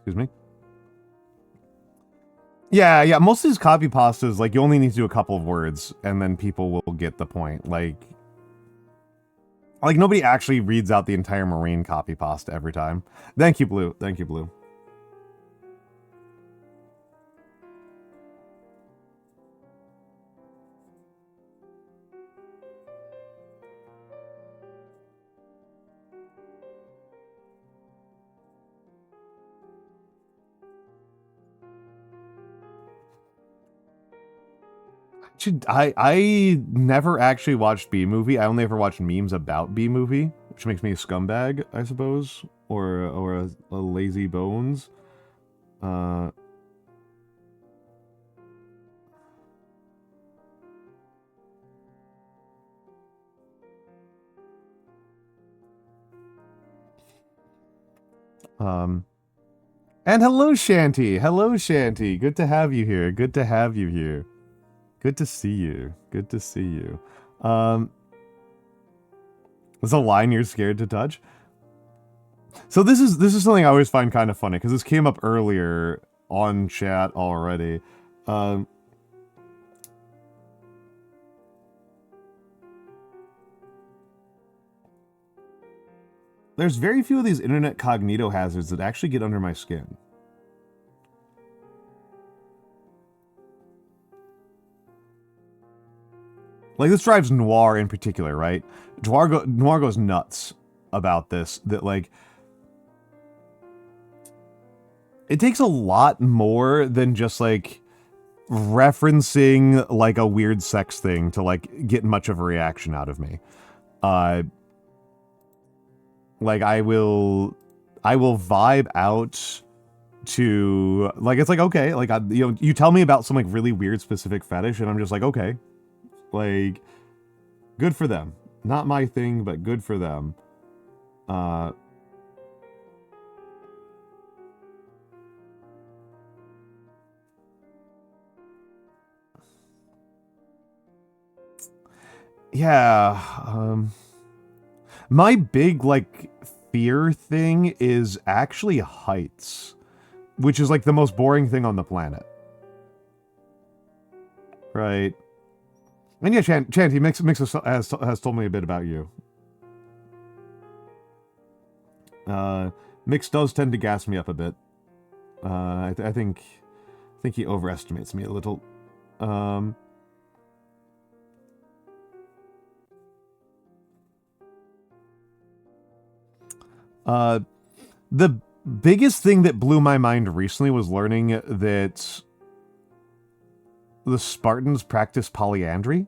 Excuse me. Yeah, most of these copy pastas, like, you only need to do a couple of words, and then people will get the point. Like, Like, nobody actually reads out the entire Marine copy pasta every time. Thank you, Blue. Thank you, Blue. I never actually watched B-Movie. I only ever watched memes about B-Movie, which makes me a scumbag, I suppose, or a lazy bones. And hello, Shanty. Hello, Shanty. Good to have you here. Good to have you here. Good to see you. Good to see you. There's a line you're scared to touch. So this is something I always find kind of funny because this came up earlier on chat already. There's very few of these internet cognito hazards that actually get under my skin. Like, this drives Noir in particular, right? Noir goes nuts about this, that, like, it takes a lot more than just, like, referencing, like, a weird sex thing to, like, get much of a reaction out of me. Like, I will vibe out to, like, it's like, okay, like, you know, you tell me about some, like, really weird specific fetish, and I'm just like, okay. Like, good for them. Not my thing, but good for them. Yeah, my big, like, fear thing is actually heights, which is, like, the most boring thing on the planet. Right? And yeah, Chanty, Mix has told me a bit about you. Mix does tend to gas me up a bit. I think he overestimates me a little. The biggest thing that blew my mind recently was learning that the Spartans practice polyandry.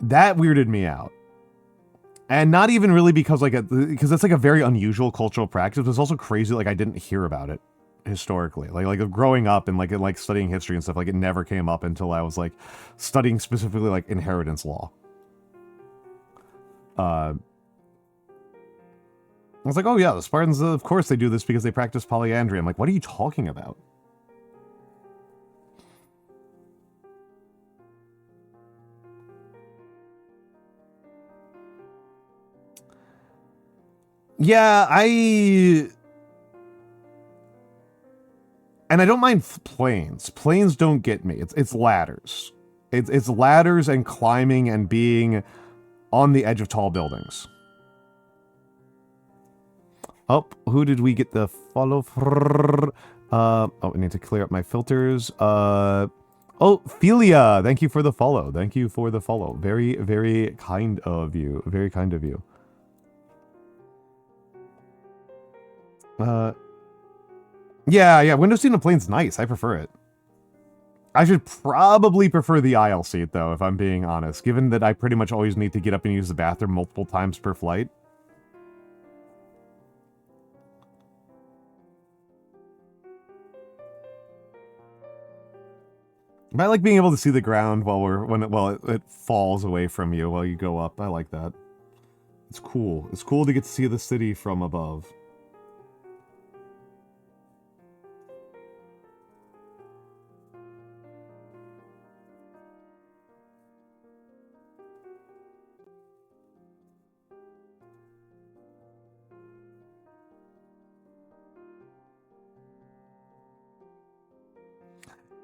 That weirded me out. And not even really because, like, because that's, like, a very unusual cultural practice. It's also crazy, like, I didn't hear about it historically. Like growing up and, like, studying history and stuff, like, it never came up until I was, like, studying specifically, like, inheritance law. I was like, oh yeah, the Spartans, of course they do this because they practice polyandry. I'm like, what are you talking about? Yeah, and I don't mind planes. Planes don't get me. It's ladders. It's ladders and climbing and being on the edge of tall buildings. Oh, who did we get the follow for? Oh, I need to clear up my filters. Oh, Philia, thank you for the follow. Thank you for the follow. Very, very kind of you. Very kind of you. Yeah, window seat in a plane's nice. I prefer it. I should probably prefer the aisle seat, though, if I'm being honest, given that I pretty much always need to get up and use the bathroom multiple times per flight. But I like being able to see the ground while it falls away from you while you go up. I like that. It's cool. It's cool to get to see the city from above.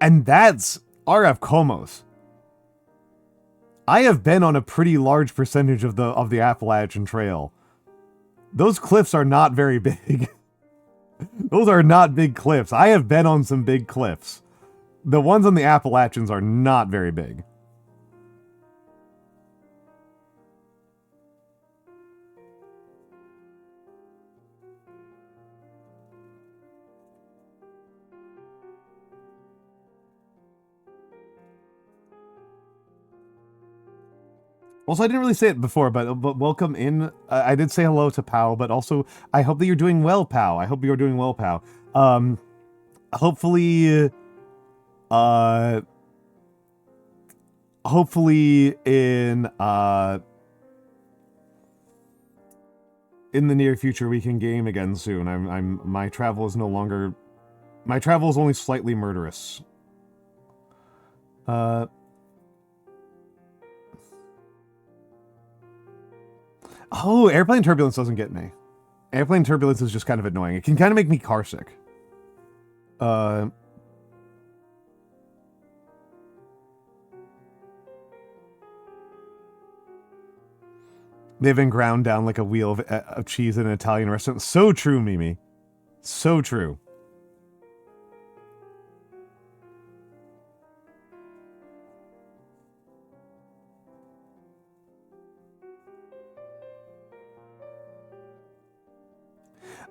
And that's RF Comos. I have been on a pretty large percentage of the Appalachian Trail. Those cliffs are not very big. Those are not big cliffs. I have been on some big cliffs. The ones on the Appalachians are not very big. Also, I didn't really say it before, but welcome in. I did say hello to Pao, but also I hope that you're doing well, Pao. I hope you're doing well, Pao. Hopefully in the near future we can game again soon. My travel is only slightly murderous. Oh, airplane turbulence doesn't get me. Airplane turbulence is just kind of annoying. It can kind of make me carsick. They've been ground down like a wheel of cheese in an Italian restaurant. So true, Mimi. So true.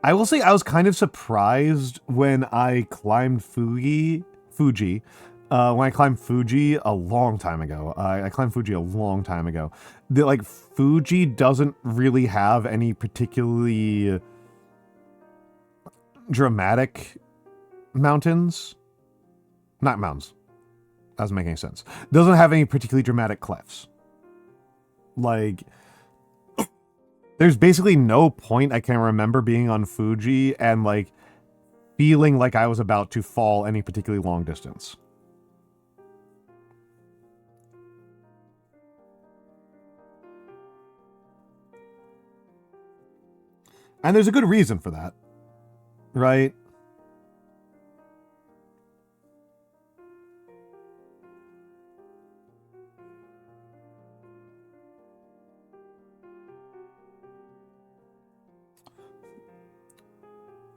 I will say I was kind of surprised when I climbed Fuji. When I climbed Fuji a long time ago. I climbed Fuji a long time ago. Like, Fuji doesn't really have any particularly dramatic mountains. Not mountains. Doesn't make any sense. Doesn't have any particularly dramatic cliffs. Like, there's basically no point I can remember being on Fuji and, like, feeling like I was about to fall any particularly long distance. And there's a good reason for that, right?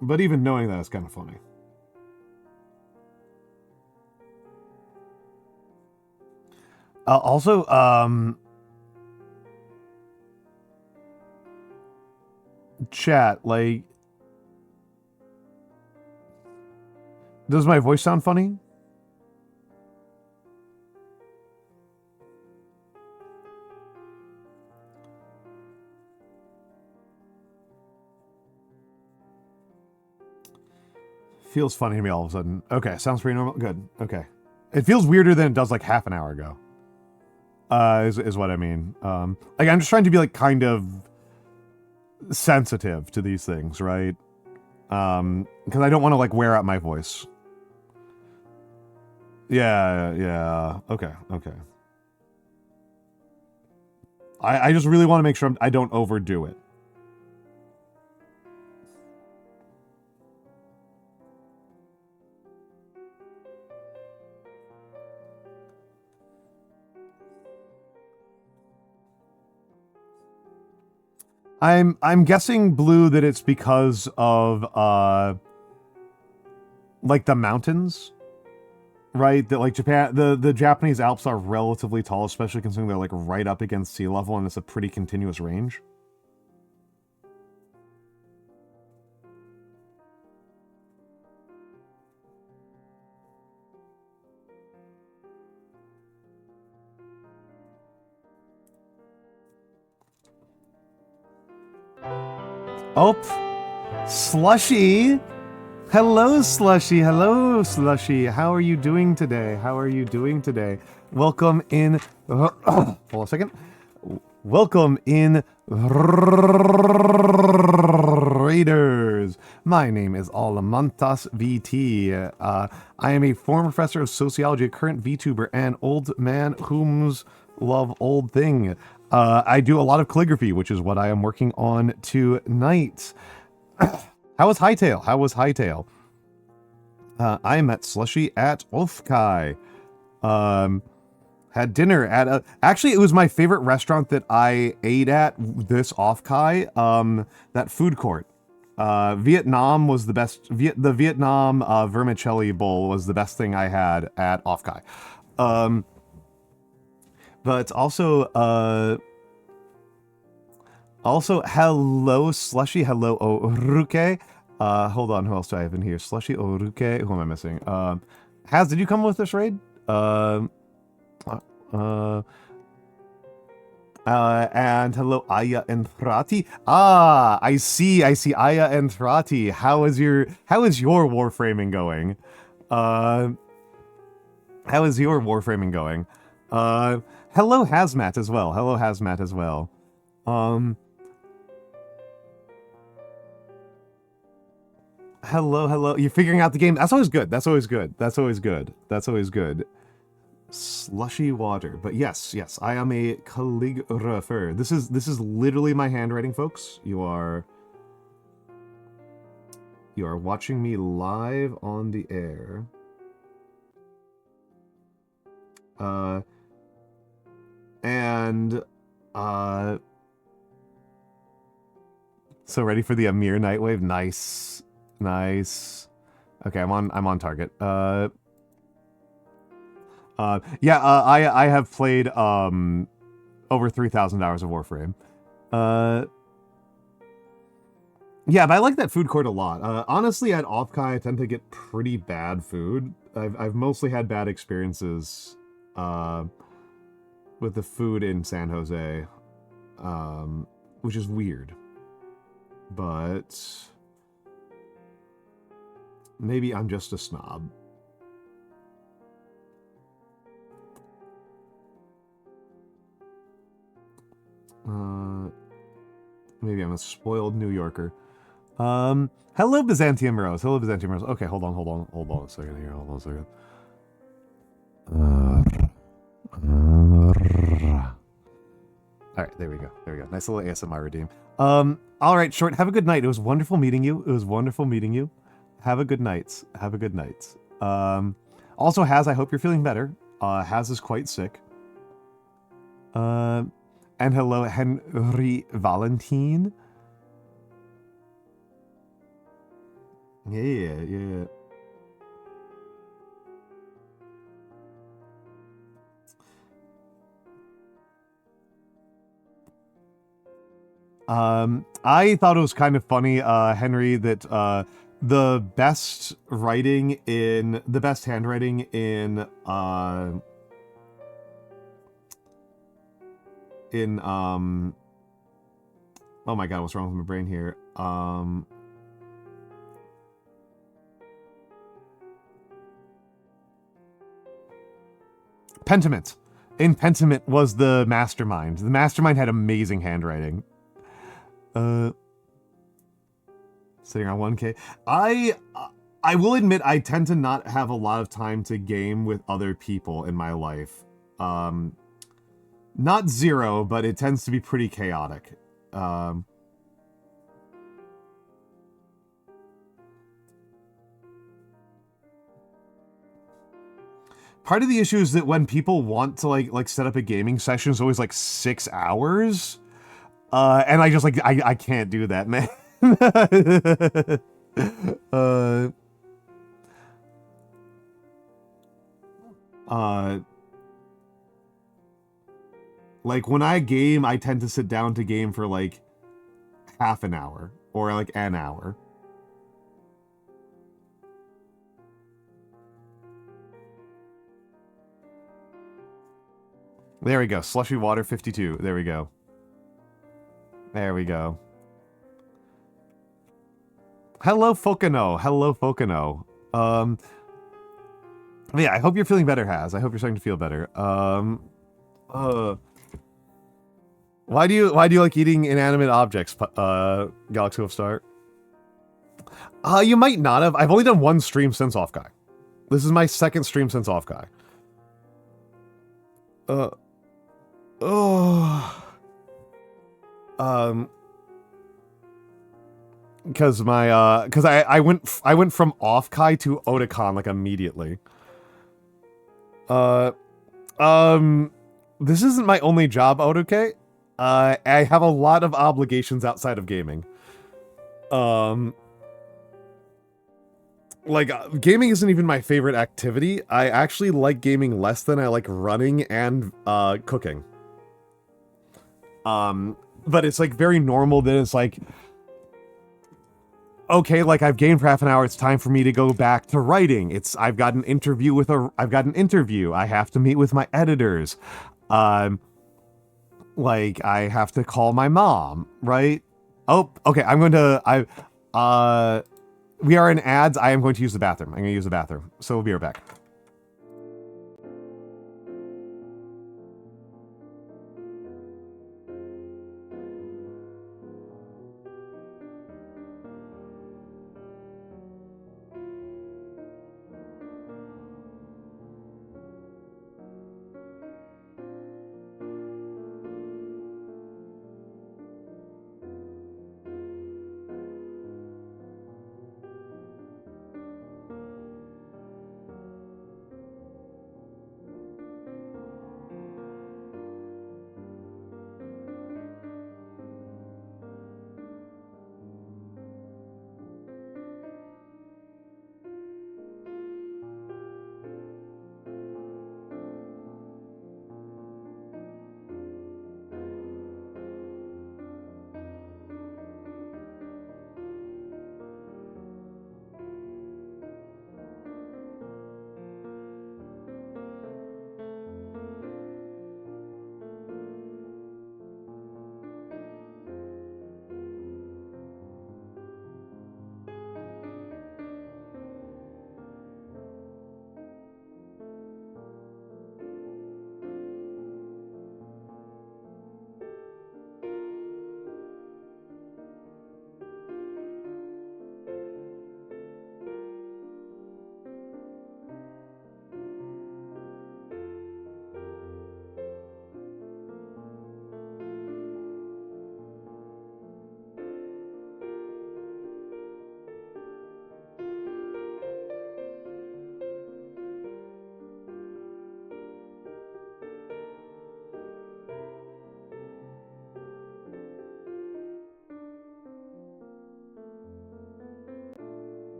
But even knowing that is kind of funny. Also, chat, like, does my voice sound funny? Feels funny to me all of a sudden. Okay, sounds pretty normal. Good. Okay. It feels weirder than it does like half an hour ago. Is what I mean. Like, I'm just trying to be like kind of sensitive to these things, right? Because I don't want to like wear out my voice. Yeah. Okay. I just really want to make sure I don't overdo it. I'm guessing, Blue, that it's because of like the mountains, right? That like Japan, the Japanese Alps are relatively tall, especially considering they're like right up against sea level, and it's a pretty continuous range. Oh, Slushy! Hello, Slushy! Hello, Slushy! How are you doing today? Welcome in... hold on a second. Welcome in, Raiders! My name is Almantas VT. I am a former professor of sociology, a current VTuber, and old man whom's love old thing. I do a lot of calligraphy, which is what I am working on tonight. How was Hightail? I met Slushy at Ofkai. Had dinner at a... Actually, it was my favorite restaurant that I ate at this Ofkai. That food court. Vietnam was the best. The Vietnam vermicelli bowl was the best thing I had at Ofkai. But also, hello, Slushy. Hello, Oruke. Hold on, who else do I have in here? Slushy, Oruke. Who am I missing? Haz, did you come with this raid? And hello, Aya and Thrati. Ah, I see Aya and Thrati. How is your warframing going? How is your warframing going? Hello, Hazmat as well. Hello, Hazmat as well. Hello. You're figuring out the game. That's always good. That's always good. That's always good. That's always good. Slushy water. But yes, I am a calligrapher. This is literally my handwriting, folks. You are watching me live on the air. So ready for the Amir Nightwave? Nice. Okay, I'm on target. I have played over 3,000 hours of Warframe. Yeah, but I like that food court a lot. Honestly, at Offkai, I tend to get pretty bad food. I've mostly had bad experiences with the food in San Jose, which is weird. But maybe I'm just a snob. Maybe I'm a spoiled New Yorker. Hello, Byzantium Rose. Hello, Byzantium Rose. Okay, hold on a second here. Hold on a second. All right, there we go. Nice little ASMR redeem. All right, Short. Have a good night. It was wonderful meeting you. Have a good night. Also, Haz, I hope you're feeling better. Haz is quite sick. And hello, Henry Valentine. Yeah. I thought it was kind of funny, Henry, that the best handwriting in oh my god, what's wrong with my brain here? Pentiment. In Pentiment was the mastermind. The mastermind had amazing handwriting. Sitting on 1K. I will admit I tend to not have a lot of time to game with other people in my life. Not zero, but it tends to be pretty chaotic. Part of the issue is that when people want to like set up a gaming session, it's always like 6 hours. And I just like I can't do that, man. Like when I game, I tend to sit down to game for like half an hour or like an hour. There we go. Slushy water 52. There we go. Hello, Fokano. Yeah, I hope you're feeling better, Haz. I hope you're starting to feel better. Why do you like eating inanimate objects, Galaxy of Star? You might not have. I've only done one stream since Offkai. This is my second stream since Offkai. because I went from off-kai to Otakon like immediately. This isn't my only job, Otoke. I have a lot of obligations outside of gaming. Gaming isn't even my favorite activity. I actually like gaming less than I like running and cooking. But it's like very normal that it's like, okay, like I've gamed for half an hour, it's time for me to go back to writing. I've got an interview. I have to meet with my editors. Like I have to call my mom, right? Oh, okay, we are in ads. I am going to use the bathroom. I'm going to use the bathroom. So we'll be right back.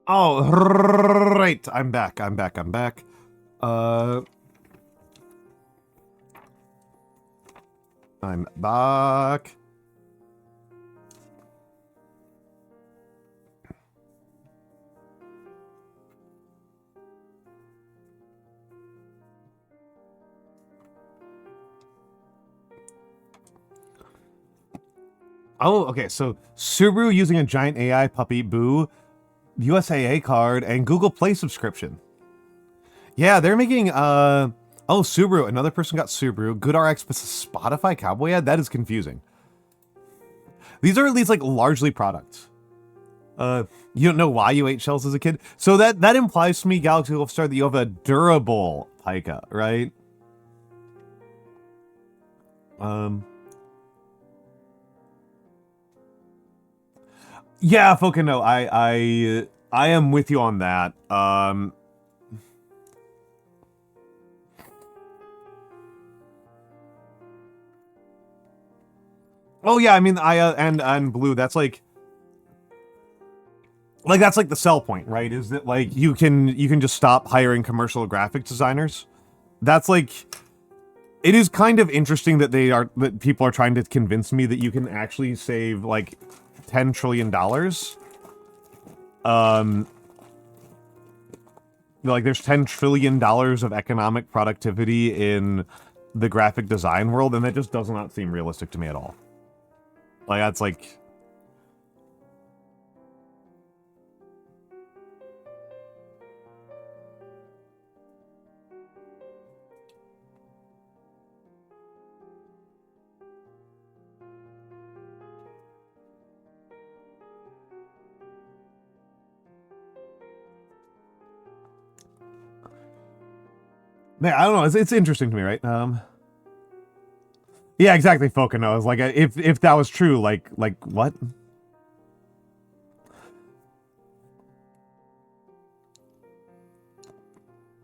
Oh, right. I'm back. I'm back. I'm back. Oh, okay. So Subaru using a giant AI puppy, boo, USAA card, and Google Play subscription. Yeah, they're making oh, Subaru. Another person got Subaru. GoodRx, but Spotify Cowboy ad? That is confusing. These are at least like largely products. You don't know why you ate shells as a kid? So that implies to me, Galaxy Wolfstar, that you have a durable pica, right? Yeah, fucking no. I am with you on that. Oh yeah, I mean, and Blue. That's like that's like the sell point, right? Is that like you can just stop hiring commercial graphic designers? That's like, it is kind of interesting that that people are trying to convince me that you can actually save like $10 trillion. Like there's $10 trillion of economic productivity in the graphic design world, and that just does not seem realistic to me at all. Like that's like, man, I don't know. It's interesting to me, right? Yeah, exactly. Fokino is like, if that was true, like what?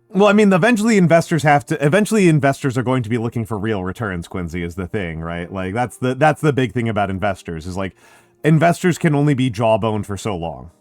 Well, I mean, eventually investors are going to be looking for real returns, Quincy, is the thing, right? Like that's the big thing about investors, is like investors can only be jawbone for so long.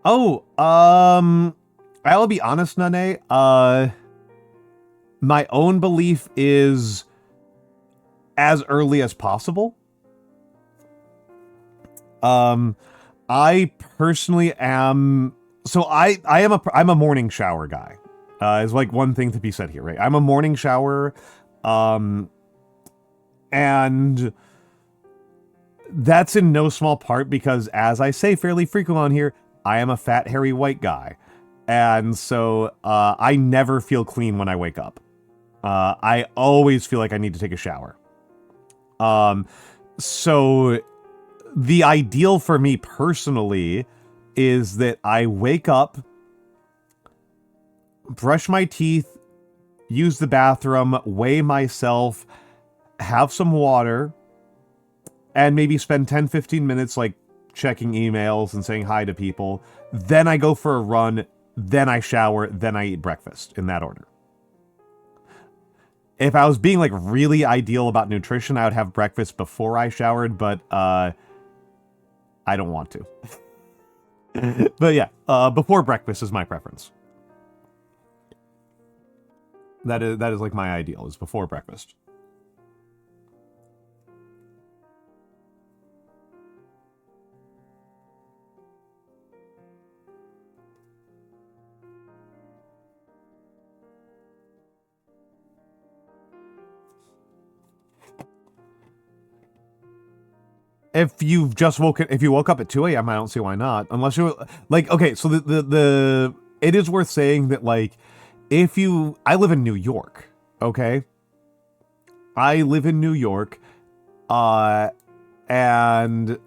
Oh, I'll be honest, Nane. My own belief is as early as possible. I personally am, so I'm a morning shower guy. Is like one thing to be said here, right? I'm a morning shower, and that's in no small part because, as I say fairly frequently on here, I am a fat, hairy white guy. And so I never feel clean when I wake up. I always feel like I need to take a shower. So the ideal for me personally is that I wake up, brush my teeth, use the bathroom, weigh myself, have some water, and maybe spend 10-15 minutes like checking emails and saying hi to people. Then I go for a run, then I shower, then I eat breakfast, in that order. If I was being like really ideal about nutrition, I would have breakfast before I showered, but I don't want to. But yeah, before breakfast is my preference. That is like my ideal, is before breakfast. If you woke up at 2 a.m., I don't see why not. Unless you're like, okay, so it is worth saying that like, I live in New York, okay? I live in New York, and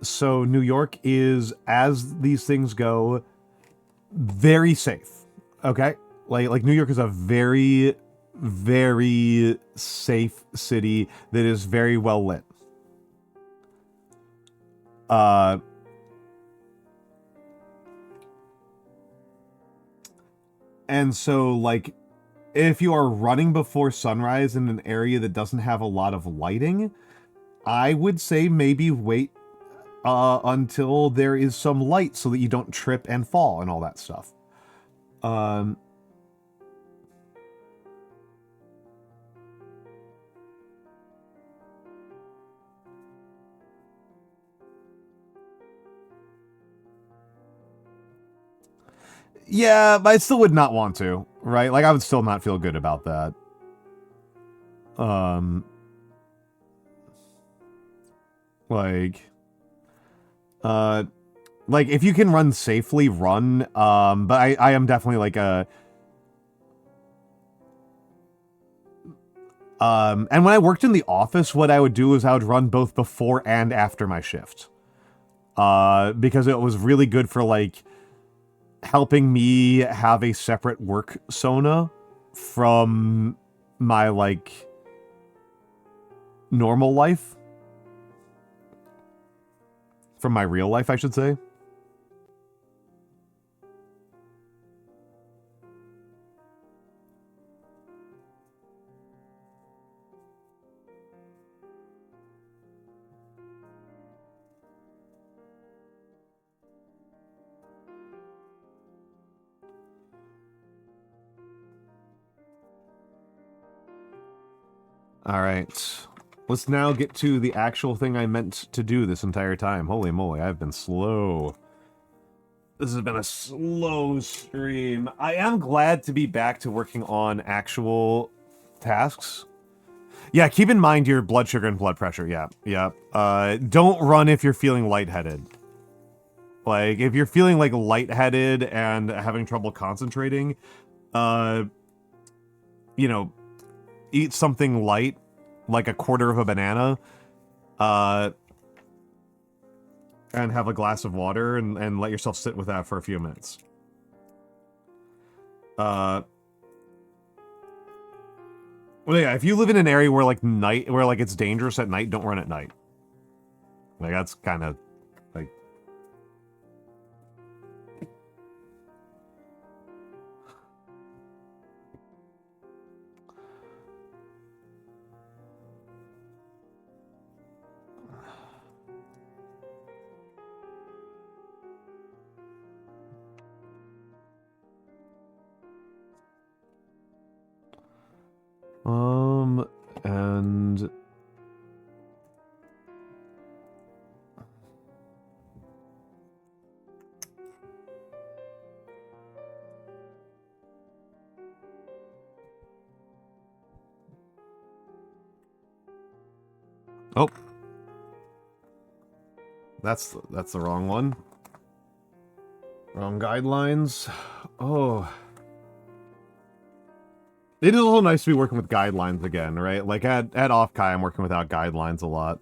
so New York is, as these things go, very safe, okay? Like New York is a very, very safe city that is very well lit. And so, like, if you are running before sunrise in an area that doesn't have a lot of lighting, I would say maybe wait until there is some light so that you don't trip and fall and all that stuff. Yeah, but I still would not want to, right? Like, I would still not feel good about that. Like, Like, if you can run safely, run. But I am definitely like a... And when I worked in the office, what I would do is I would run both before and after my shift. Because it was really good for, like, helping me have a separate work Sona from my, like, normal life. From my real life, I should say. All right. Let's now get to the actual thing I meant to do this entire time. Holy moly, I've been slow. This has been a slow stream. I am glad to be back to working on actual tasks. Yeah, keep in mind your blood sugar and blood pressure. Yeah. Don't run if you're feeling lightheaded. Like, if you're feeling, like, lightheaded and having trouble concentrating, you know, eat something light, like a quarter of a banana, and have a glass of water and let yourself sit with that for a few minutes. Well, yeah, if you live in an area where, like, it's dangerous at night, don't run at night. Like, that's kind of, like... and... Oh. That's the wrong one. Wrong guidelines. Oh. It is also nice to be working with guidelines again, right? Like, at Offkai, I'm working without guidelines a lot.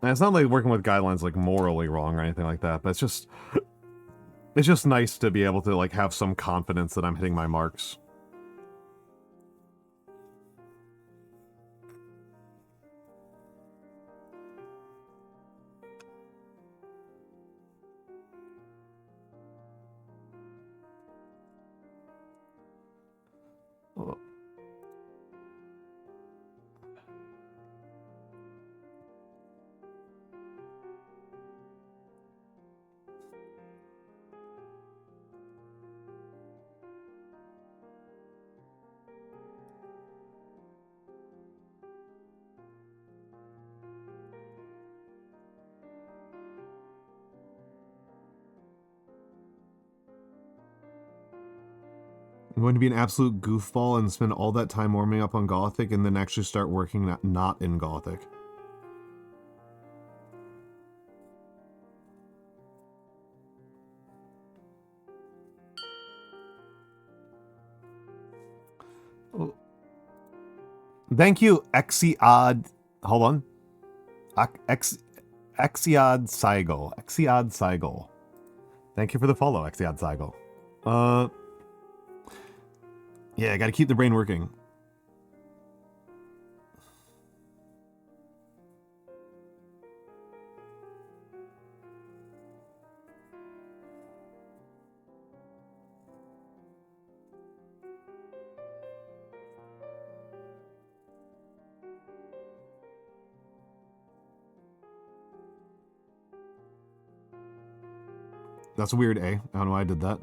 And it's not like working with guidelines, like, morally wrong or anything like that, but it's just nice to be able to, like, have some confidence that I'm hitting my marks. I'm going to be an absolute goofball and spend all that time warming up on Gothic and then actually start working not in Gothic. Oh. Thank you, Exiod. Hold on. Exiod Seigel. Exiod Seigel. Thank you for the follow, Exiod Seigel. Yeah, I gotta keep the brain working. That's weird, eh? I don't know why I did that.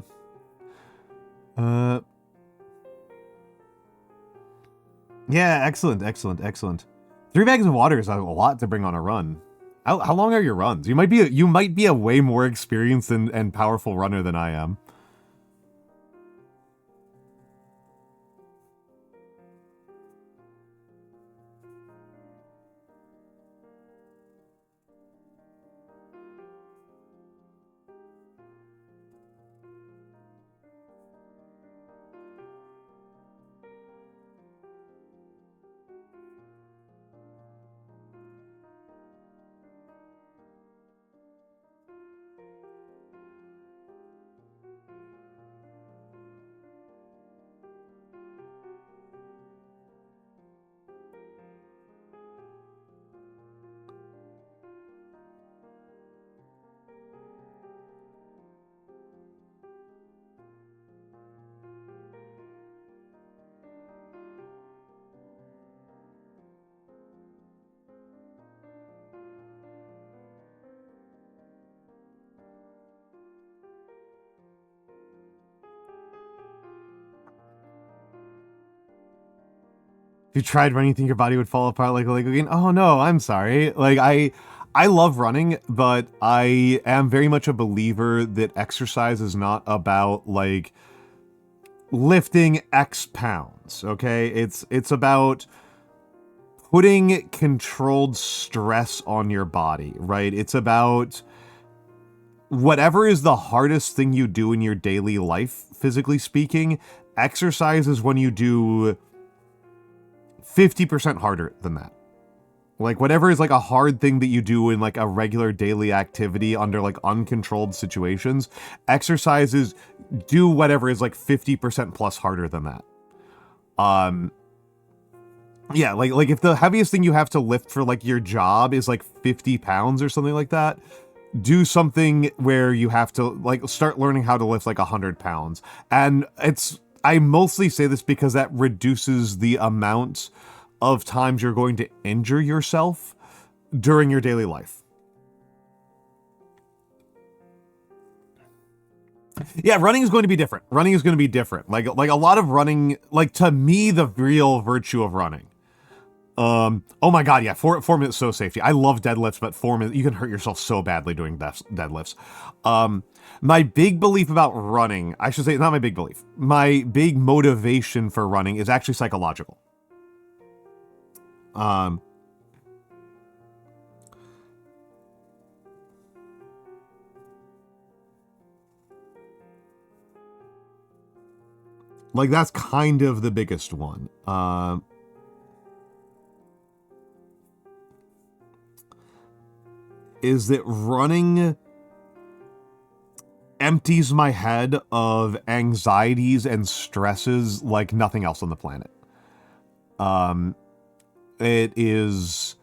Yeah, excellent. 3 bags of water is a lot to bring on a run. How long are your runs? You might be a way more experienced and powerful runner than I am. you tried running, you think your body would fall apart like a Lego game? Oh no, I'm sorry. Like I love running, but I am very much a believer that exercise is not about like lifting X pounds, okay? It's about putting controlled stress on your body, right? It's about whatever is the hardest thing you do in your daily life, physically speaking. Exercise is when you do 50% harder than that. Like, whatever is, like, a hard thing that you do in, like, a regular daily activity under, like, uncontrolled situations, exercises do whatever is, like, 50% plus harder than that. Yeah, like, if the heaviest thing you have to lift for, like, your job is, like, 50 pounds or something like that, do something where you have to, like, start learning how to lift, like, 100 pounds. And I mostly say this because that reduces the amount of times you're going to injure yourself during your daily life. Yeah, running is going to be different. Running is going to be different. Like a lot of running, like, to me, the real virtue of running. Oh my god, yeah, 4 minutes so safety. I love deadlifts, but 4 minutes, you can hurt yourself so badly doing deadlifts. My big belief about running, I should say, not my big belief, my big motivation for running is actually psychological. Like, that's kind of the biggest one. Is that running empties my head of anxieties and stresses like nothing else on the planet. It is...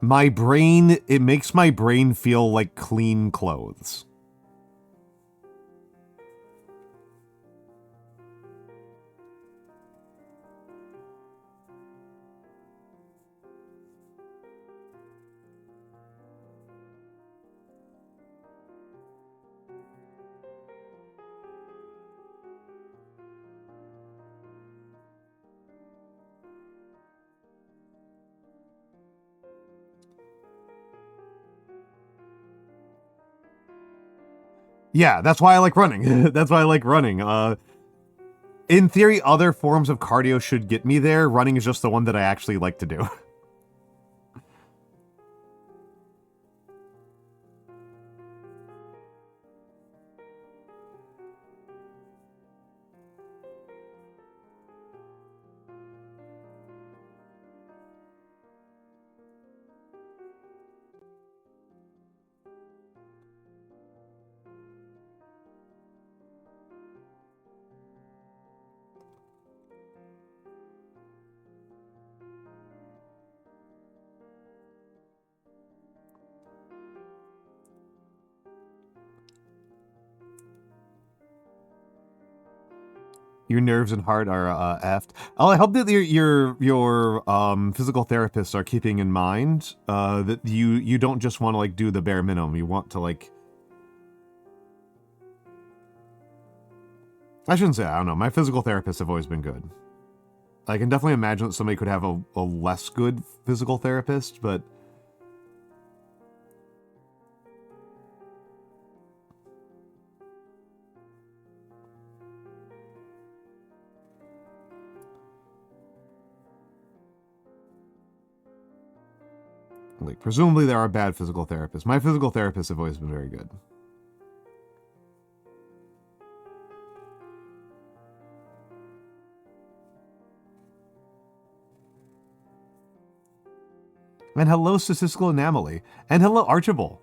it makes my brain feel like clean clothes. Yeah, that's why I like running. That's why I like running. In theory, other forms of cardio should get me there. Running is just the one that I actually like to do. Your nerves and heart are effed. Oh, I hope that your physical therapists are keeping in mind that you don't just want to like do the bare minimum. You want to like... I shouldn't say, I don't know. My physical therapists have always been good. I can definitely imagine that somebody could have a less good physical therapist, but... like, presumably there are bad physical therapists. My physical therapists have always been very good. And hello, Statistical Anomaly. And hello, Archibald.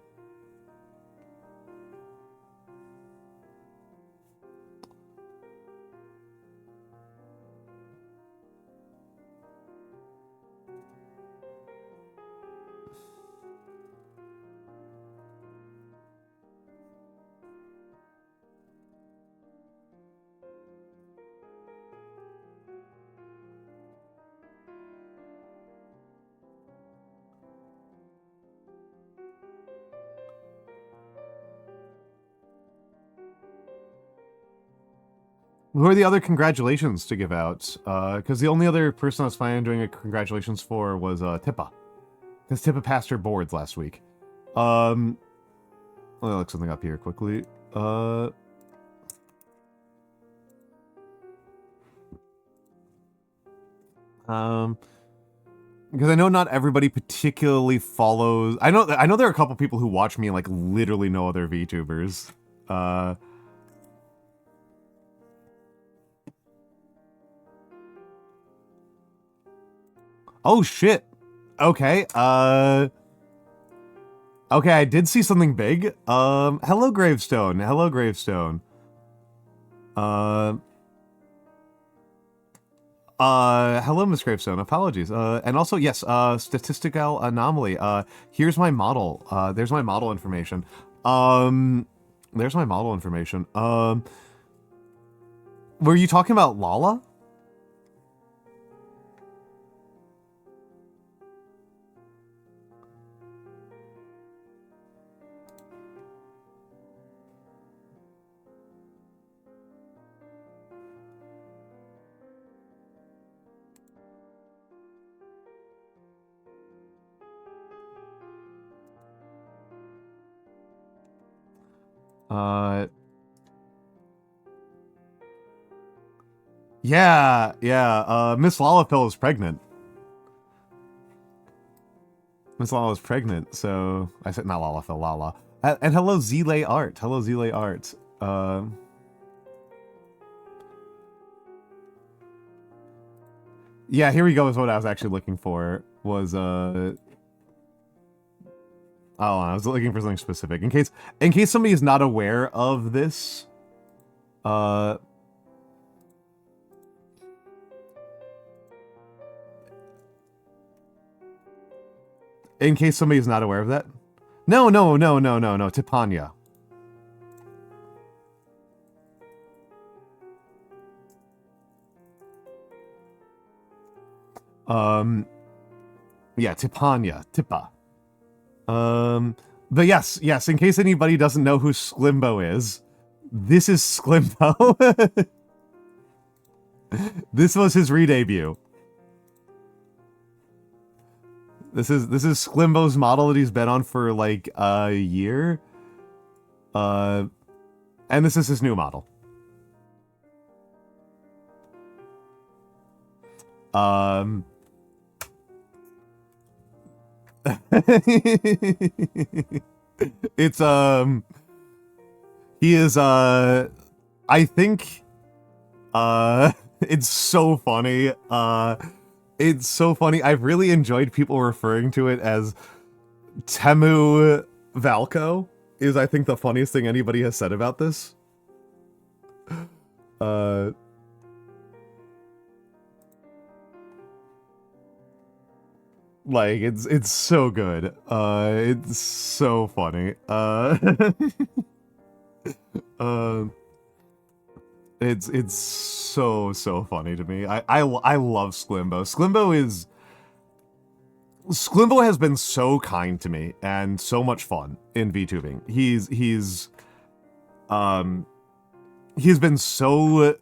Who are the other congratulations to give out? Because the only other person I was planning on doing a congratulations for was Tippa. Because Tippa passed her boards last week. Let me look something up here quickly. Because I know not everybody particularly follows. I know there are a couple people who watch me like literally no other VTubers. Oh shit. Okay. Okay, I did see something big. Hello Gravestone. Hello Gravestone. Hello Miss Gravestone. Apologies. And also yes, statistical anomaly. Here's my model. There's my model information. There's my model information. Were you talking about Lala? Yeah, Miss Lalafell is pregnant. Miss Lala is pregnant, so I said not Lalafell, Lala. And hello Zlay Art. Hello Zlay Art. Yeah, here we go is what I was actually looking for. Was oh, I was looking for something specific. In case somebody is not aware of this, in case somebody's not aware of that. No, Tipanya. Yeah, Tippa. But yes, in case anybody doesn't know who Sklimbo is, this is Sklimbo. This was his re-debut. This is Sklimbo's model that he's been on for like a year. And this is his new model. It's he is I think it's so funny. It's so funny. I've really enjoyed people referring to it as Temu Valko is I think the funniest thing anybody has said about this. Like it's so good. It's so funny. It's so funny to me. I love Sklimbo. Sklimbo has been so kind to me and so much fun in VTubing. He's been so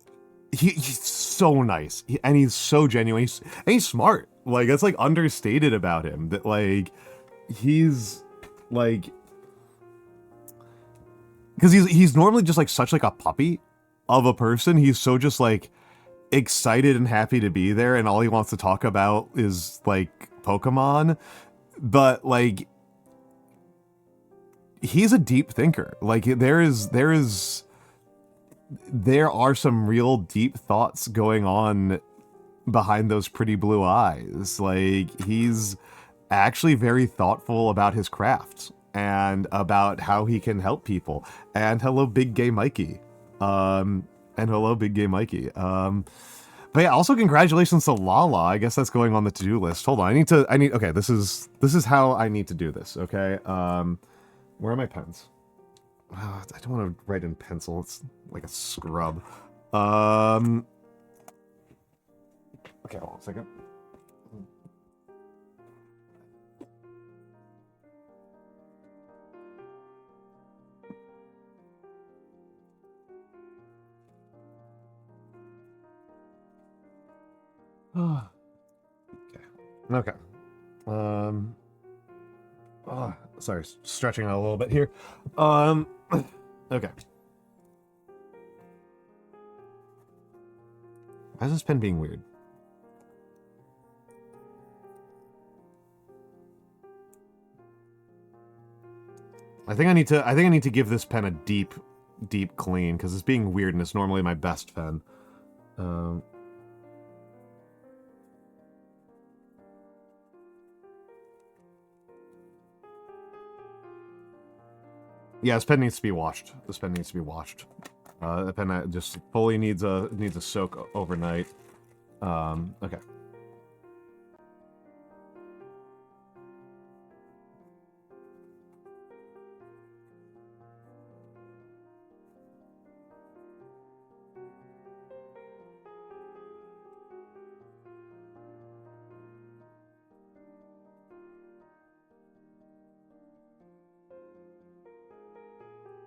he's so nice and he's so genuine and he's smart. Like that's like understated about him that like he's like because he's normally just like such like a puppy of a person. He's so just like excited and happy to be there and all he wants to talk about is like Pokemon, but like he's a deep thinker. Like there are some real deep thoughts going on behind those pretty blue eyes. Like he's actually very thoughtful about his craft and about how he can help people. And hello Big Gay Mikey. But yeah, also congratulations to Lala. I guess that's going on the to-do list. Hold on, okay, this is how I need to do this, okay? Where are my pens? I don't want to write in pencil. It's like a scrub. Okay, hold on a second. Okay. Sorry, stretching out a little bit here. Okay. Why is this pen being weird? I think I need to give this pen a deep clean, because it's being weird and it's normally my best pen. Yeah, this pen needs to be washed. This pen needs to be washed. The pen just fully needs a soak overnight. Okay.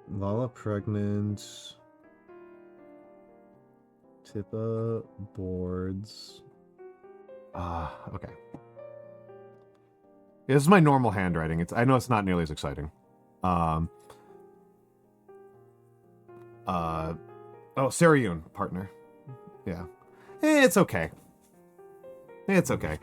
Lala pregnant. Tippa boards. Okay. Yeah, this is my normal handwriting. I know it's not nearly as exciting. Oh, Sarayun, partner. Yeah. It's okay. It's okay.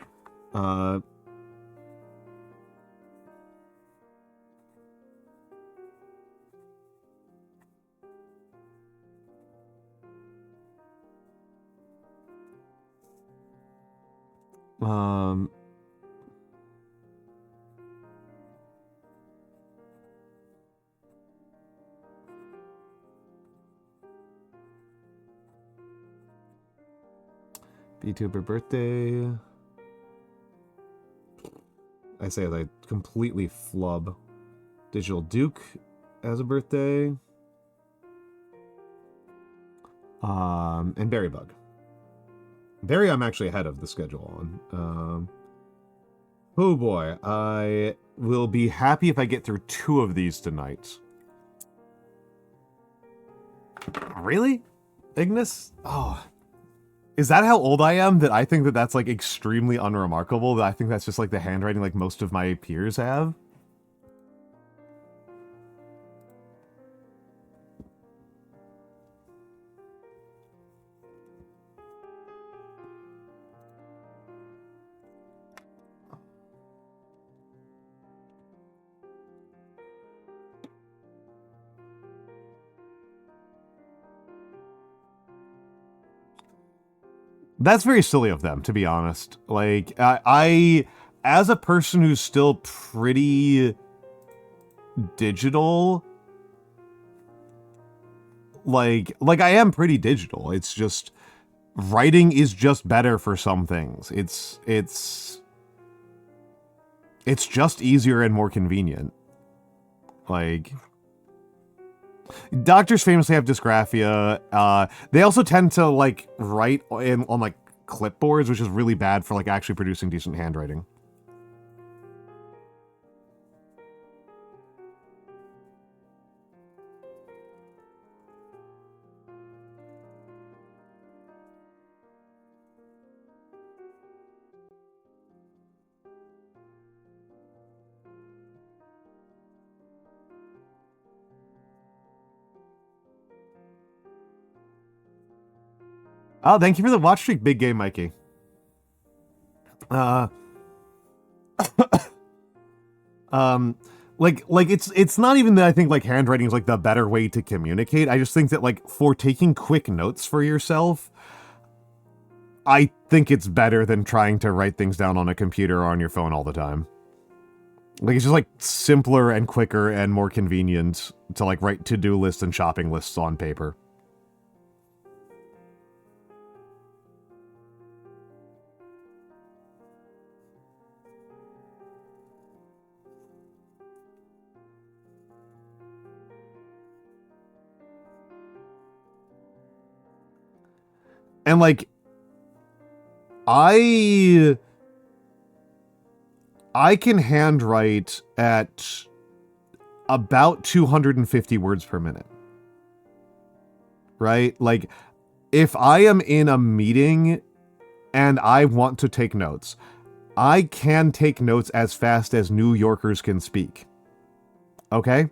VTuber birthday. I say as I completely flub. Digital Duke as a birthday. And Berrybug. Berry I'm actually ahead of the schedule on. Oh boy, I will be happy if I get through 2 of these tonight. Really? Ignis? Oh. Is that how old I am? That I think that that's, like, extremely unremarkable? That I think that's just, like, the handwriting like most of my peers have? That's very silly of them, to be honest. Like, I as a person who's still pretty digital, like I am pretty digital. It's just, writing is just better for some things. It's just easier and more convenient. Like, doctors famously have dysgraphia. They also tend to, like, write on, like, clipboards, which is really bad for, like, actually producing decent handwriting. Oh, thank you for the watch streak, Big Game Mikey. Like it's not even that I think, like, handwriting is, like, the better way to communicate. I just think that, like, for taking quick notes for yourself, I think it's better than trying to write things down on a computer or on your phone all the time. Like, it's just, like, simpler and quicker and more convenient to, like, write to-do lists and shopping lists on paper. And, like, I can handwrite at about 250 words per minute. Right? Like, if I am in a meeting and I want to take notes. I can take notes as fast as New Yorkers can speak. Okay?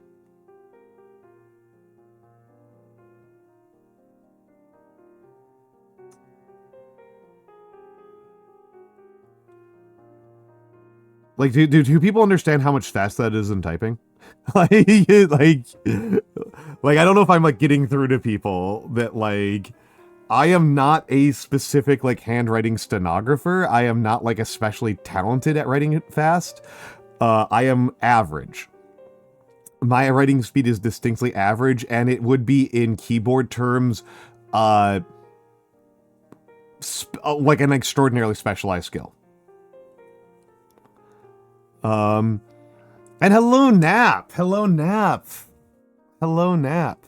Like, do people understand how much fast that is in typing? like, like, I don't know if I'm, like, getting through to people that, like, I am not a specific, like, handwriting stenographer. I am not, like, especially talented at writing it fast. I am average. My writing speed is distinctly average, and it would be, in keyboard terms, like an extraordinarily specialized skill. And hello, Nap! Hello, Nap! Hello, Nap.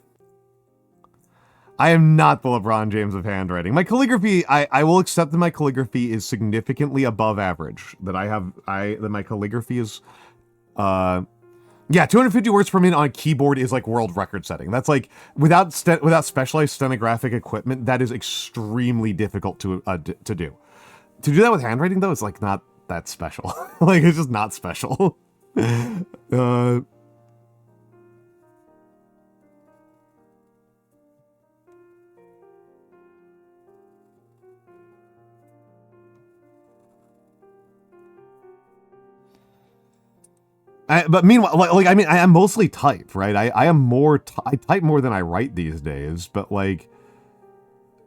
I am not the LeBron James of handwriting. My calligraphy, I will accept that my calligraphy is significantly above average. That my calligraphy is, yeah, 250 words per minute on a keyboard is like world record setting. That's like, without specialized stenographic equipment, that is extremely difficult to do. To do that with handwriting, though, is like not that special. Like, it's just not special. But meanwhile, like I mean, I am mostly type, right? I am more, I type more than I write these days, but like,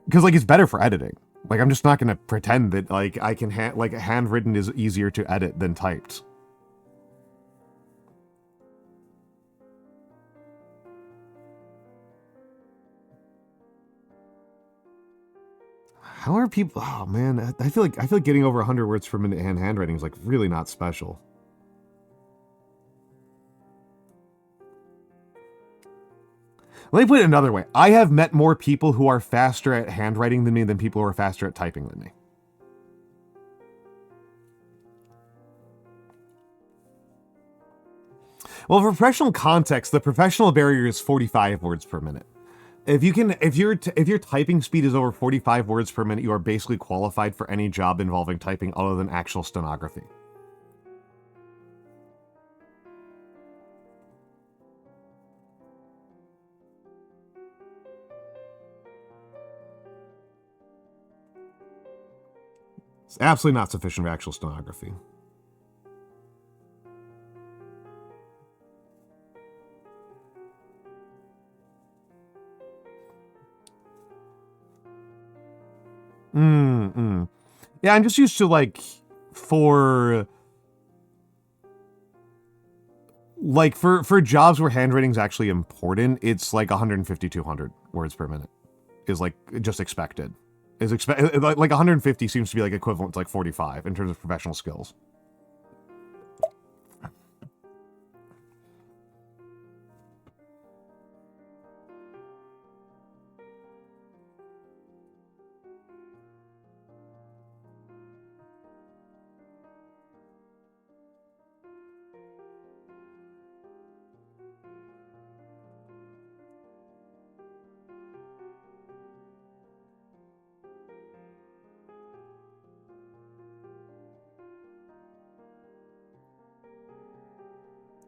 because like it's better for editing. Like, I'm just not gonna pretend that like I can like handwritten is easier to edit than typed. How are people? Oh man, I feel like getting over 100 words per minute handwriting is like really not special. Let me put it another way. I have met more people who are faster at handwriting than me than people who are faster at typing than me. Well, for professional context, the professional barrier is 45 words per minute. If your typing speed is over 45 words per minute, you are basically qualified for any job involving typing other than actual stenography. It's absolutely not sufficient for actual stenography. Yeah, I'm just used to like for jobs where handwriting is actually important, it's like 150, 200 words per minute is like just expected. Like 150 seems to be like equivalent to like 45 in terms of professional skills.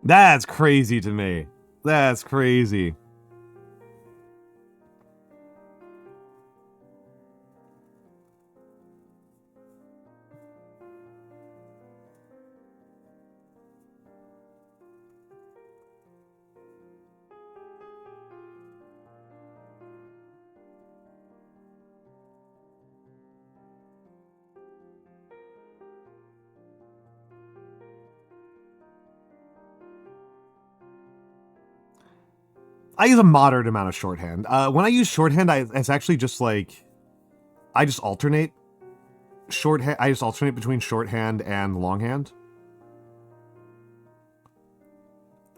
That's crazy to me. That's crazy. I use a moderate amount of shorthand. When I use shorthand, it's actually just like, I just alternate shorthand. I just alternate between shorthand and longhand.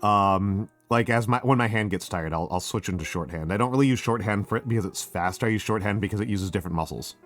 Like when my hand gets tired, I'll switch into shorthand. I don't really use shorthand for it because it's faster. I use shorthand because it uses different muscles.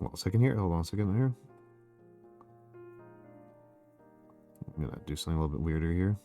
Hold on a second here. Hold on a second here. I'm gonna do something a little bit weirder here.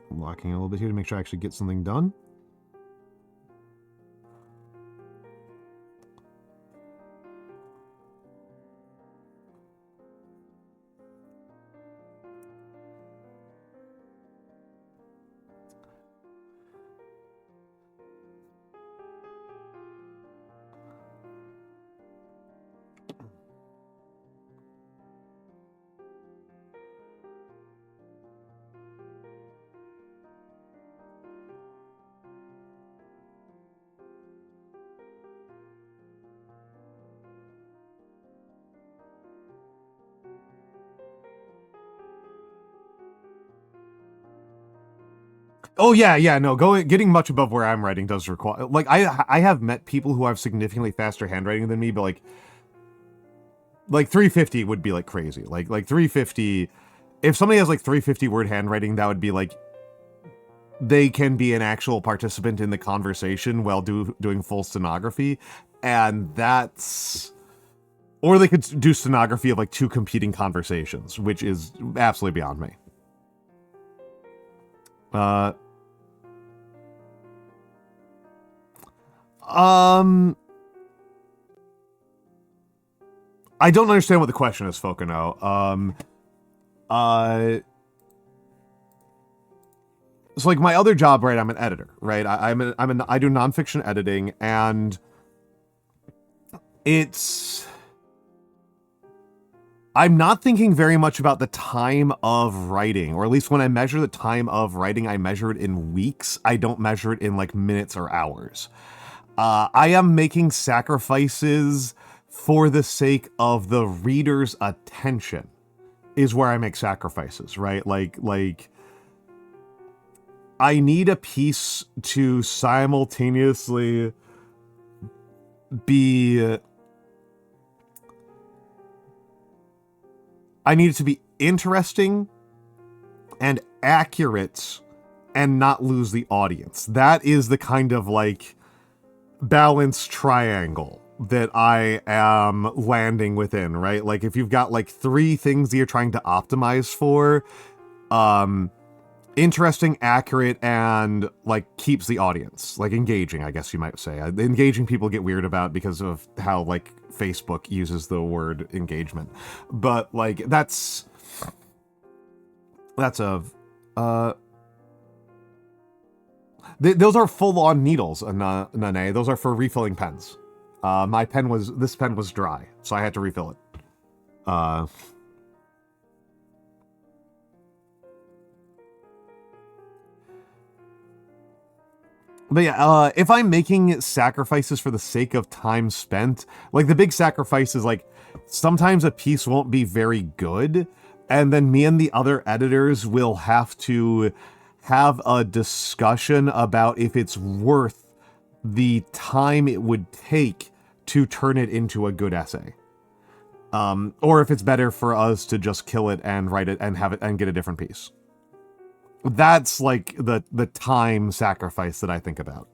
I'm locking a little bit here to make sure I actually get something done. Oh yeah, no, getting much above where I'm writing does require, like, I have met people who have significantly faster handwriting than me, but like 350 would be like crazy. Like 350, if somebody has like 350 word handwriting, that would be like, they can be an actual participant in the conversation while doing full stenography, and that's, or they could do stenography of like 2 competing conversations, which is absolutely beyond me. I don't understand what the question is, Fokino. So like my other job, right? I'm an editor, right? I do nonfiction editing, and I'm not thinking very much about the time of writing, or at least when I measure the time of writing, I measure it in weeks. I don't measure it in like minutes or hours. I am making sacrifices for the sake of the reader's attention, is where I make sacrifices, right? Like I need a piece to simultaneously be, I need it to be interesting and accurate and not lose the audience. That is the kind of like balanced triangle that I am landing within, right? Like if you've got like 3 things that you're trying to optimize for, interesting, accurate, and like keeps the audience like engaging, I guess you might say. Engaging people get weird about because of how like Facebook uses the word engagement, but like that's a those are full-on needles, Nane. Those are for refilling pens. This pen was dry, so I had to refill it. But yeah, if I'm making sacrifices for the sake of time spent, like the big sacrifice is like, sometimes a piece won't be very good, and then me and the other editors will have to have a discussion about if it's worth the time it would take to turn it into a good essay. Or if it's better for us to just kill it and write it and have it and get a different piece. That's like the time sacrifice that I think about.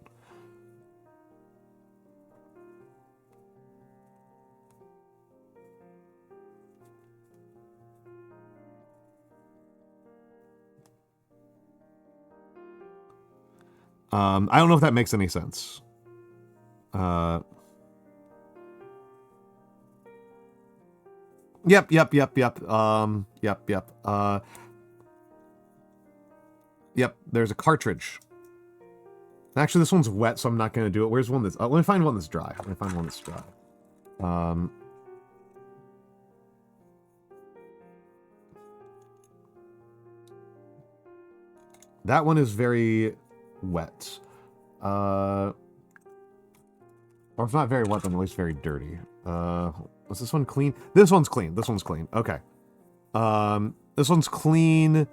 I don't know if that makes any sense. Yep. Yep, there's a cartridge. Actually, this one's wet, so I'm not going to do it. Where's one that's... let me find one that's dry. That one is very wet. Or if not very wet, then at least very dirty. Was this one clean? This one's clean. This one's clean. Okay. This one's clean.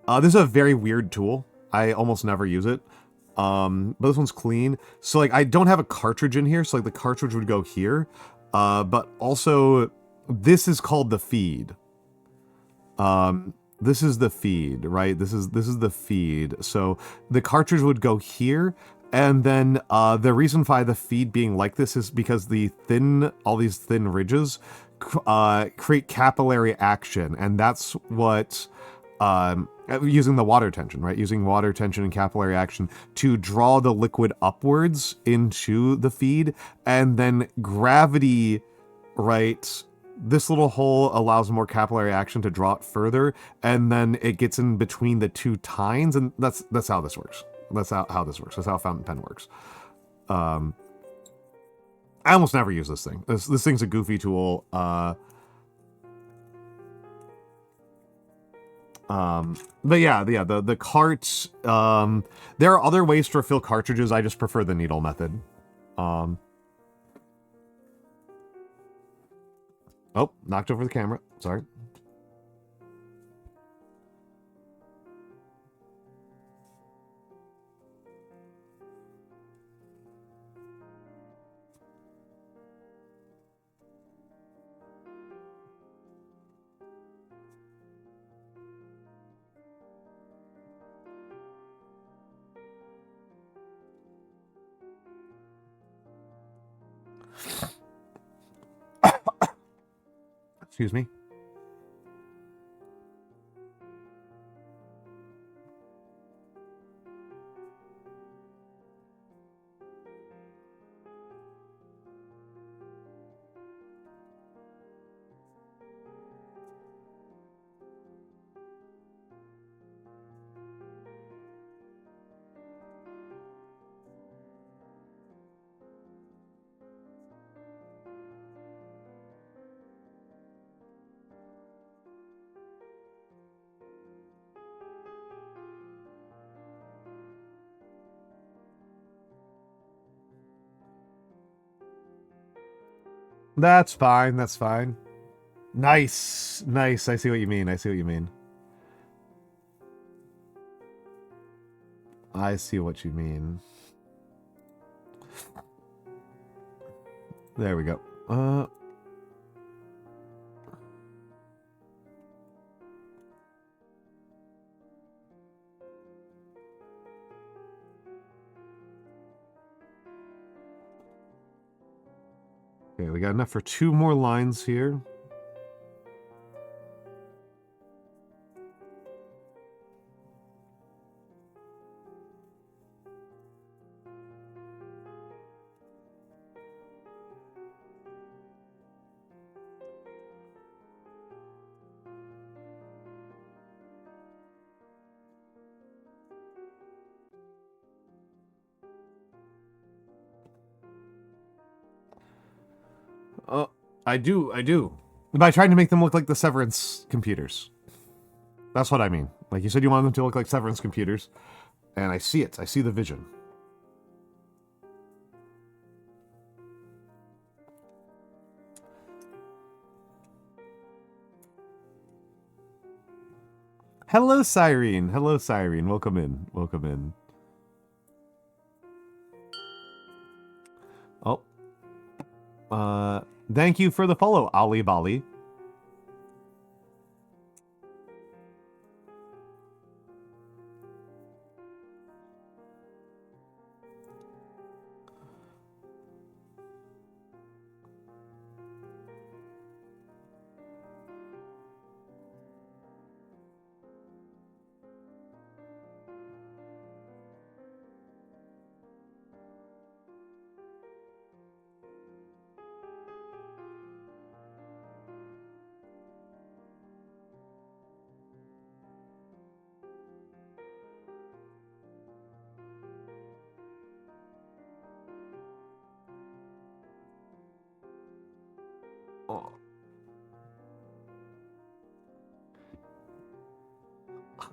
This is a very weird tool. I almost never use it. But this one's clean. So, like, I don't have a cartridge in here, so, like, the cartridge would go here. But also, this is called the feed. This is the feed, right? This is the feed. So, the cartridge would go here. And then the reason why the feed being like this is because all these thin ridges create capillary action. And that's what, using the water tension, right? Using water tension and capillary action to draw the liquid upwards into the feed. And then gravity, right? This little hole allows more capillary action to draw it further. And then it gets in between the two tines. And that's how this works. That's how this works. That's how a fountain pen works. I almost never use this thing. This thing's a goofy tool. But yeah, the carts. There are other ways to refill cartridges. I just prefer the needle method. Oh, knocked over the camera. Sorry. Excuse me. That's fine. That's fine. Nice. Nice. I see what you mean. I see what you mean. I see what you mean. There we go. Okay, we got enough for 2 more lines here. I do. By trying to make them look like the Severance computers. That's what I mean. Like you said you wanted them to look like Severance computers. And I see it. I see the vision. Hello, Cyrene. Hello, Cyrene. Welcome in. Welcome in. Oh. Thank you for the follow, Ali Bali.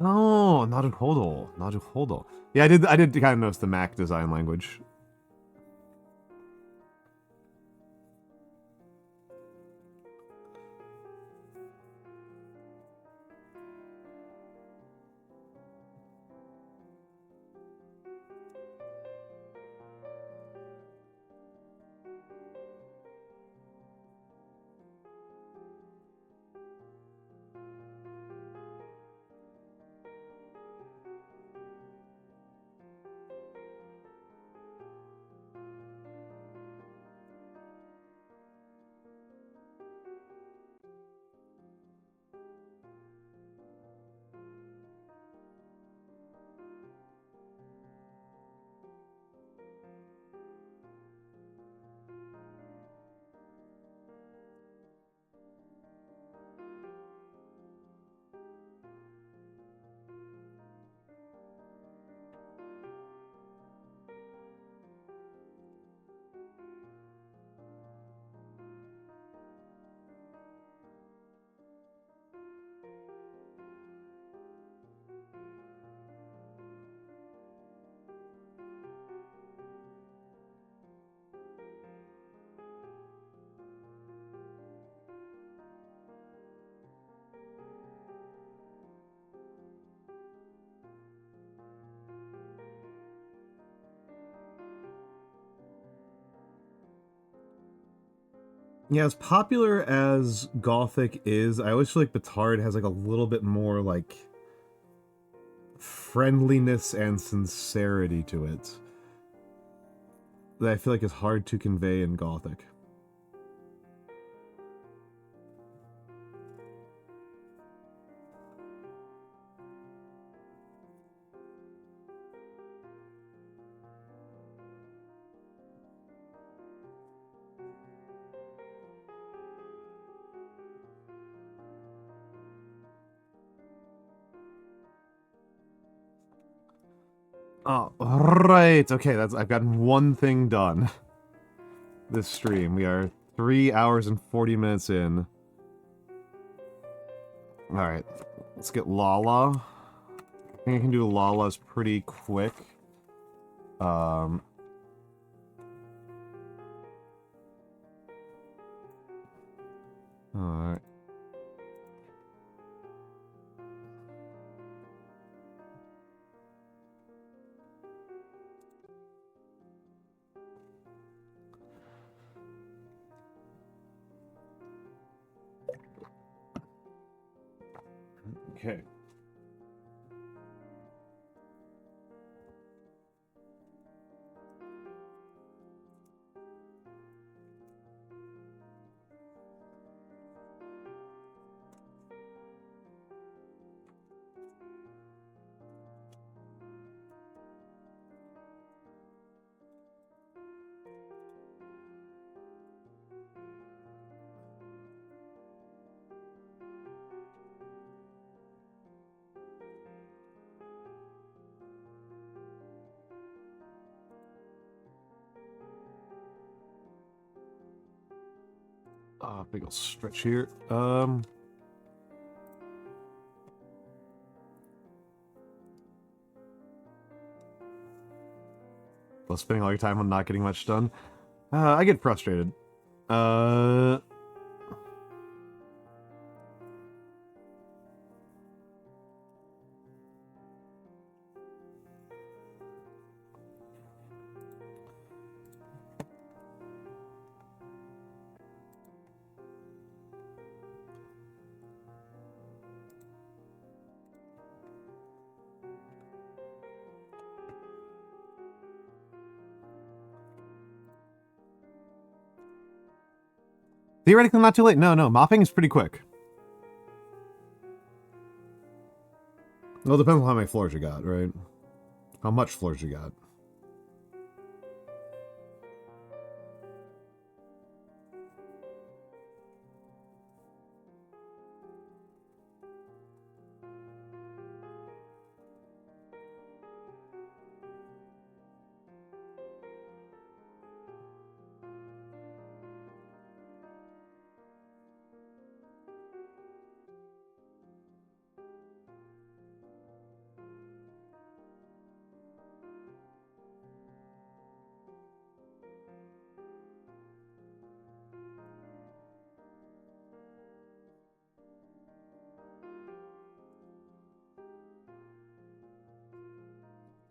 Oh, naruhodo. Yeah, I did kind of notice the Mac design language. Yeah, as popular as Gothic is, I always feel like Batard has like a little bit more like friendliness and sincerity to it that I feel like is hard to convey in Gothic. Oh, right. Okay, I've gotten one thing done. This stream. We are 3 hours and 40 minutes in. Alright, let's get Lala. I think I can do Lala's pretty quick. Alright. Okay. Big ol' stretch here. Well, spending all your time on not getting much done. I get frustrated. Theoretically not too late. No, mopping is pretty quick. Well, it depends on how many floors you got, right? How much floors you got.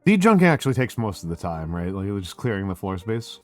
De-junking actually takes most of the time, right? Like, you're just clearing the floor space.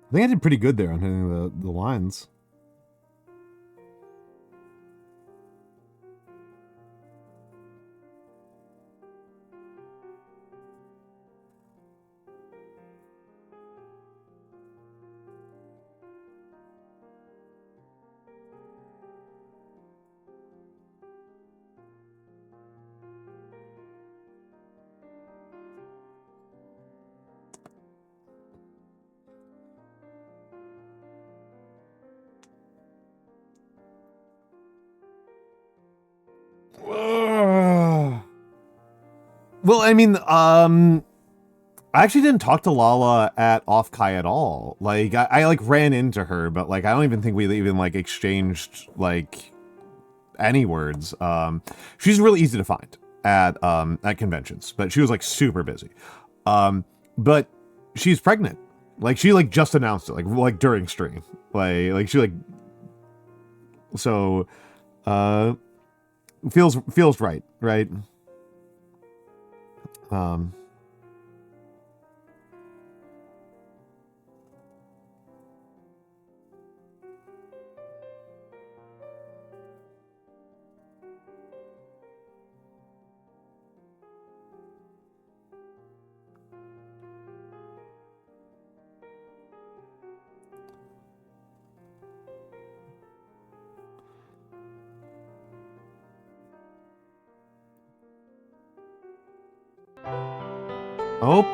I think I did pretty good there on hitting the lines. Well, I mean, I actually didn't talk to Lala at Offkai at all. Like, I like ran into her, but like, I don't even think we even like exchanged like any words. She's really easy to find at conventions, but she was like super busy. But she's pregnant. Like, she like just announced it, like during stream. Like she like, so, feels right, right? Oh,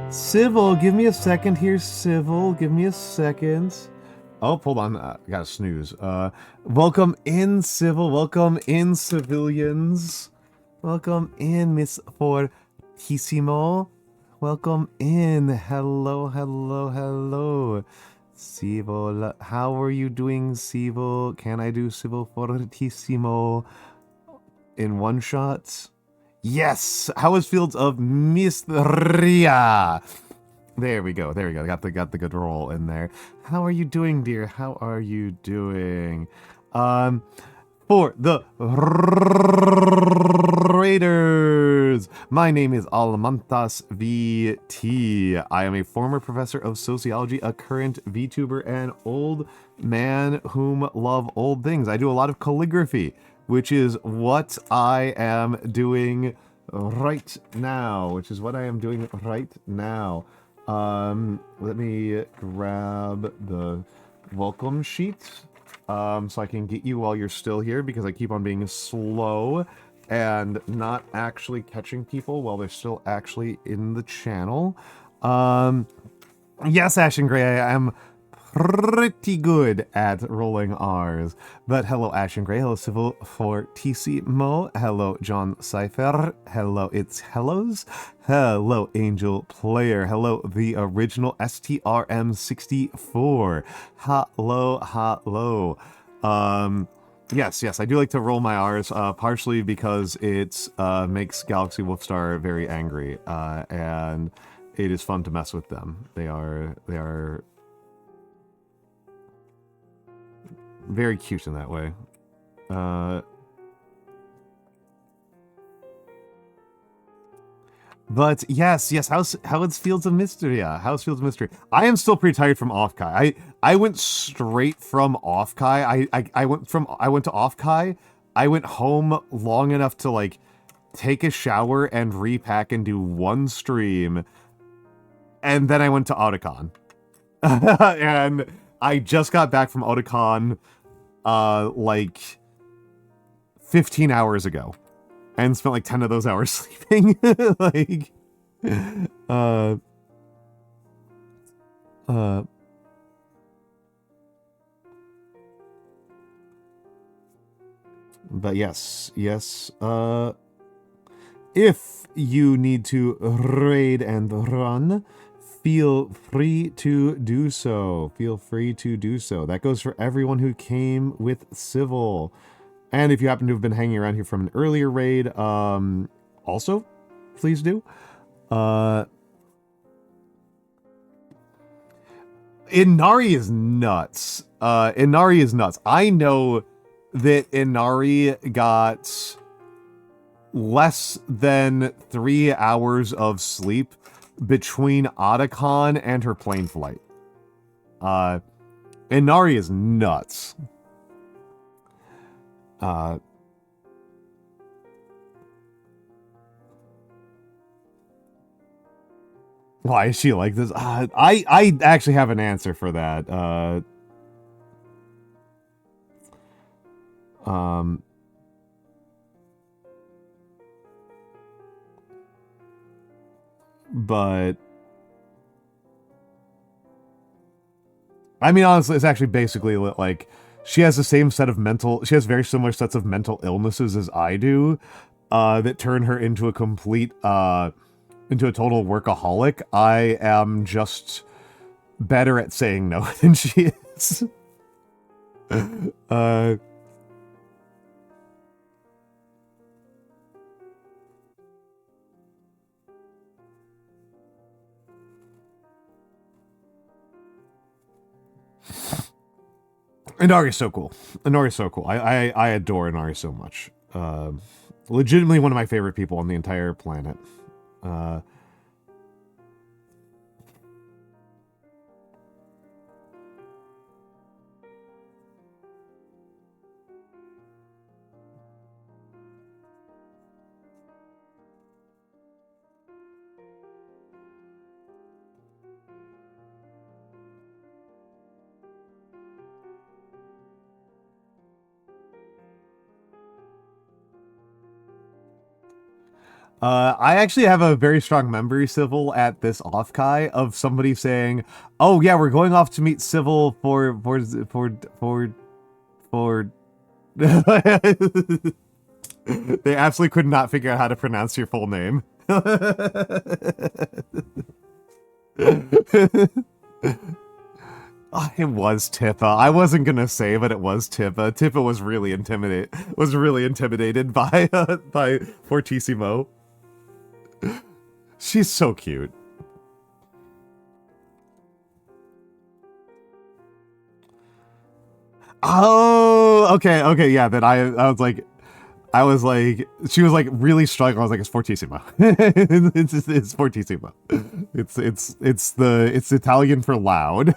Civil, give me a second here, Civil, give me a second. Oh, hold on, I gotta snooze. Welcome in, Civil, welcome in, civilians. Welcome in, Miss Fortissimo. Welcome in, hello, hello, hello. Civil, how are you doing, Civil? Can I do Civil Fortissimo in one shot? Yes! How is Fields of Mistria? There we go. Got the good roll in there. How are you doing, dear? How are you doing? For the Raiders, my name is Almantas VT. I am a former professor of sociology, a current VTuber, and old man whom love old things. I do a lot of calligraphy, which is what I am doing right now. Let me grab the welcome sheet so I can get you while you're still here, because I keep on being slow and not actually catching people while they're still actually in the channel. Yes, Ash and Gray, I am pretty good at rolling R's. But hello, Ash and Gray. Hello, Civil Fortissimo. Hello, John Cypher. Hello, it's Hellos. Hello, Angel Player. Hello, the original STRM64. Hello. Yes, I do like to roll my R's, partially because it makes Galaxy Wolfstar very angry, and it is fun to mess with them. They are very cute in that way. But yes, how is Fields of Mystery? How's Fields of Mystery? I am still pretty tired from Offkai. I went straight from Offkai. I went to Offkai. I went home long enough to like take a shower and repack and do one stream, and then I went to Otakon. And I just got back from Otakon like 15 hours ago, and spent like 10 of those hours sleeping. Like, but yes, if you need to raid and run, feel free to do so. That goes for everyone who came with Civil. And if you happen to have been hanging around here from an earlier raid, also, please do. Inari is nuts. I know that Inari got less than 3 hours of sleep between Otakon and her plane flight. Inari is nuts. Why is she like this? I actually have an answer for that. But I mean, honestly, it's actually basically like she has the same set of she has very similar sets of mental illnesses as I do, that turn her into a complete, into a total workaholic. I am just better at saying no than she is. Inari's so cool. Inari's so cool. I adore Inari so much. Legitimately one of my favorite people on the entire planet. I actually have a very strong memory, Civil, at this off-kai of somebody saying, "Oh yeah, we're going off to meet Civil for." They absolutely could not figure out how to pronounce your full name. Oh, it was Tippa. I wasn't gonna say, but it was Tippa. Tippa was really intimidated by Fortissimo. She's so cute. Oh, okay, yeah. Then I was like, she was like really struggling. I was like, it's Fortissimo. it's Fortissimo. It's Italian for loud.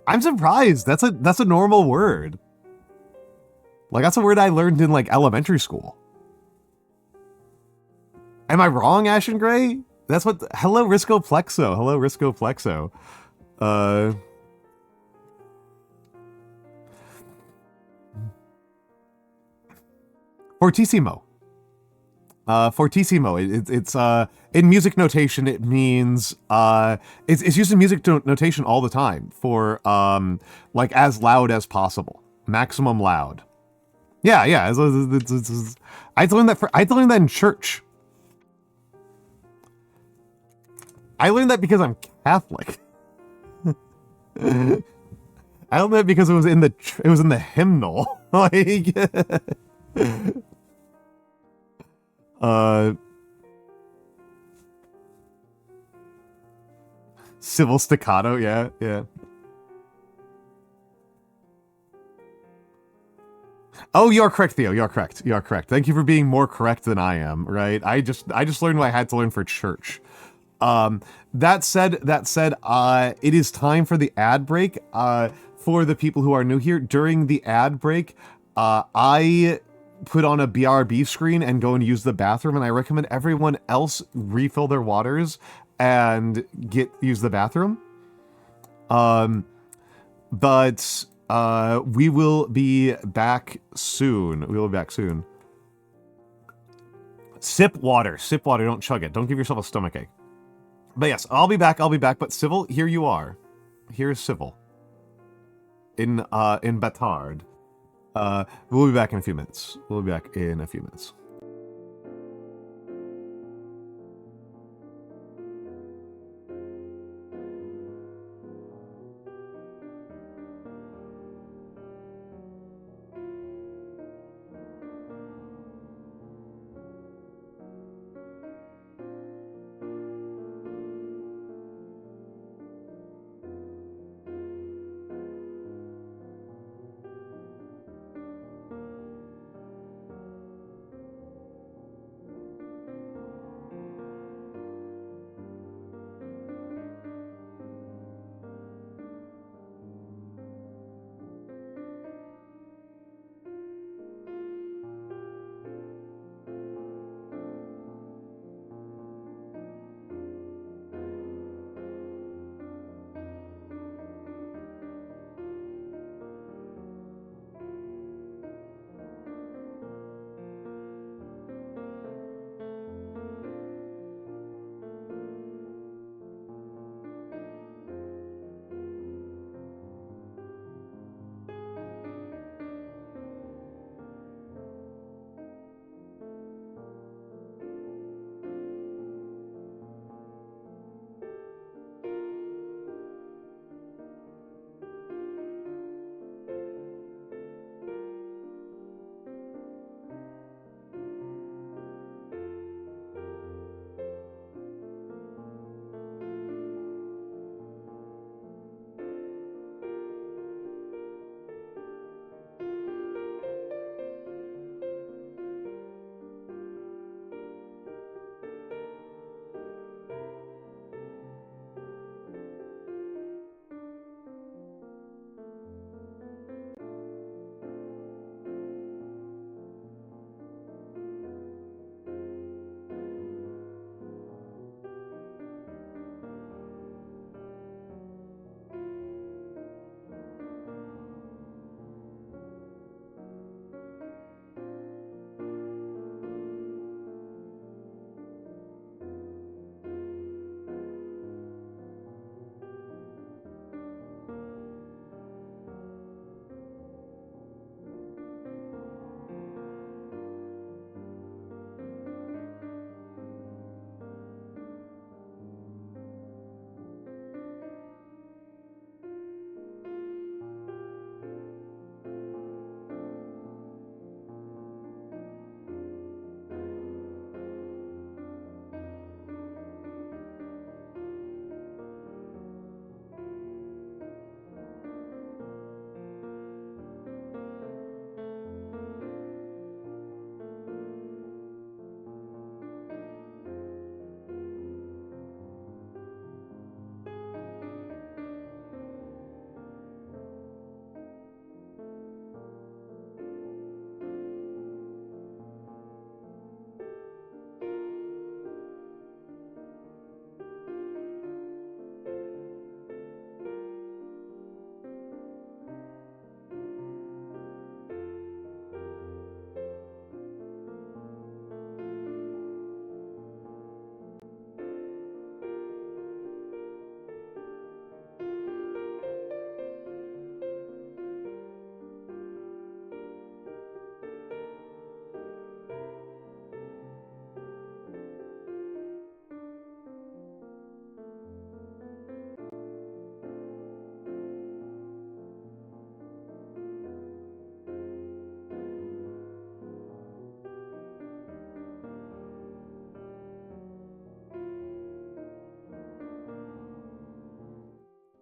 I'm surprised. That's a normal word. Like, that's a word I learned in like elementary school. Am I wrong, Ashen Gray? That's what. Hello, Risco Plexo. Hello, Risco Plexo. Fortissimo. Fortissimo. It's in music notation. It means it's used in music notation all the time for like as loud as possible, maximum loud. Yeah. I had to learn that in church. I learned that because I'm Catholic. I learned that because it was in the hymnal. Like, civil staccato, yeah. Oh, you're correct, Theo. You're correct. Thank you for being more correct than I am. Right? I just learned what I had to learn for church. That said, it is time for the ad break. For the people who are new here, during the ad break, I put on a BRB screen and go and use the bathroom, and I recommend everyone else refill their waters and use the bathroom. But we will be back soon. Sip water, don't chug it. Don't give yourself a stomachache. But yes, I'll be back, but Civil, here you are. Here's Civil. In Batard. We'll be back in a few minutes.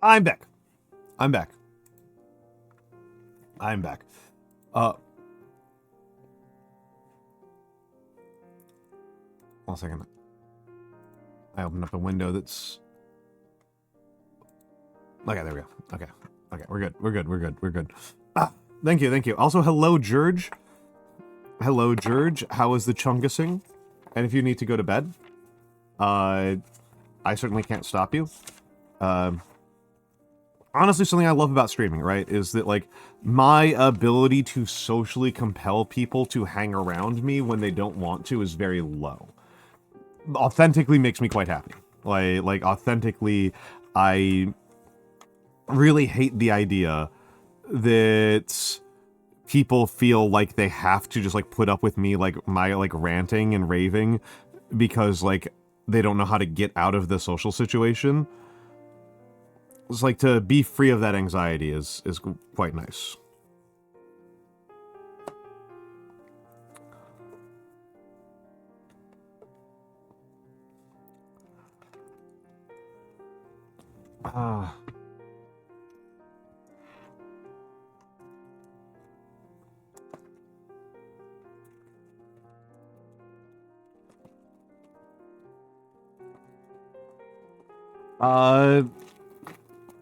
I'm back. I'm back. I'm back. One second. I opened up a window that's... Okay, there we go. Okay. Okay, we're good. We're good. We're good. We're good. Ah, thank you. Thank you. Also, hello, George. Hello, George. How is the chungussing? And if you need to go to bed, I certainly can't stop you. Honestly, something I love about streaming, right, is that, like, my ability to socially compel people to hang around me when they don't want to is very low. Authentically makes me quite happy. Like authentically, I really hate the idea that people feel like they have to just, like, put up with me, like, my, like, ranting and raving because, like, they don't know how to get out of the social situation. It's like, to be free of that anxiety is quite nice.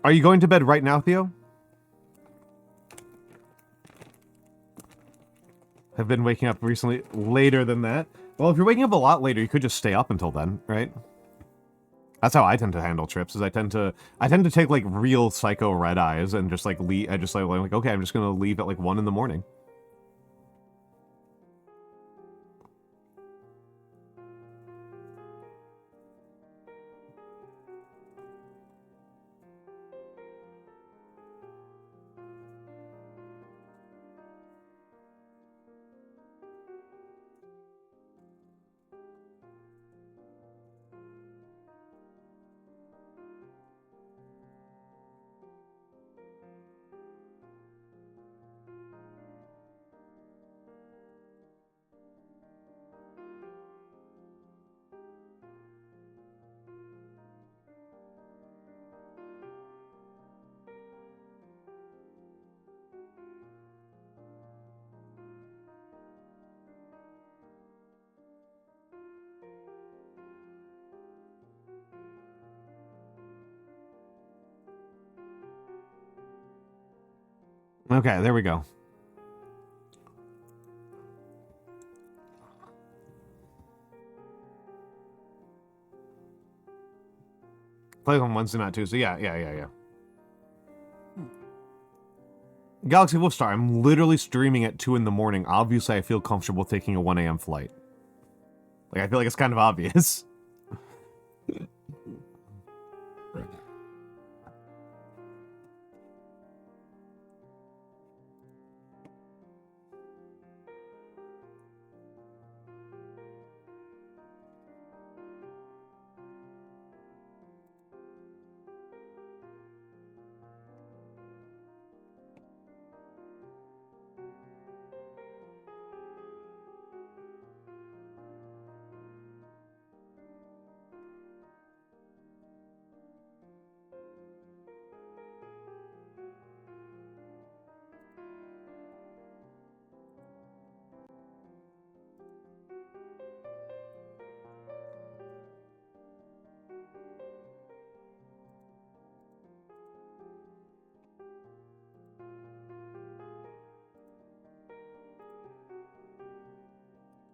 Are you going to bed right now, Theo? Have been waking up recently later than that? Well, if you're waking up a lot later, you could just stay up until then, right? That's how I tend to handle trips, is I tend to take, like, real psycho red eyes and just, like, leave. I just, like, okay, I'm just gonna leave at, like, 1 in the morning. Okay, there we go. Play on Wednesday, not Tuesday. Yeah. Galaxy Wolfstar, I'm literally streaming at 2 in the morning. Obviously, I feel comfortable taking a 1 a.m. flight. Like, I feel like it's kind of obvious.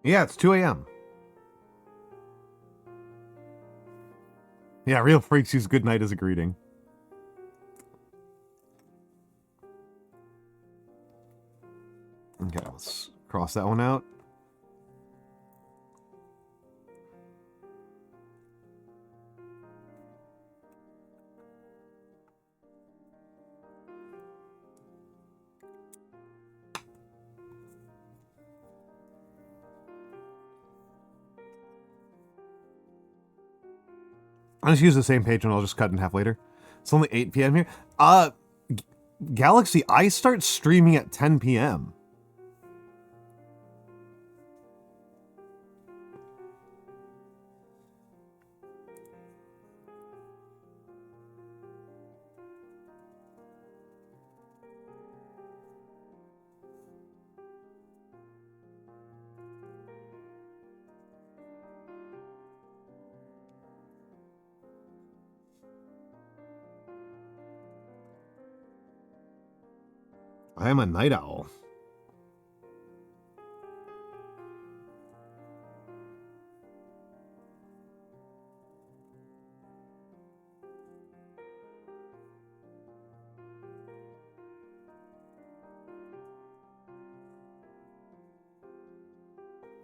Yeah, it's 2 a.m. Yeah, real freaks use good night as a greeting. Okay, let's cross that one out. I'll just use the same page and I'll just cut in half later. It's only 8 p.m. here. Galaxy, I start streaming at 10 p.m. I am a night owl.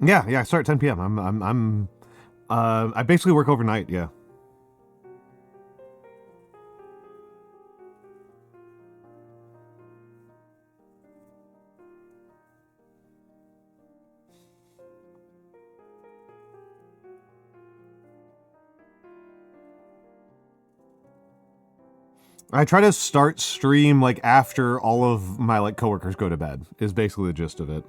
Yeah, I start at 10 p.m. I basically work overnight, yeah. I try to start stream like after all of my like coworkers go to bed, is basically the gist of it.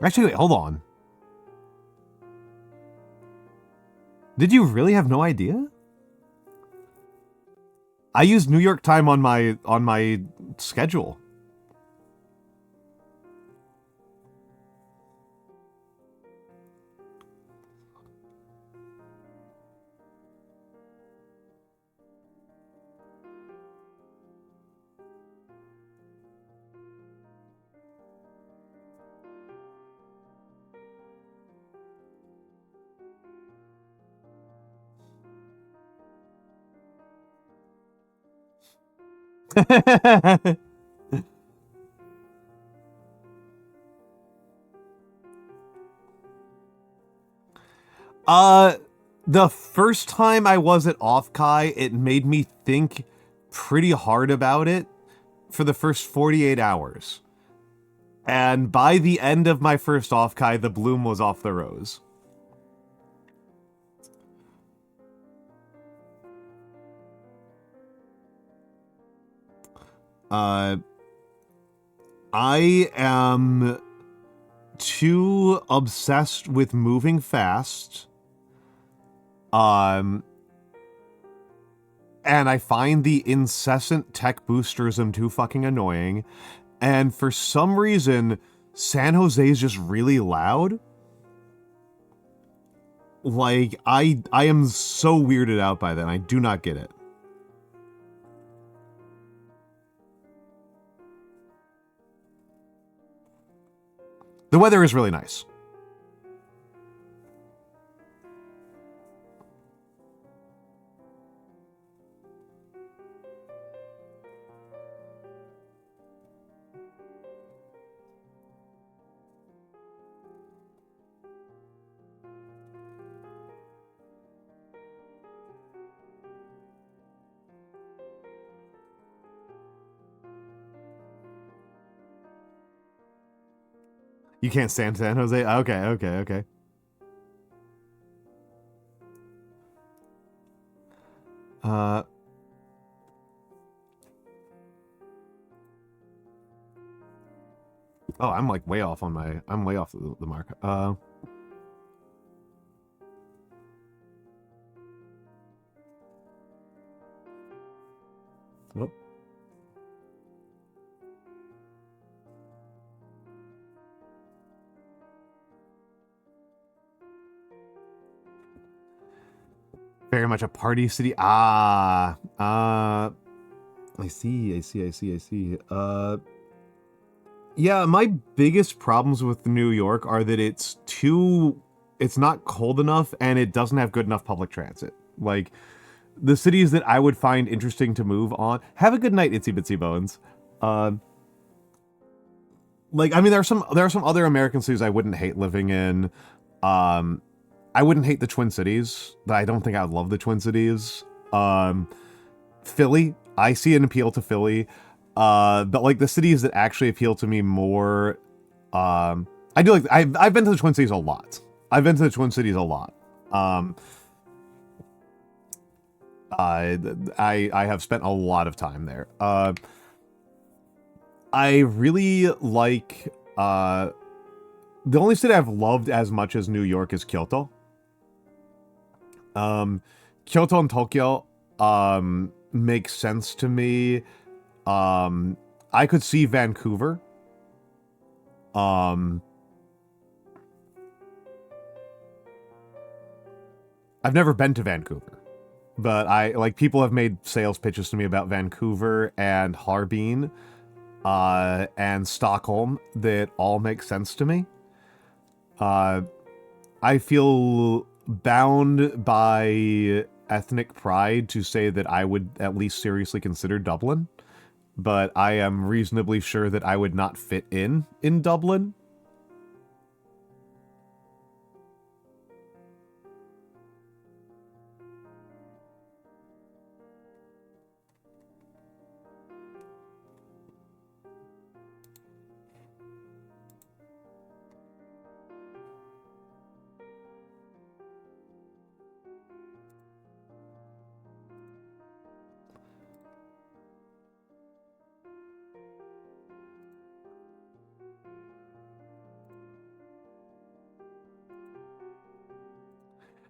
Actually, wait, hold on. Did you really have no idea? I use New York time on my schedule. The first time I was at Offkai, it made me think pretty hard about it for the first 48 hours. And by the end of my first Offkai, the bloom was off the rose. I am too obsessed with moving fast. And I find the incessant tech boosterism too fucking annoying. And for some reason, San Jose is just really loud. Like, I am so weirded out by that, and I do not get it. The weather is really nice. You can't stand San Jose? Okay. Oh, I'm like way off on my... I'm way off the mark. Whoop. Very much a party city. I see. Yeah, my biggest problems with New York are that it's not cold enough and it doesn't have good enough public transit. Like, the cities that I would find interesting to move on... Have a good night, Itsy Bitsy Bones. Like, I mean, there are some other American cities I wouldn't hate living in. I wouldn't hate the Twin Cities, but I don't think I would love the Twin Cities. Philly, I see an appeal to Philly. But like the cities that actually appeal to me more, I do like, I've been to the Twin Cities a lot. I have spent a lot of time there. I really like, the only city I've loved as much as New York is Kyoto. Kyoto and Tokyo, makes sense to me. I could see Vancouver. I've never been to Vancouver, but people have made sales pitches to me about Vancouver and Harbin, and Stockholm that all make sense to me. I feel bound by ethnic pride to say that I would at least seriously consider Dublin, but I am reasonably sure that I would not fit in Dublin.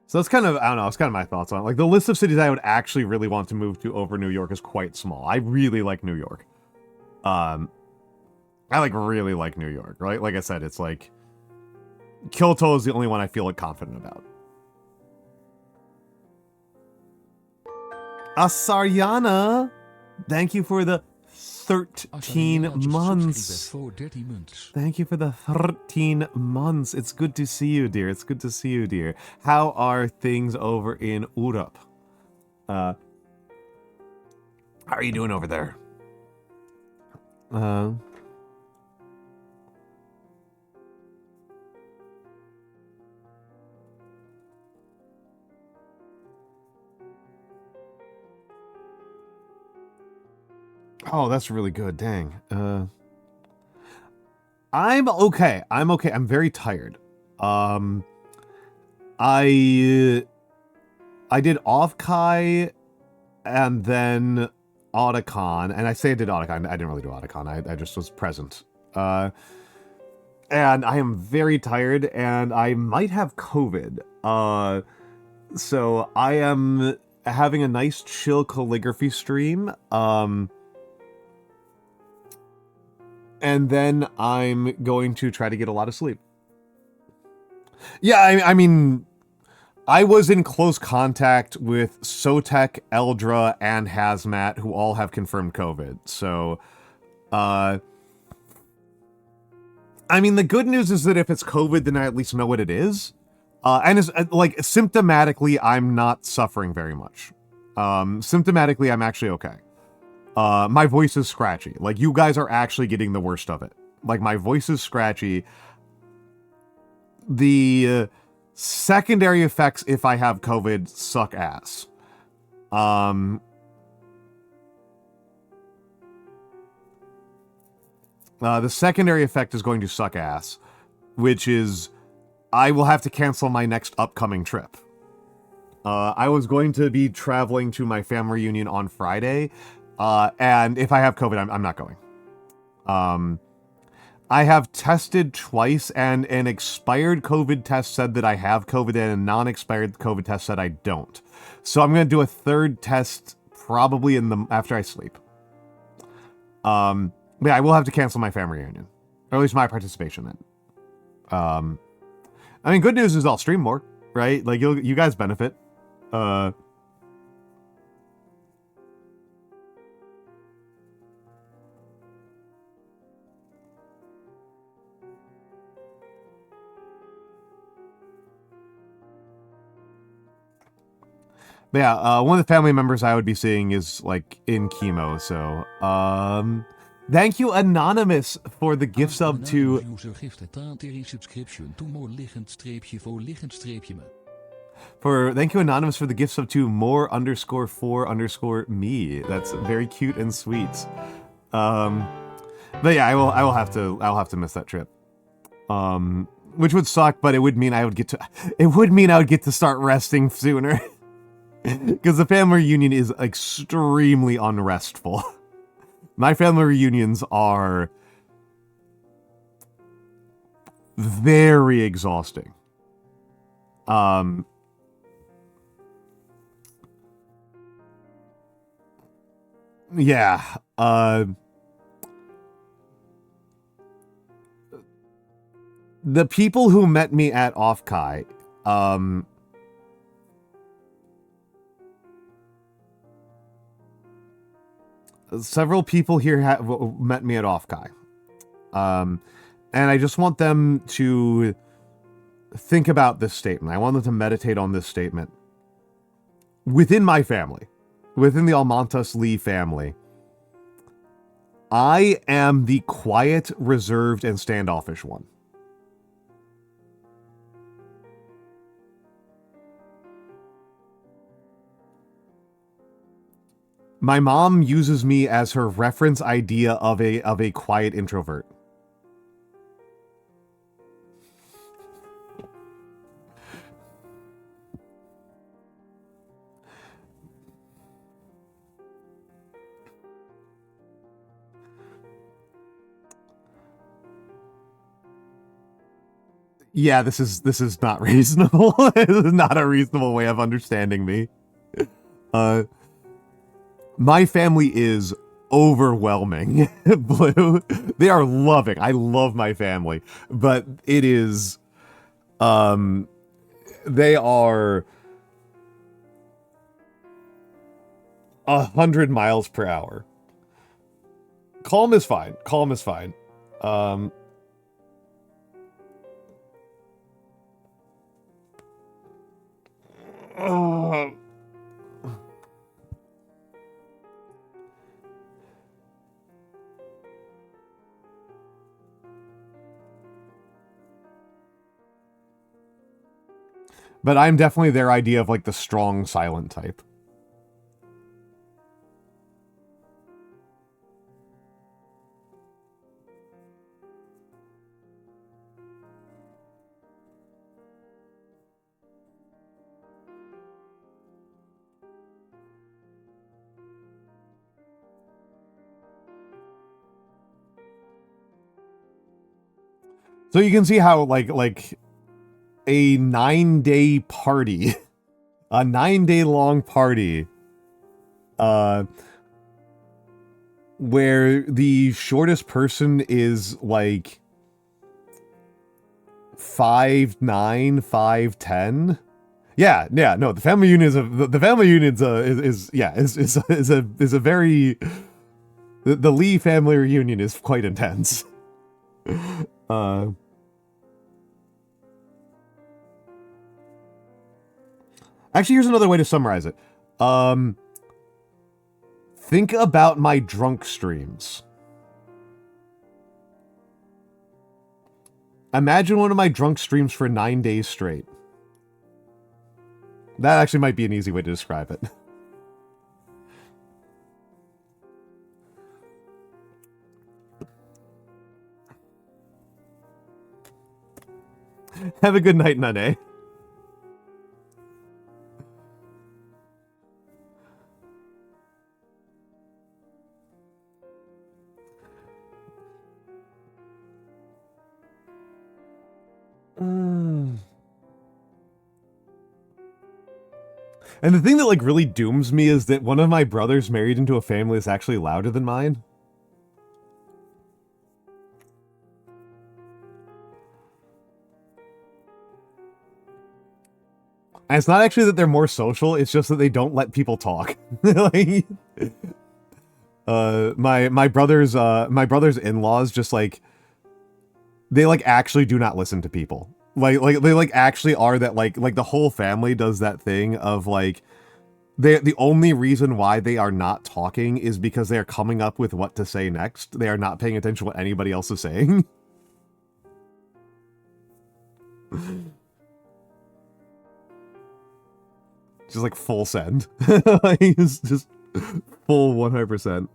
So that's kind of, I don't know, it's kind of my thoughts on it. Like, the list of cities I would actually really want to move to over New York is quite small. I really like New York. I really like New York, right? Like I said, it's like, Kyoto is the only one I feel like confident about. Asaryana, thank you for the 13 months. Thank you for the 13 months. It's good to see you, dear. It's good to see you, dear. How are things over in Europe? How are you doing over there? Oh, that's really good. Dang. I'm okay. I'm okay. I'm very tired. I did Off-Kai and then Otakon, and I say I did Otakon. I didn't really do Otakon. I just was present. And I am very tired, and I might have COVID. So I am having a nice chill calligraphy stream. And then I'm going to try to get a lot of sleep. Yeah, I mean, I was in close contact with Sotek, Eldra, and Hazmat, who all have confirmed COVID. So, I mean, the good news is that if it's COVID, then I at least know what it is. And it's, like, symptomatically, I'm not suffering very much. Symptomatically, I'm actually okay. My voice is scratchy. Like, you guys are actually getting the worst of it. Like, my voice is scratchy. The secondary effects, if I have COVID, suck ass. The secondary effect is going to suck ass, which is I will have to cancel my next upcoming trip. I was going to be traveling to my family reunion on Friday, and if I have COVID, I'm not going. I have tested twice, and an expired COVID test said that I have COVID, and a non-expired COVID test said I don't. So I'm going to do a third test probably after I sleep. Yeah, I will have to cancel my family reunion, or at least my participation in it. I mean, good news is I'll stream more, right? Like, you guys benefit. But yeah, one of the family members I would be seeing is, like, in chemo, so, thank you, Anonymous, for the gift sub to... Thank you, Anonymous, for the gift sub to more_4_me. That's very cute and sweet. But yeah, I'll have to miss that trip. Which would suck, but it would mean I would get to start resting sooner. Because the family reunion is extremely unrestful. My family reunions are very exhausting. Yeah. The people who met me at Off-Kai, several people here met me at Offkai. And I just want them to think about this statement. I want them to meditate on this statement. Within my family, within the Almantas Lee family, I am the quiet, reserved, and standoffish one. My mom uses me as her reference idea of a quiet introvert. Yeah, this is not reasonable. This is not a reasonable way of understanding me. My family is overwhelming. Blue. They are loving. I love my family. But it is... they are... 100 miles per hour. Calm is fine. Calm is fine. But I'm definitely their idea of, like, the strong, silent type. So you can see how, like a 9-day party, a 9-day-long party, where the shortest person is, like, 5'9", 5'10". Yeah, no, the family union is a very... The Lee family reunion is quite intense. Actually, here's another way to summarize it. Think about my drunk streams. Imagine one of my drunk streams for 9 days straight. That actually might be an easy way to describe it. Have a good night, Nane. And the thing that, like, really dooms me is that one of my brothers married into a family that's actually louder than mine. And it's not actually that they're more social, it's just that they don't let people talk. Like, my brother's in-laws just, like, they, like, actually do not listen to people. Like they, like, actually are that, like the whole family does that thing of, like, the only reason why they are not talking is because they are coming up with what to say next. They are not paying attention to what anybody else is saying. Just, like, full send. Like, it's just full 100%.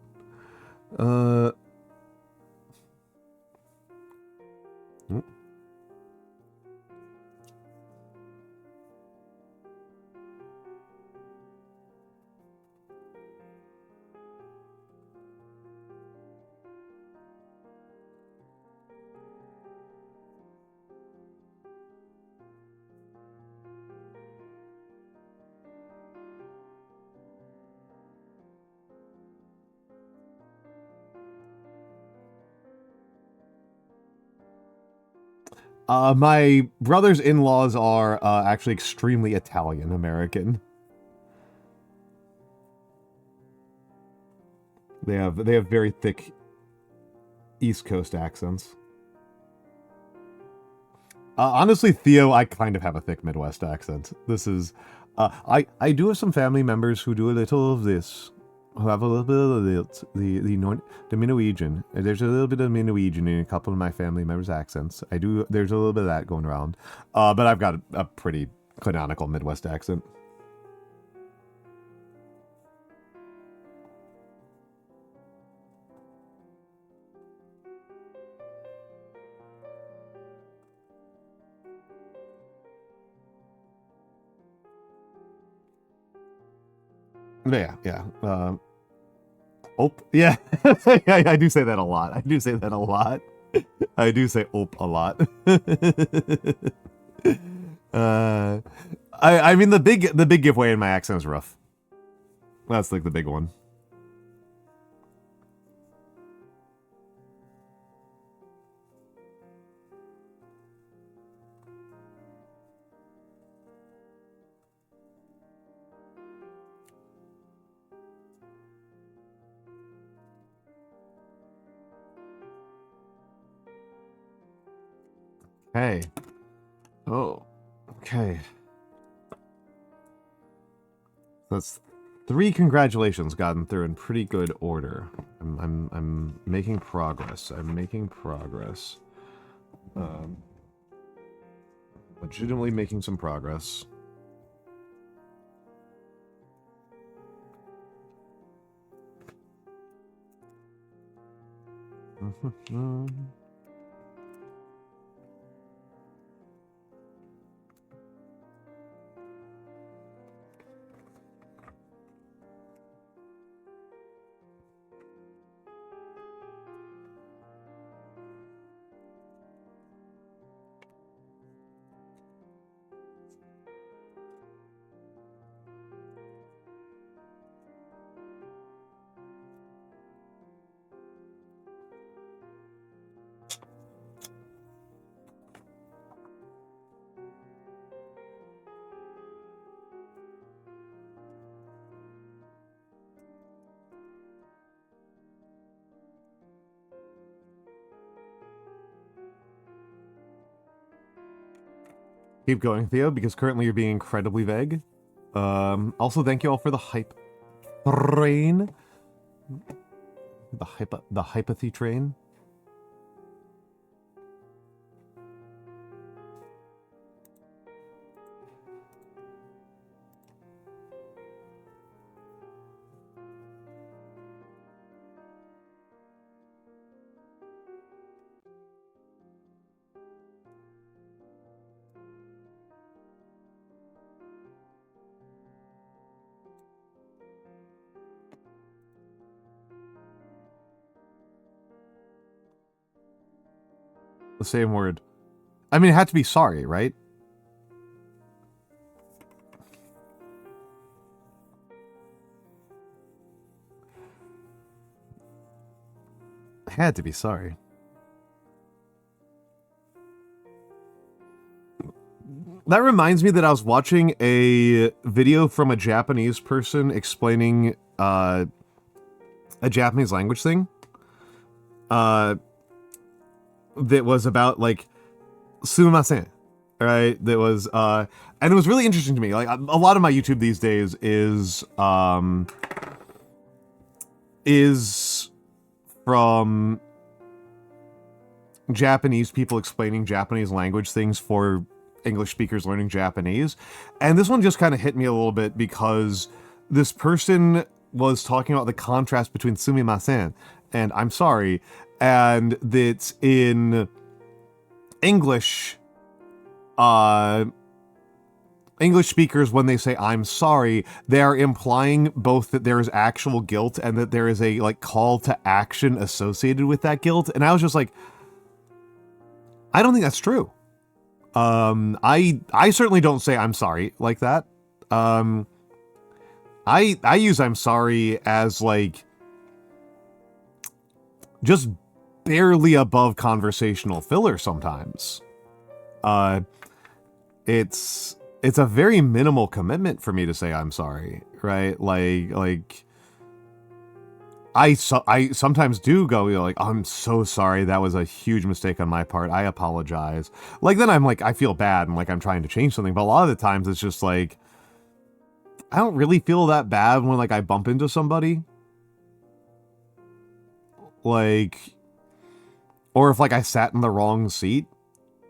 My brother's in-laws are actually extremely Italian-American. They have very thick East Coast accents. Honestly, Theo, I kind of have a thick Midwest accent. This is, I do have some family members who do a little of this, who have a little bit of the Minowegian. There's a little bit of Minowegian in a couple of my family members' accents. There's a little bit of that going around. But I've got a pretty canonical Midwest accent. Yeah. Yeah. I do say that a lot. I do say "op" a lot. I mean the big giveaway in my accent is rough. That's like the big one. Okay. Oh, okay. That's 3 congratulations gotten through in pretty good order. I'm making progress. Legitimately making some progress. Keep going, Theo, because currently you're being incredibly vague. Also, thank you all for the hype train. The hypathy train. The same word. I mean, it had to be sorry, right? It had to be sorry. That reminds me that I was watching a video from a Japanese person explaining a Japanese language thing. That was about, like, sumimasen, right? That was, and it was really interesting to me. Like, a lot of my YouTube these days is from Japanese people explaining Japanese language things for English speakers learning Japanese. And this one just kind of hit me a little bit because this person was talking about the contrast between sumimasen and I'm sorry, and that in English, English speakers, when they say I'm sorry, they are implying both that there is actual guilt and that there is a, like, call to action associated with that guilt. And I was just like, I don't think that's true. I certainly don't say I'm sorry like that. I use I'm sorry as, like, just barely above conversational filler sometimes. It's a very minimal commitment for me to say I'm sorry, right? Like I sometimes do go, you know, like, I'm so sorry, that was a huge mistake on my part, I apologize. Like, then I'm like, I feel bad, and like, I'm trying to change something, but a lot of the times it's just like, I don't really feel that bad when, like, I bump into somebody. Like, or if, like, I sat in the wrong seat,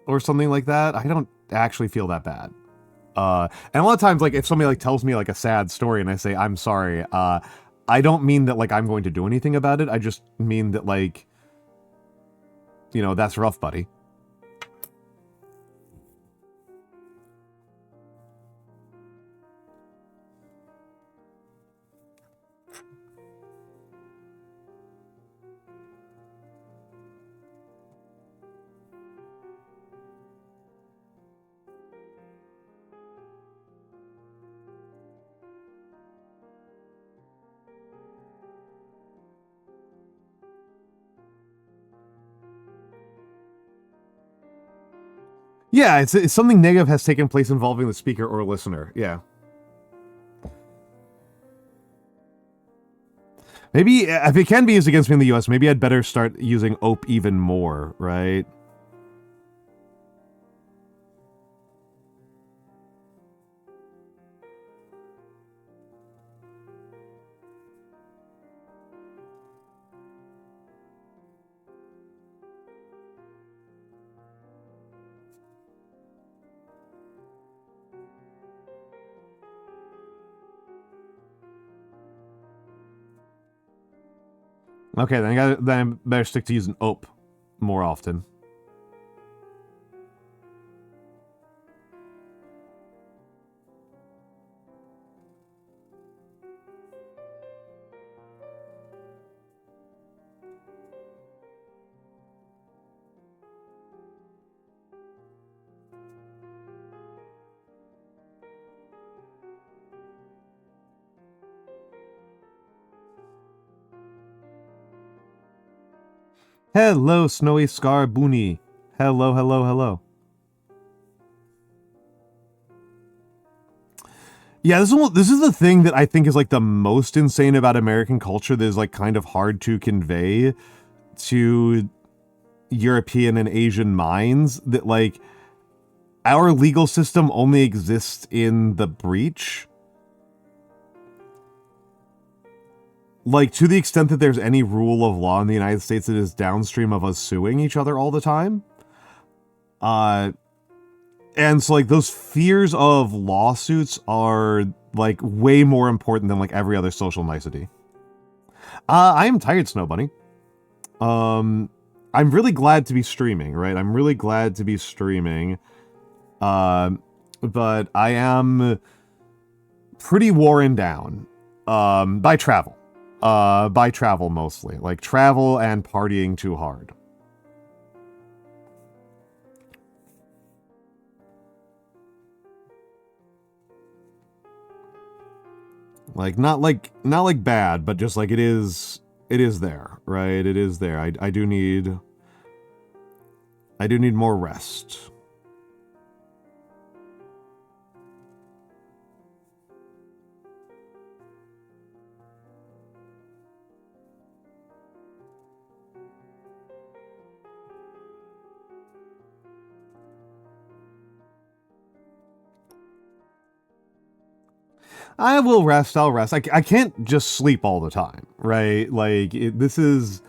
or something like that, I don't actually feel that bad. And a lot of times, like, if somebody, like, tells me, like, a sad story, and I say, I'm sorry, I don't mean that, like, I'm going to do anything about it, I just mean that, like, you know, that's rough, buddy. Yeah, it's something negative has taken place involving the speaker or listener. Yeah. Maybe, if it can be used against me in the US, maybe I'd better start using OPE even more, right? Okay, then I better stick to using OPE more often. Hello, Snowy Scar Booney. Hello, hello, hello. Yeah, this is the thing that I think is like the most insane about American culture that is like kind of hard to convey to European and Asian minds, that like our legal system only exists in the breach. Like, to the extent that there's any rule of law in the United States that is downstream of us suing each other all the time. And so, like, those fears of lawsuits are, like, way more important than, like, every other social nicety. I am tired, Snow Bunny. I'm really glad to be streaming, right? I'm really glad to be streaming. But I am pretty worn down, by travel. By travel mostly. Like, travel and partying too hard. Like, not like bad, but just like it is there, right? It is there. I do need more rest. I will rest. I'll rest. I can't just sleep all the time, right? Like, this is,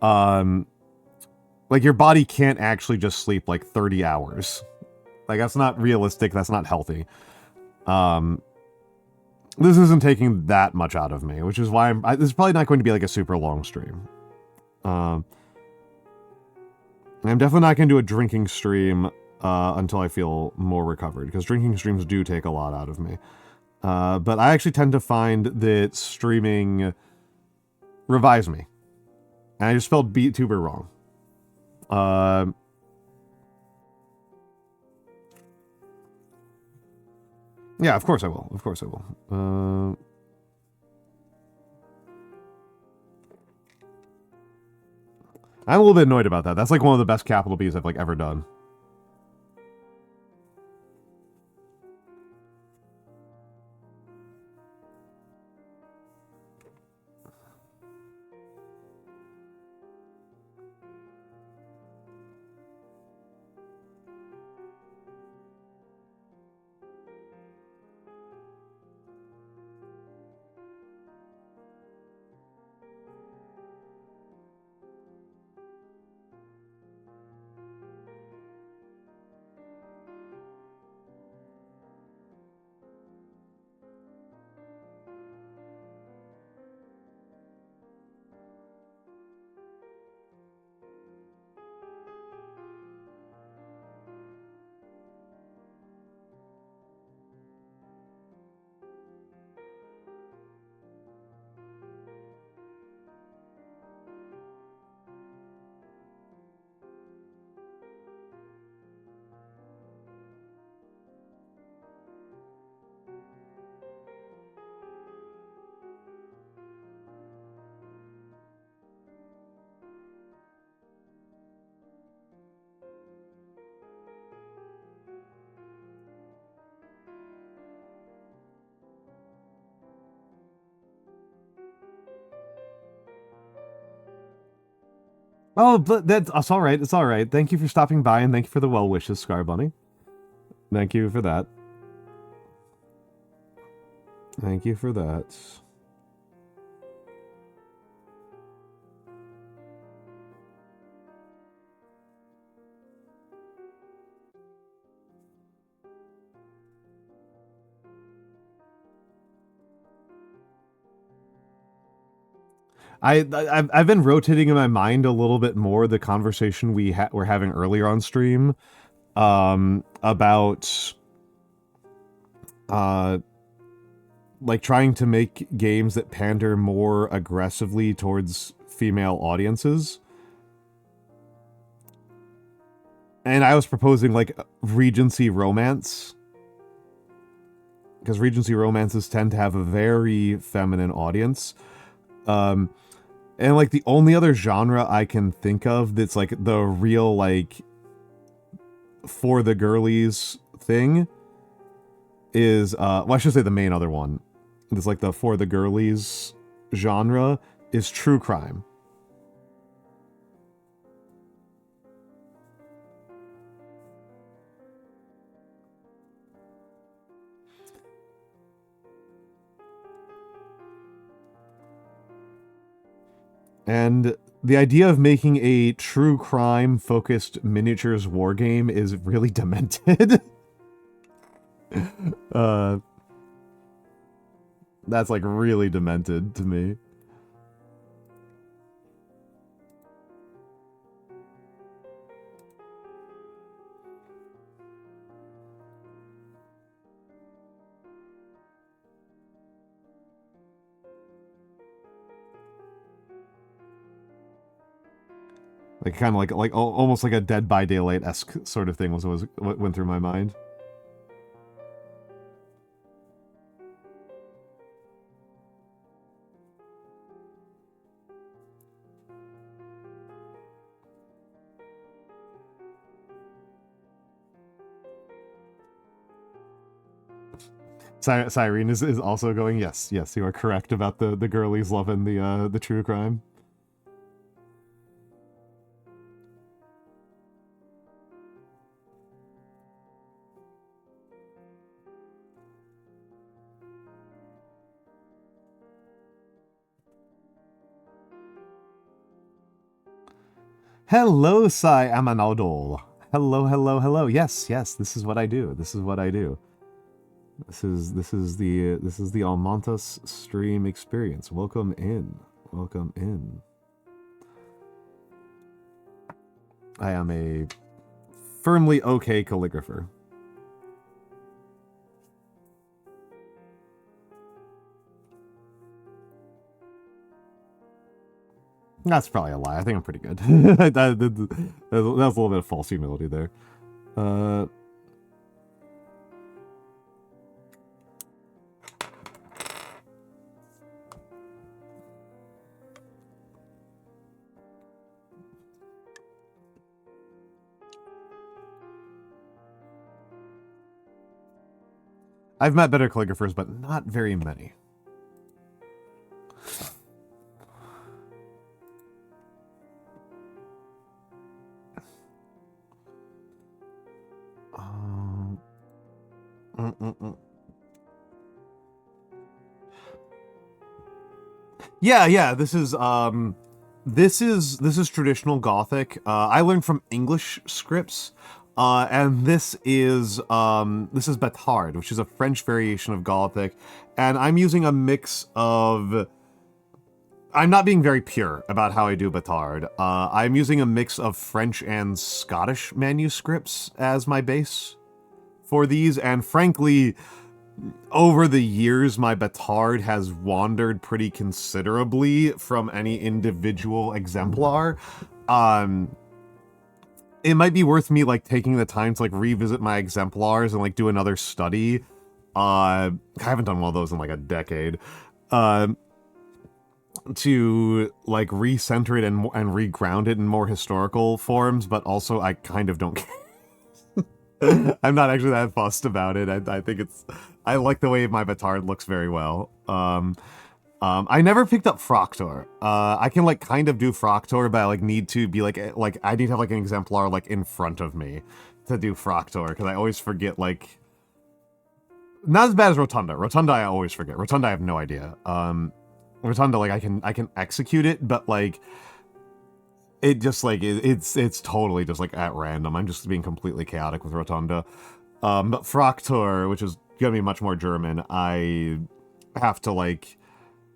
like, your body can't actually just sleep like 30 hours. Like, that's not realistic. That's not healthy. This isn't taking that much out of me, which is why this is probably not going to be like a super long stream. I'm definitely not going to do a drinking stream until I feel more recovered, because drinking streams do take a lot out of me. But I actually tend to find that streaming revives me. And I just spelled VTuber wrong. Yeah, of course I will. Of course I will. I'm a little bit annoyed about that. That's like one of the best capital B's I've like ever done. Oh, but that's all right. It's all right. Thank you for stopping by, and thank you for the well wishes, Scar Bunny. Thank you for that. Thank you for that. I've been rotating in my mind a little bit more the conversation we're having earlier on stream, about like trying to make games that pander more aggressively towards female audiences. And I was proposing like Regency romance, because Regency romances tend to have a very feminine audience. And like the only other genre I can think of that's like the real like for the girlies thing is well, I should say the main other one that's like the for the girlies genre is true crime. And the idea of making a true crime focused miniatures war game is really demented. That's like really demented to me. Like kind of like almost like a Dead by Daylight-esque sort of thing was what went through my mind. Cyrene is also going, yes, you are correct about the girlies loving the true crime. Hello, Sai Amanodol. Hello. Yes, this is what I do. This is what I do. This is the Almantas stream experience. Welcome in. Welcome in. I am a firmly okay calligrapher. That's probably a lie. I think I'm pretty good. that was a little bit of false humility there. I've met better calligraphers, but not very many. Yeah, this is traditional Gothic. I learned from English scripts, and this is Betard, which is a French variation of Gothic, and I'm using a mix of. I'm not being very pure about how I do Betard. I'm using a mix of French and Scottish manuscripts as my base for these, and frankly, over the years, my Betard has wandered pretty considerably from any individual exemplar. It might be worth me like taking the time to like revisit my exemplars and like do another study. I haven't done one of those in like a decade. To like recenter it and reground it in more historical forms, but also I kind of don't care. I'm not actually that fussed about it. I think I like the way my Betard looks very well. I never picked up Fractor. I can like kind of do Fractor, but I like need to be like I need to have like an exemplar like in front of me to do Fractor, because I always forget like, not as bad as Rotunda. Rotunda I always forget. Rotunda I have no idea. Rotunda, like I can execute it, but like it just like it's totally just like at random. I'm just being completely chaotic with Rotunda. But Fractor, which is gonna be much more German, I have to like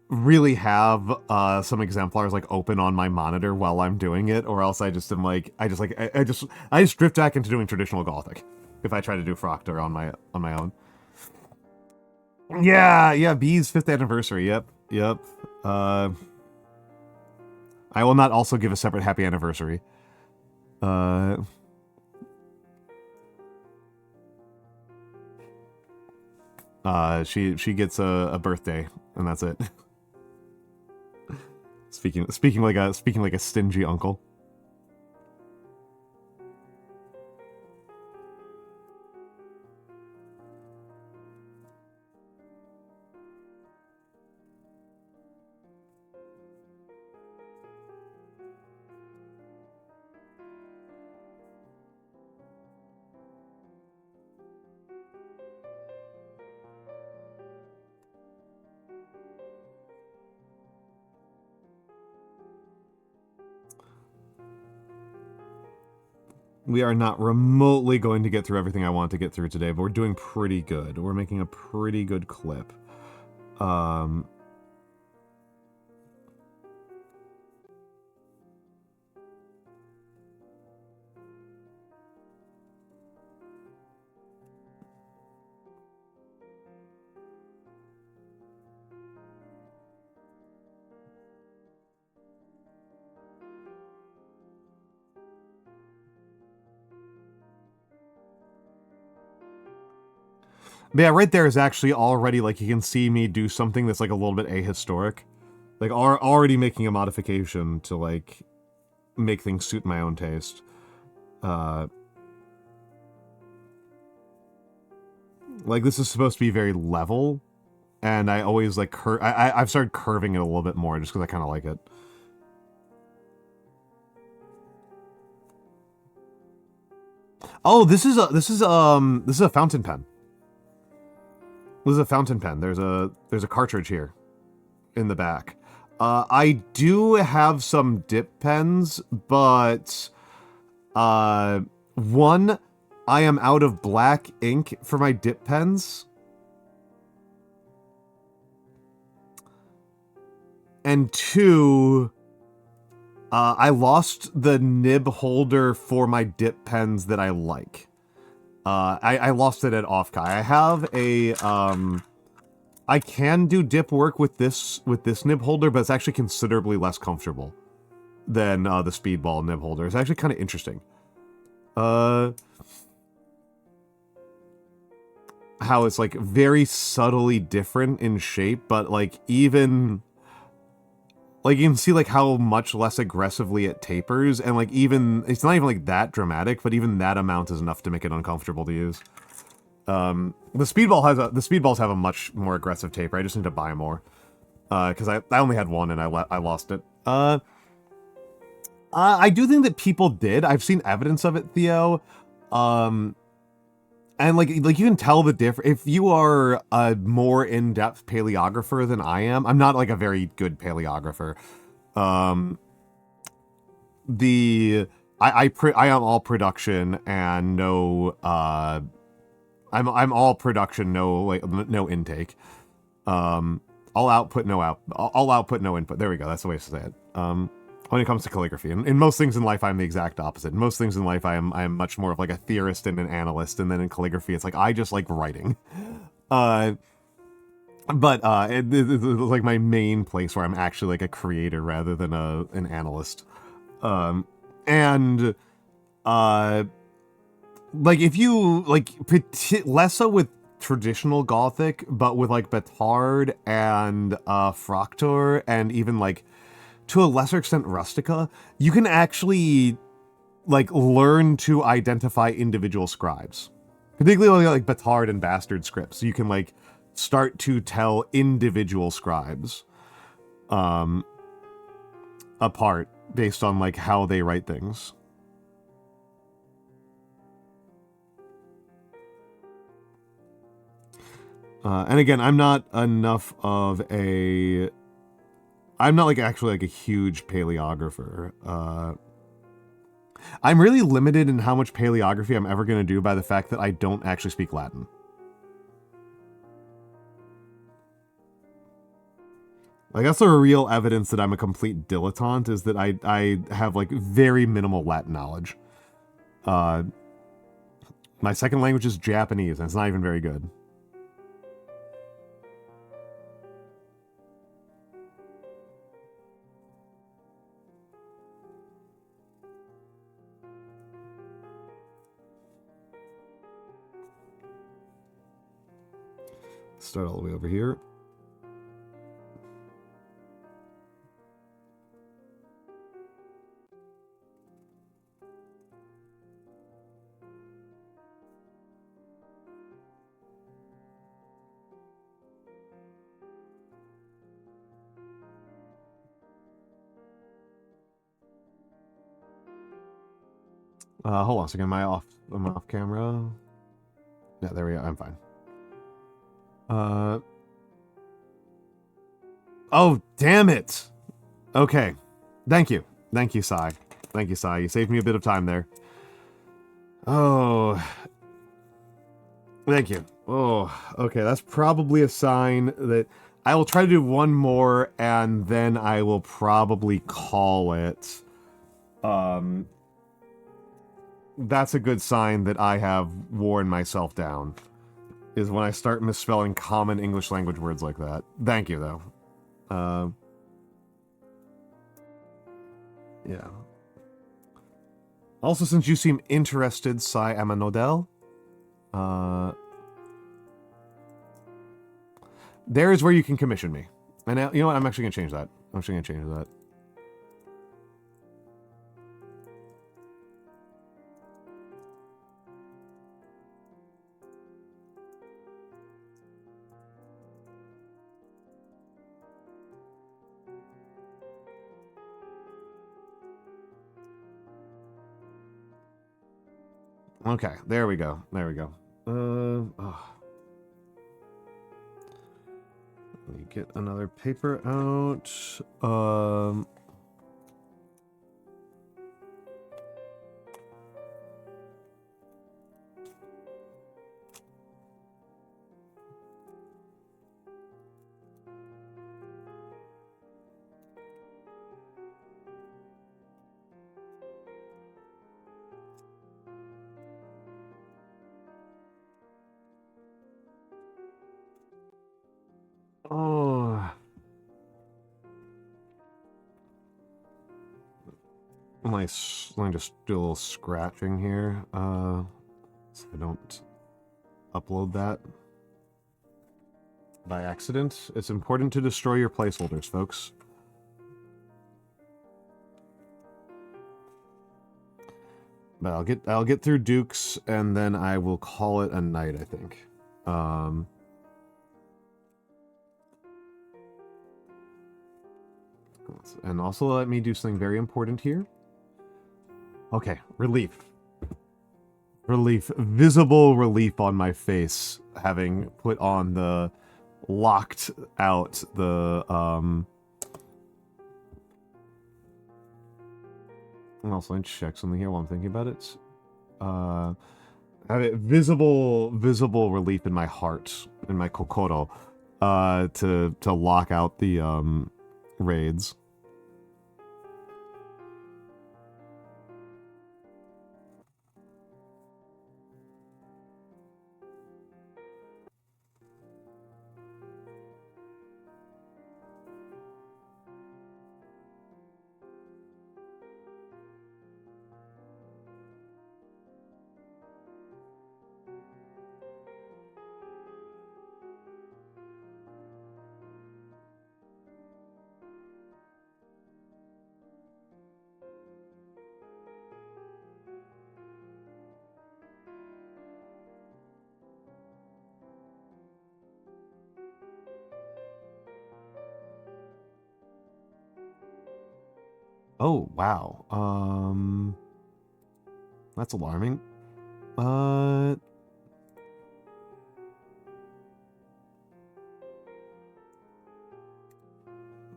really have some exemplars like open on my monitor while I'm doing it, or else I just am like I just drift back into doing traditional Gothic if I try to do Fractor on my own. Yeah, B's 5th anniversary. Yep. I will not also give a separate happy anniversary. She gets a birthday, and that's it. speaking like a stingy uncle. We are not remotely going to get through everything I want to get through today, but we're doing pretty good. We're making a pretty good clip. But yeah, right there is actually already, like, you can see me do something that's, like, a little bit ahistoric. Like, already making a modification to, like, make things suit my own taste. Like, this is supposed to be very level, and I always, like, I've started curving it a little bit more, just because I kind of like it. Oh, this is a fountain pen. This is a fountain pen. There's a cartridge here in the back. I do have some dip pens, but one, I am out of black ink for my dip pens. And two, I lost the nib holder for my dip pens that I like. I lost it at Offkai. I have a, I can do dip work with this nib holder, but it's actually considerably less comfortable than the Speedball nib holder. It's actually kind of interesting. How it's like very subtly different in shape, but like even, like you can see like how much less aggressively it tapers, and like even, it's not even like that dramatic, but even that amount is enough to make it uncomfortable to use. The Speedballs have a much more aggressive taper. I just need to buy more. Because I only had one and I lost it. I do think that people did. I've seen evidence of it, Theo. And like you can tell the difference. If you are a more in-depth paleographer than I am, I'm not like a very good paleographer. I am all production and no I'm all production, no intake. All output, all output, no input. There we go. That's the way to say it. When it comes to calligraphy, and in most things in life, I'm the exact opposite. In most things in life, I am much more of like a theorist and an analyst, and then in calligraphy, it's like I just like writing. It's like my main place where I'm actually like a creator rather than an analyst. Like if you like less so with traditional Gothic, but with like Betard and Fractor, and even like to a lesser extent Rustica, you can actually like learn to identify individual scribes, particularly like Betard and Bastard scripts. You can like start to tell individual scribes. apart based on like how they write things. And again, I'm not like actually like a huge paleographer. I'm really limited in how much paleography I'm ever going to do by the fact that I don't actually speak Latin. Like, that's the real evidence that I'm a complete dilettante, is that I have, like, very minimal Latin knowledge. My second language is Japanese, and it's not even very good. Start all the way over here. Hold on a second. Am I off camera? Yeah, there we go. I'm fine. Oh, damn it. Okay. Thank you. Thank you, Sai. Thank you, Sai. You saved me a bit of time there. Oh. Thank you. Oh, okay. That's probably a sign that I will try to do one more, and then I will probably call it. That's a good sign that I have worn myself down, is when I start misspelling common English language words like that. Thank you, though. Yeah. Also, since you seem interested, Sai Amanodel, there is where you can commission me. And you know what? I'm actually going to change that. I'm actually going to change that. Okay, there we go. There we go. Let me get another paper out. Oh. Let me just do a little scratching here, so I don't upload that by accident. It's important to destroy your placeholders, folks. But I'll get through Dukes, and then I will call it a night, I think. And also let me do something very important here. Okay, relief. Relief. Visible relief on my face, having put on the locked out the also, let me check something here while I'm thinking about it. Have it visible relief in my heart, in my kokoro, to lock out the raids. Oh, wow. That's alarming.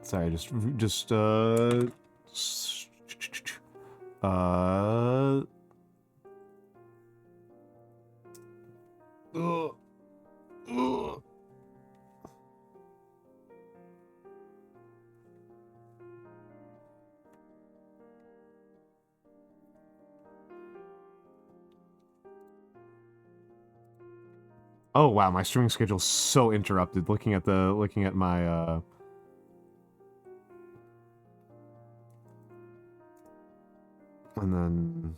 Sorry, uh, ugh, ugh. Oh wow, my streaming schedule's so interrupted. Looking at my and then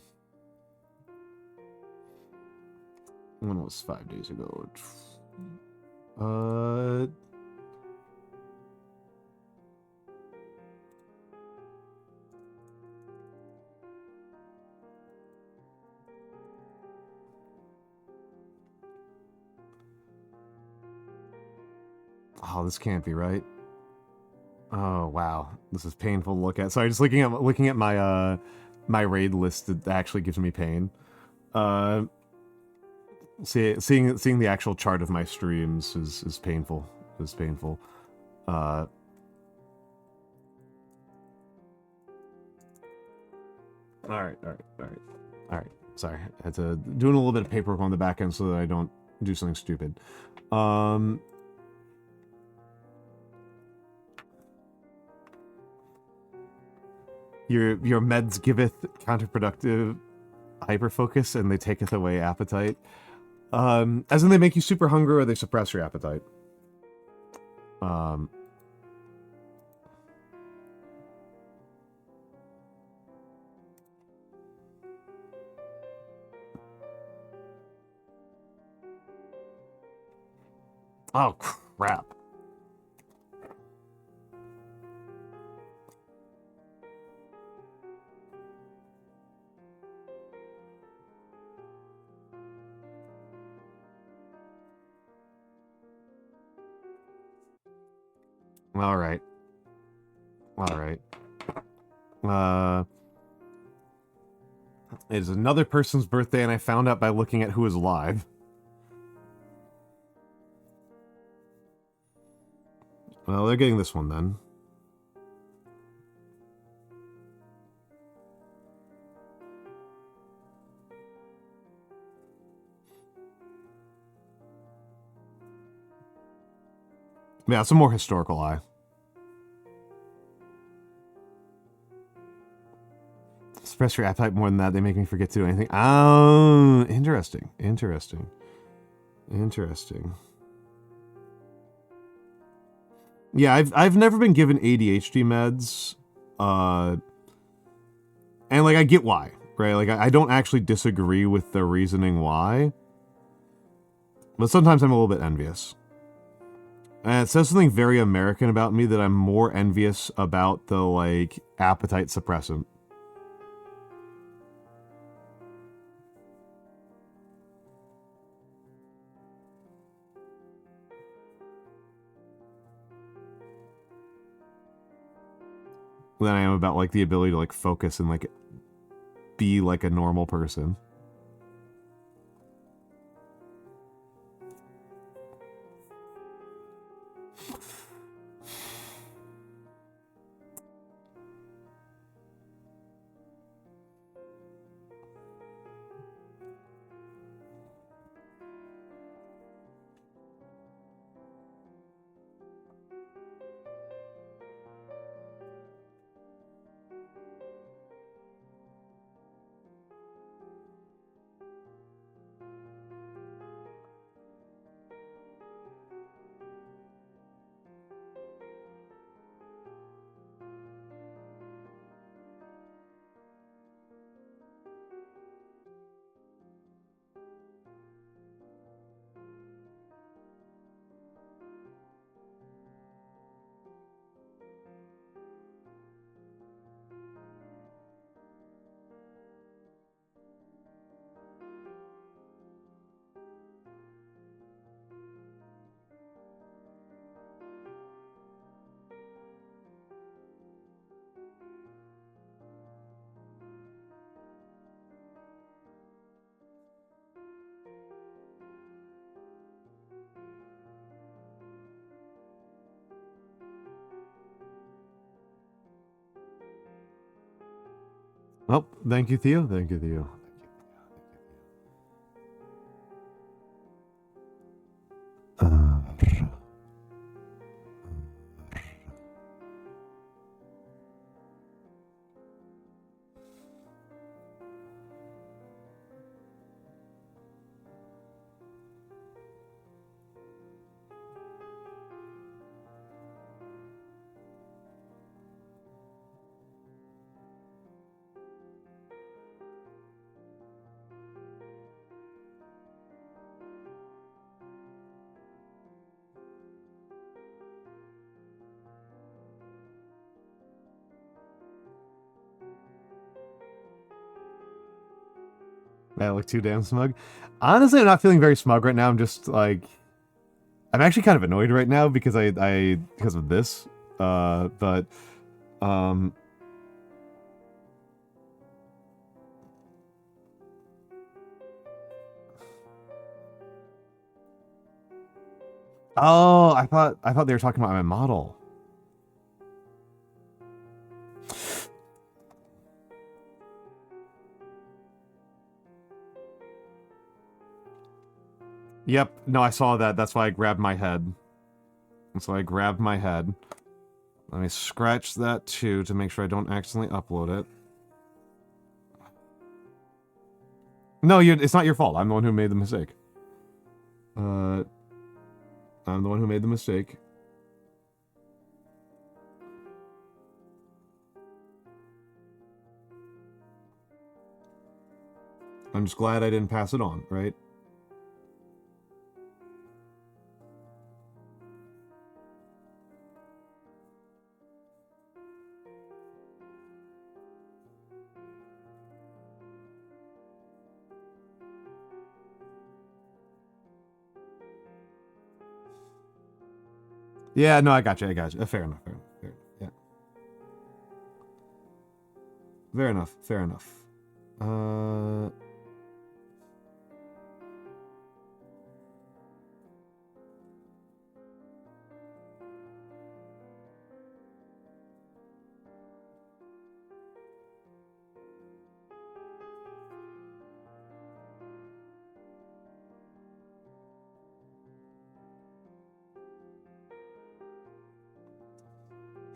when it was 5 days ago. Uh oh, this can't be right. Oh wow, this is painful to look at. Sorry, just looking at my my raid list, it actually gives me pain. Seeing the actual chart of my streams is painful. Is painful. All right. Sorry, I had to doing a little bit of paperwork on the back end so that I don't do something stupid. Your meds giveth counterproductive hyperfocus, and they taketh away appetite. As in they make you super hungry or they suppress your appetite. Oh crap. All right. It is another person's birthday, and I found out by looking at who is live. Well, they're getting this one then. Yeah, it's a more historical eye. Suppress your appetite more than that. They make me forget to do anything. Oh, interesting. Yeah, I've never been given ADHD meds, and like I get why, right? Like I don't actually disagree with the reasoning why, but sometimes I'm a little bit envious. And it says something very American about me that I'm more envious about the like appetite suppressant. Than I am about like the ability to like focus and like be like a normal person. Oh, thank you, Theo. Thank you, Theo. I look too damn smug. Honestly, I'm not feeling very smug right now. I'm just like, I'm actually kind of annoyed right now because because of this. But oh, I thought they were talking about my model. Yep. No, I saw that. That's why I grabbed my head. So I grabbed my head. Let me scratch that too to make sure I don't accidentally upload it. No, it's not your fault. I'm the one who made the mistake. I'm the one who made the mistake. I'm just glad I didn't pass it on, right? Yeah, no, I got you. Fair enough. Yeah. Fair enough.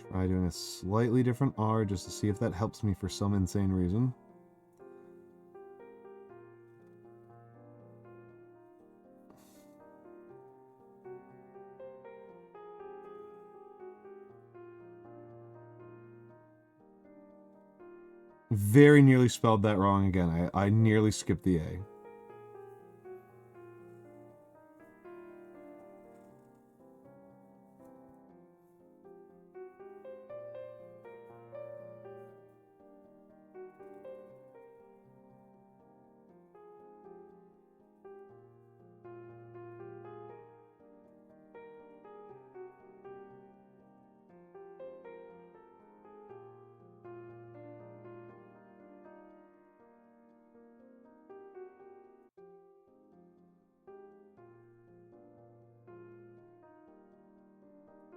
Try doing a slightly different R just to see if that helps me for some insane reason. Very nearly spelled that wrong again. I nearly skipped the A.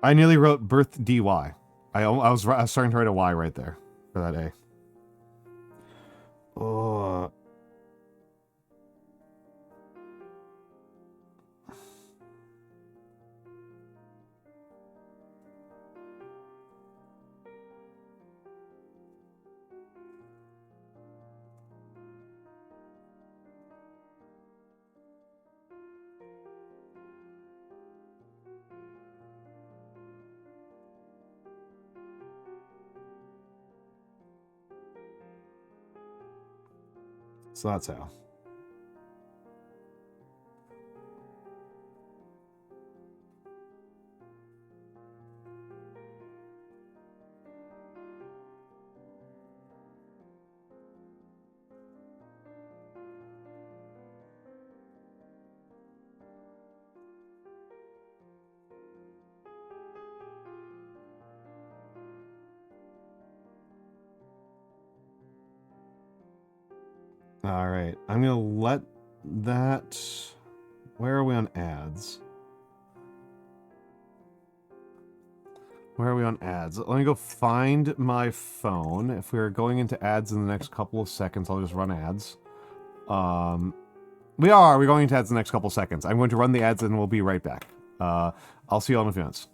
I nearly wrote birth DY. I was starting to write a Y right there for that A. Oh. So that's how. All right, I'm gonna let that. Where are we on ads? Where are we on ads? Let me go find my phone. If we're going into ads in the next couple of seconds, I'll just run ads. We're going into ads in the next couple of seconds. I'm going to run the ads and we'll be right back. I'll see you all in a few minutes.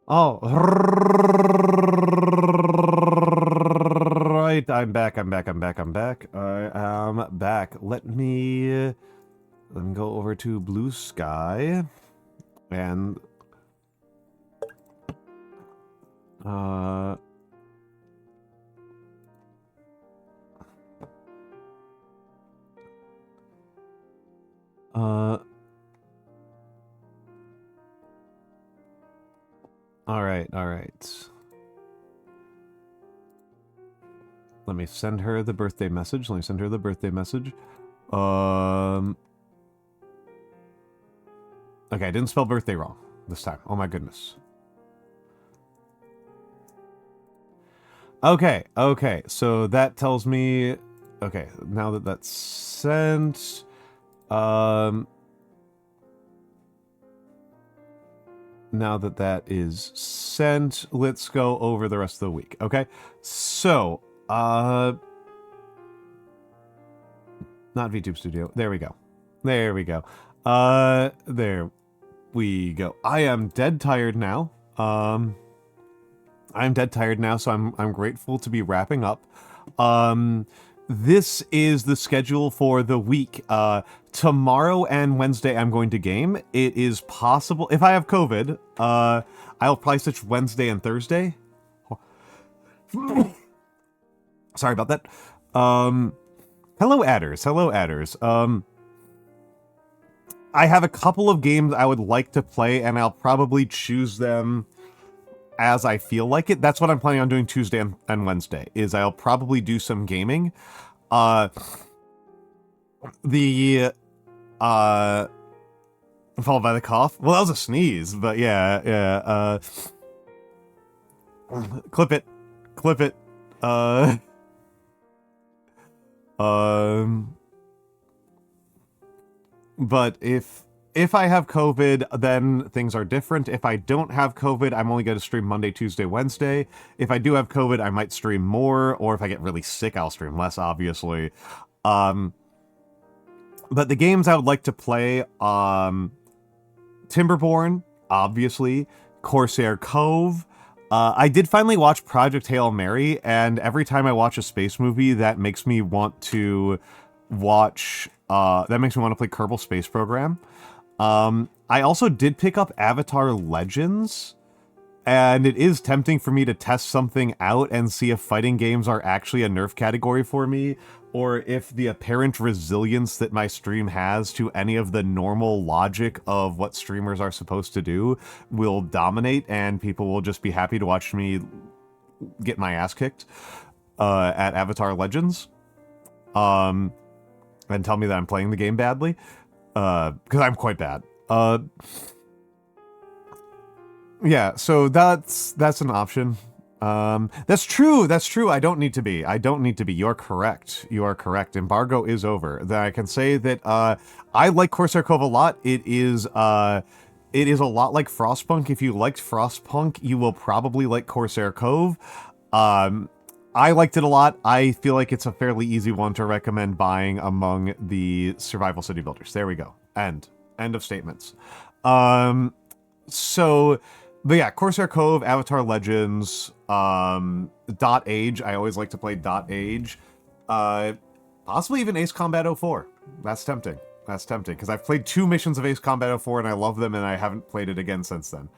Oh, right. I'm back. I am back. Let me go over to Blue Sky and all right. Let me send her the birthday message. Okay, I didn't spell birthday wrong this time. Oh my goodness. Okay, so that tells me... Okay, now that that's sent... Now that that is sent, let's go over the rest of the week, okay? So, not VTube Studio. There we go. There we go. I am dead tired now. I'm dead tired now, so I'm grateful to be wrapping up. This is the schedule for the week. Tomorrow and Wednesday I'm going to game. It is possible, if I have COVID, I'll probably switch Wednesday and Thursday. Sorry about that. Hello adders. I have a couple of games I would like to play, and I'll probably choose them as I feel like it. That's what I'm planning on doing Tuesday and Wednesday, is I'll probably do some gaming. Followed by the cough. Well, that was a sneeze, but yeah. Clip it. But if I have COVID, then things are different. If I don't have COVID, I'm only going to stream Monday, Tuesday, Wednesday. If I do have COVID, I might stream more, or if I get really sick, I'll stream less, obviously. But the games I would like to play, Timberborn, obviously, Corsair Cove. I did finally watch Project Hail Mary, and every time I watch a space movie, that makes me want to watch... that makes me want to play Kerbal Space Program. I also did pick up Avatar Legends, and it is tempting for me to test something out and see if fighting games are actually a nerf category for me, or if the apparent resilience that my stream has to any of the normal logic of what streamers are supposed to do will dominate, and people will just be happy to watch me get my ass kicked at Avatar Legends. And tell me that I'm playing the game badly. Because I'm quite bad. Yeah, so that's an option. That's true. I don't need to be. You're correct. Embargo is over. Then I can say that I like Corsair Cove a lot. It is a lot like Frostpunk. If you liked Frostpunk, you will probably like Corsair Cove. I liked it a lot. I feel like it's a fairly easy one to recommend buying among the survival city builders. There we go. End of statements. But yeah, Corsair Cove, Avatar Legends, Dot Age. I always like to play Dot Age. Possibly even Ace Combat 04. That's tempting, because I've played 2 missions of Ace Combat 04 and I love them, and I haven't played it again since then.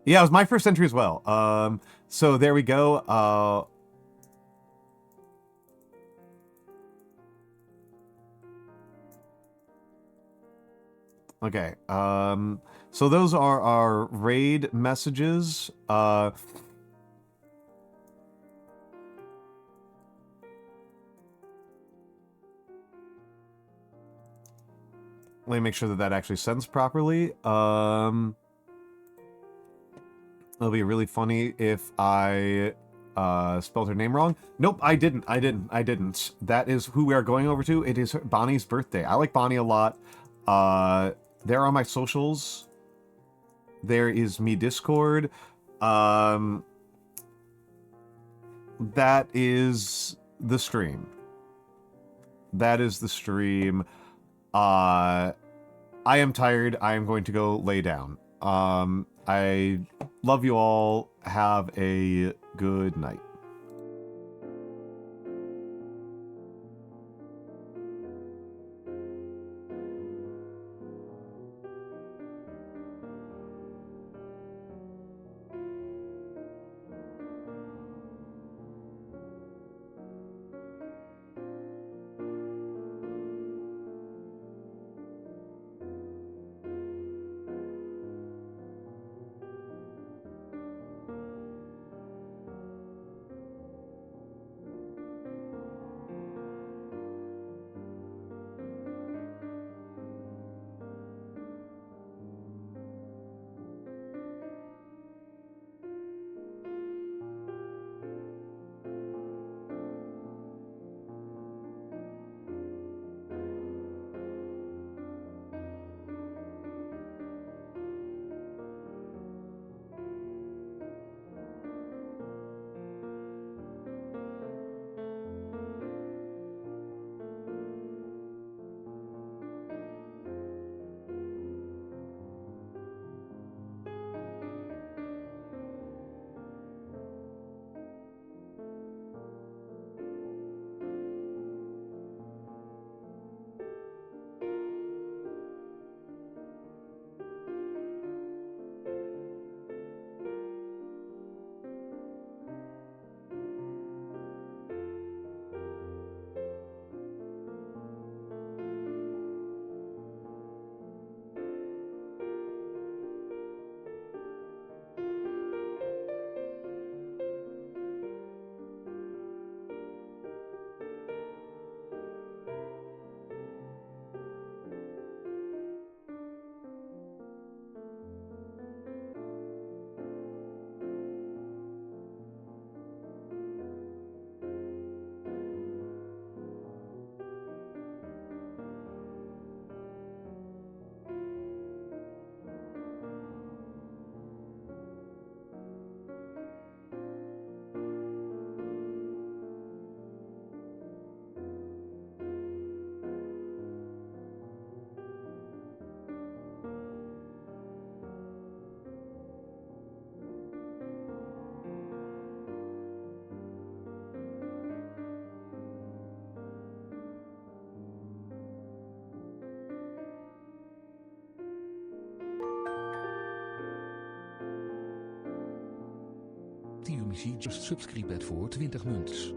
Yeah, it was my first entry as well. So there we go. Okay. So those are our raid messages. Let me make sure that that actually sends properly. It'll be really funny if I spelled her name wrong. Nope, I didn't. That is who we are going over to. It is Bonnie's birthday. I like Bonnie a lot. there are my socials. There is me Discord. That is the stream. That is the stream. I am tired. I am going to go lay down. I love you all. Have a good night. Just subscribe voor 20 munts.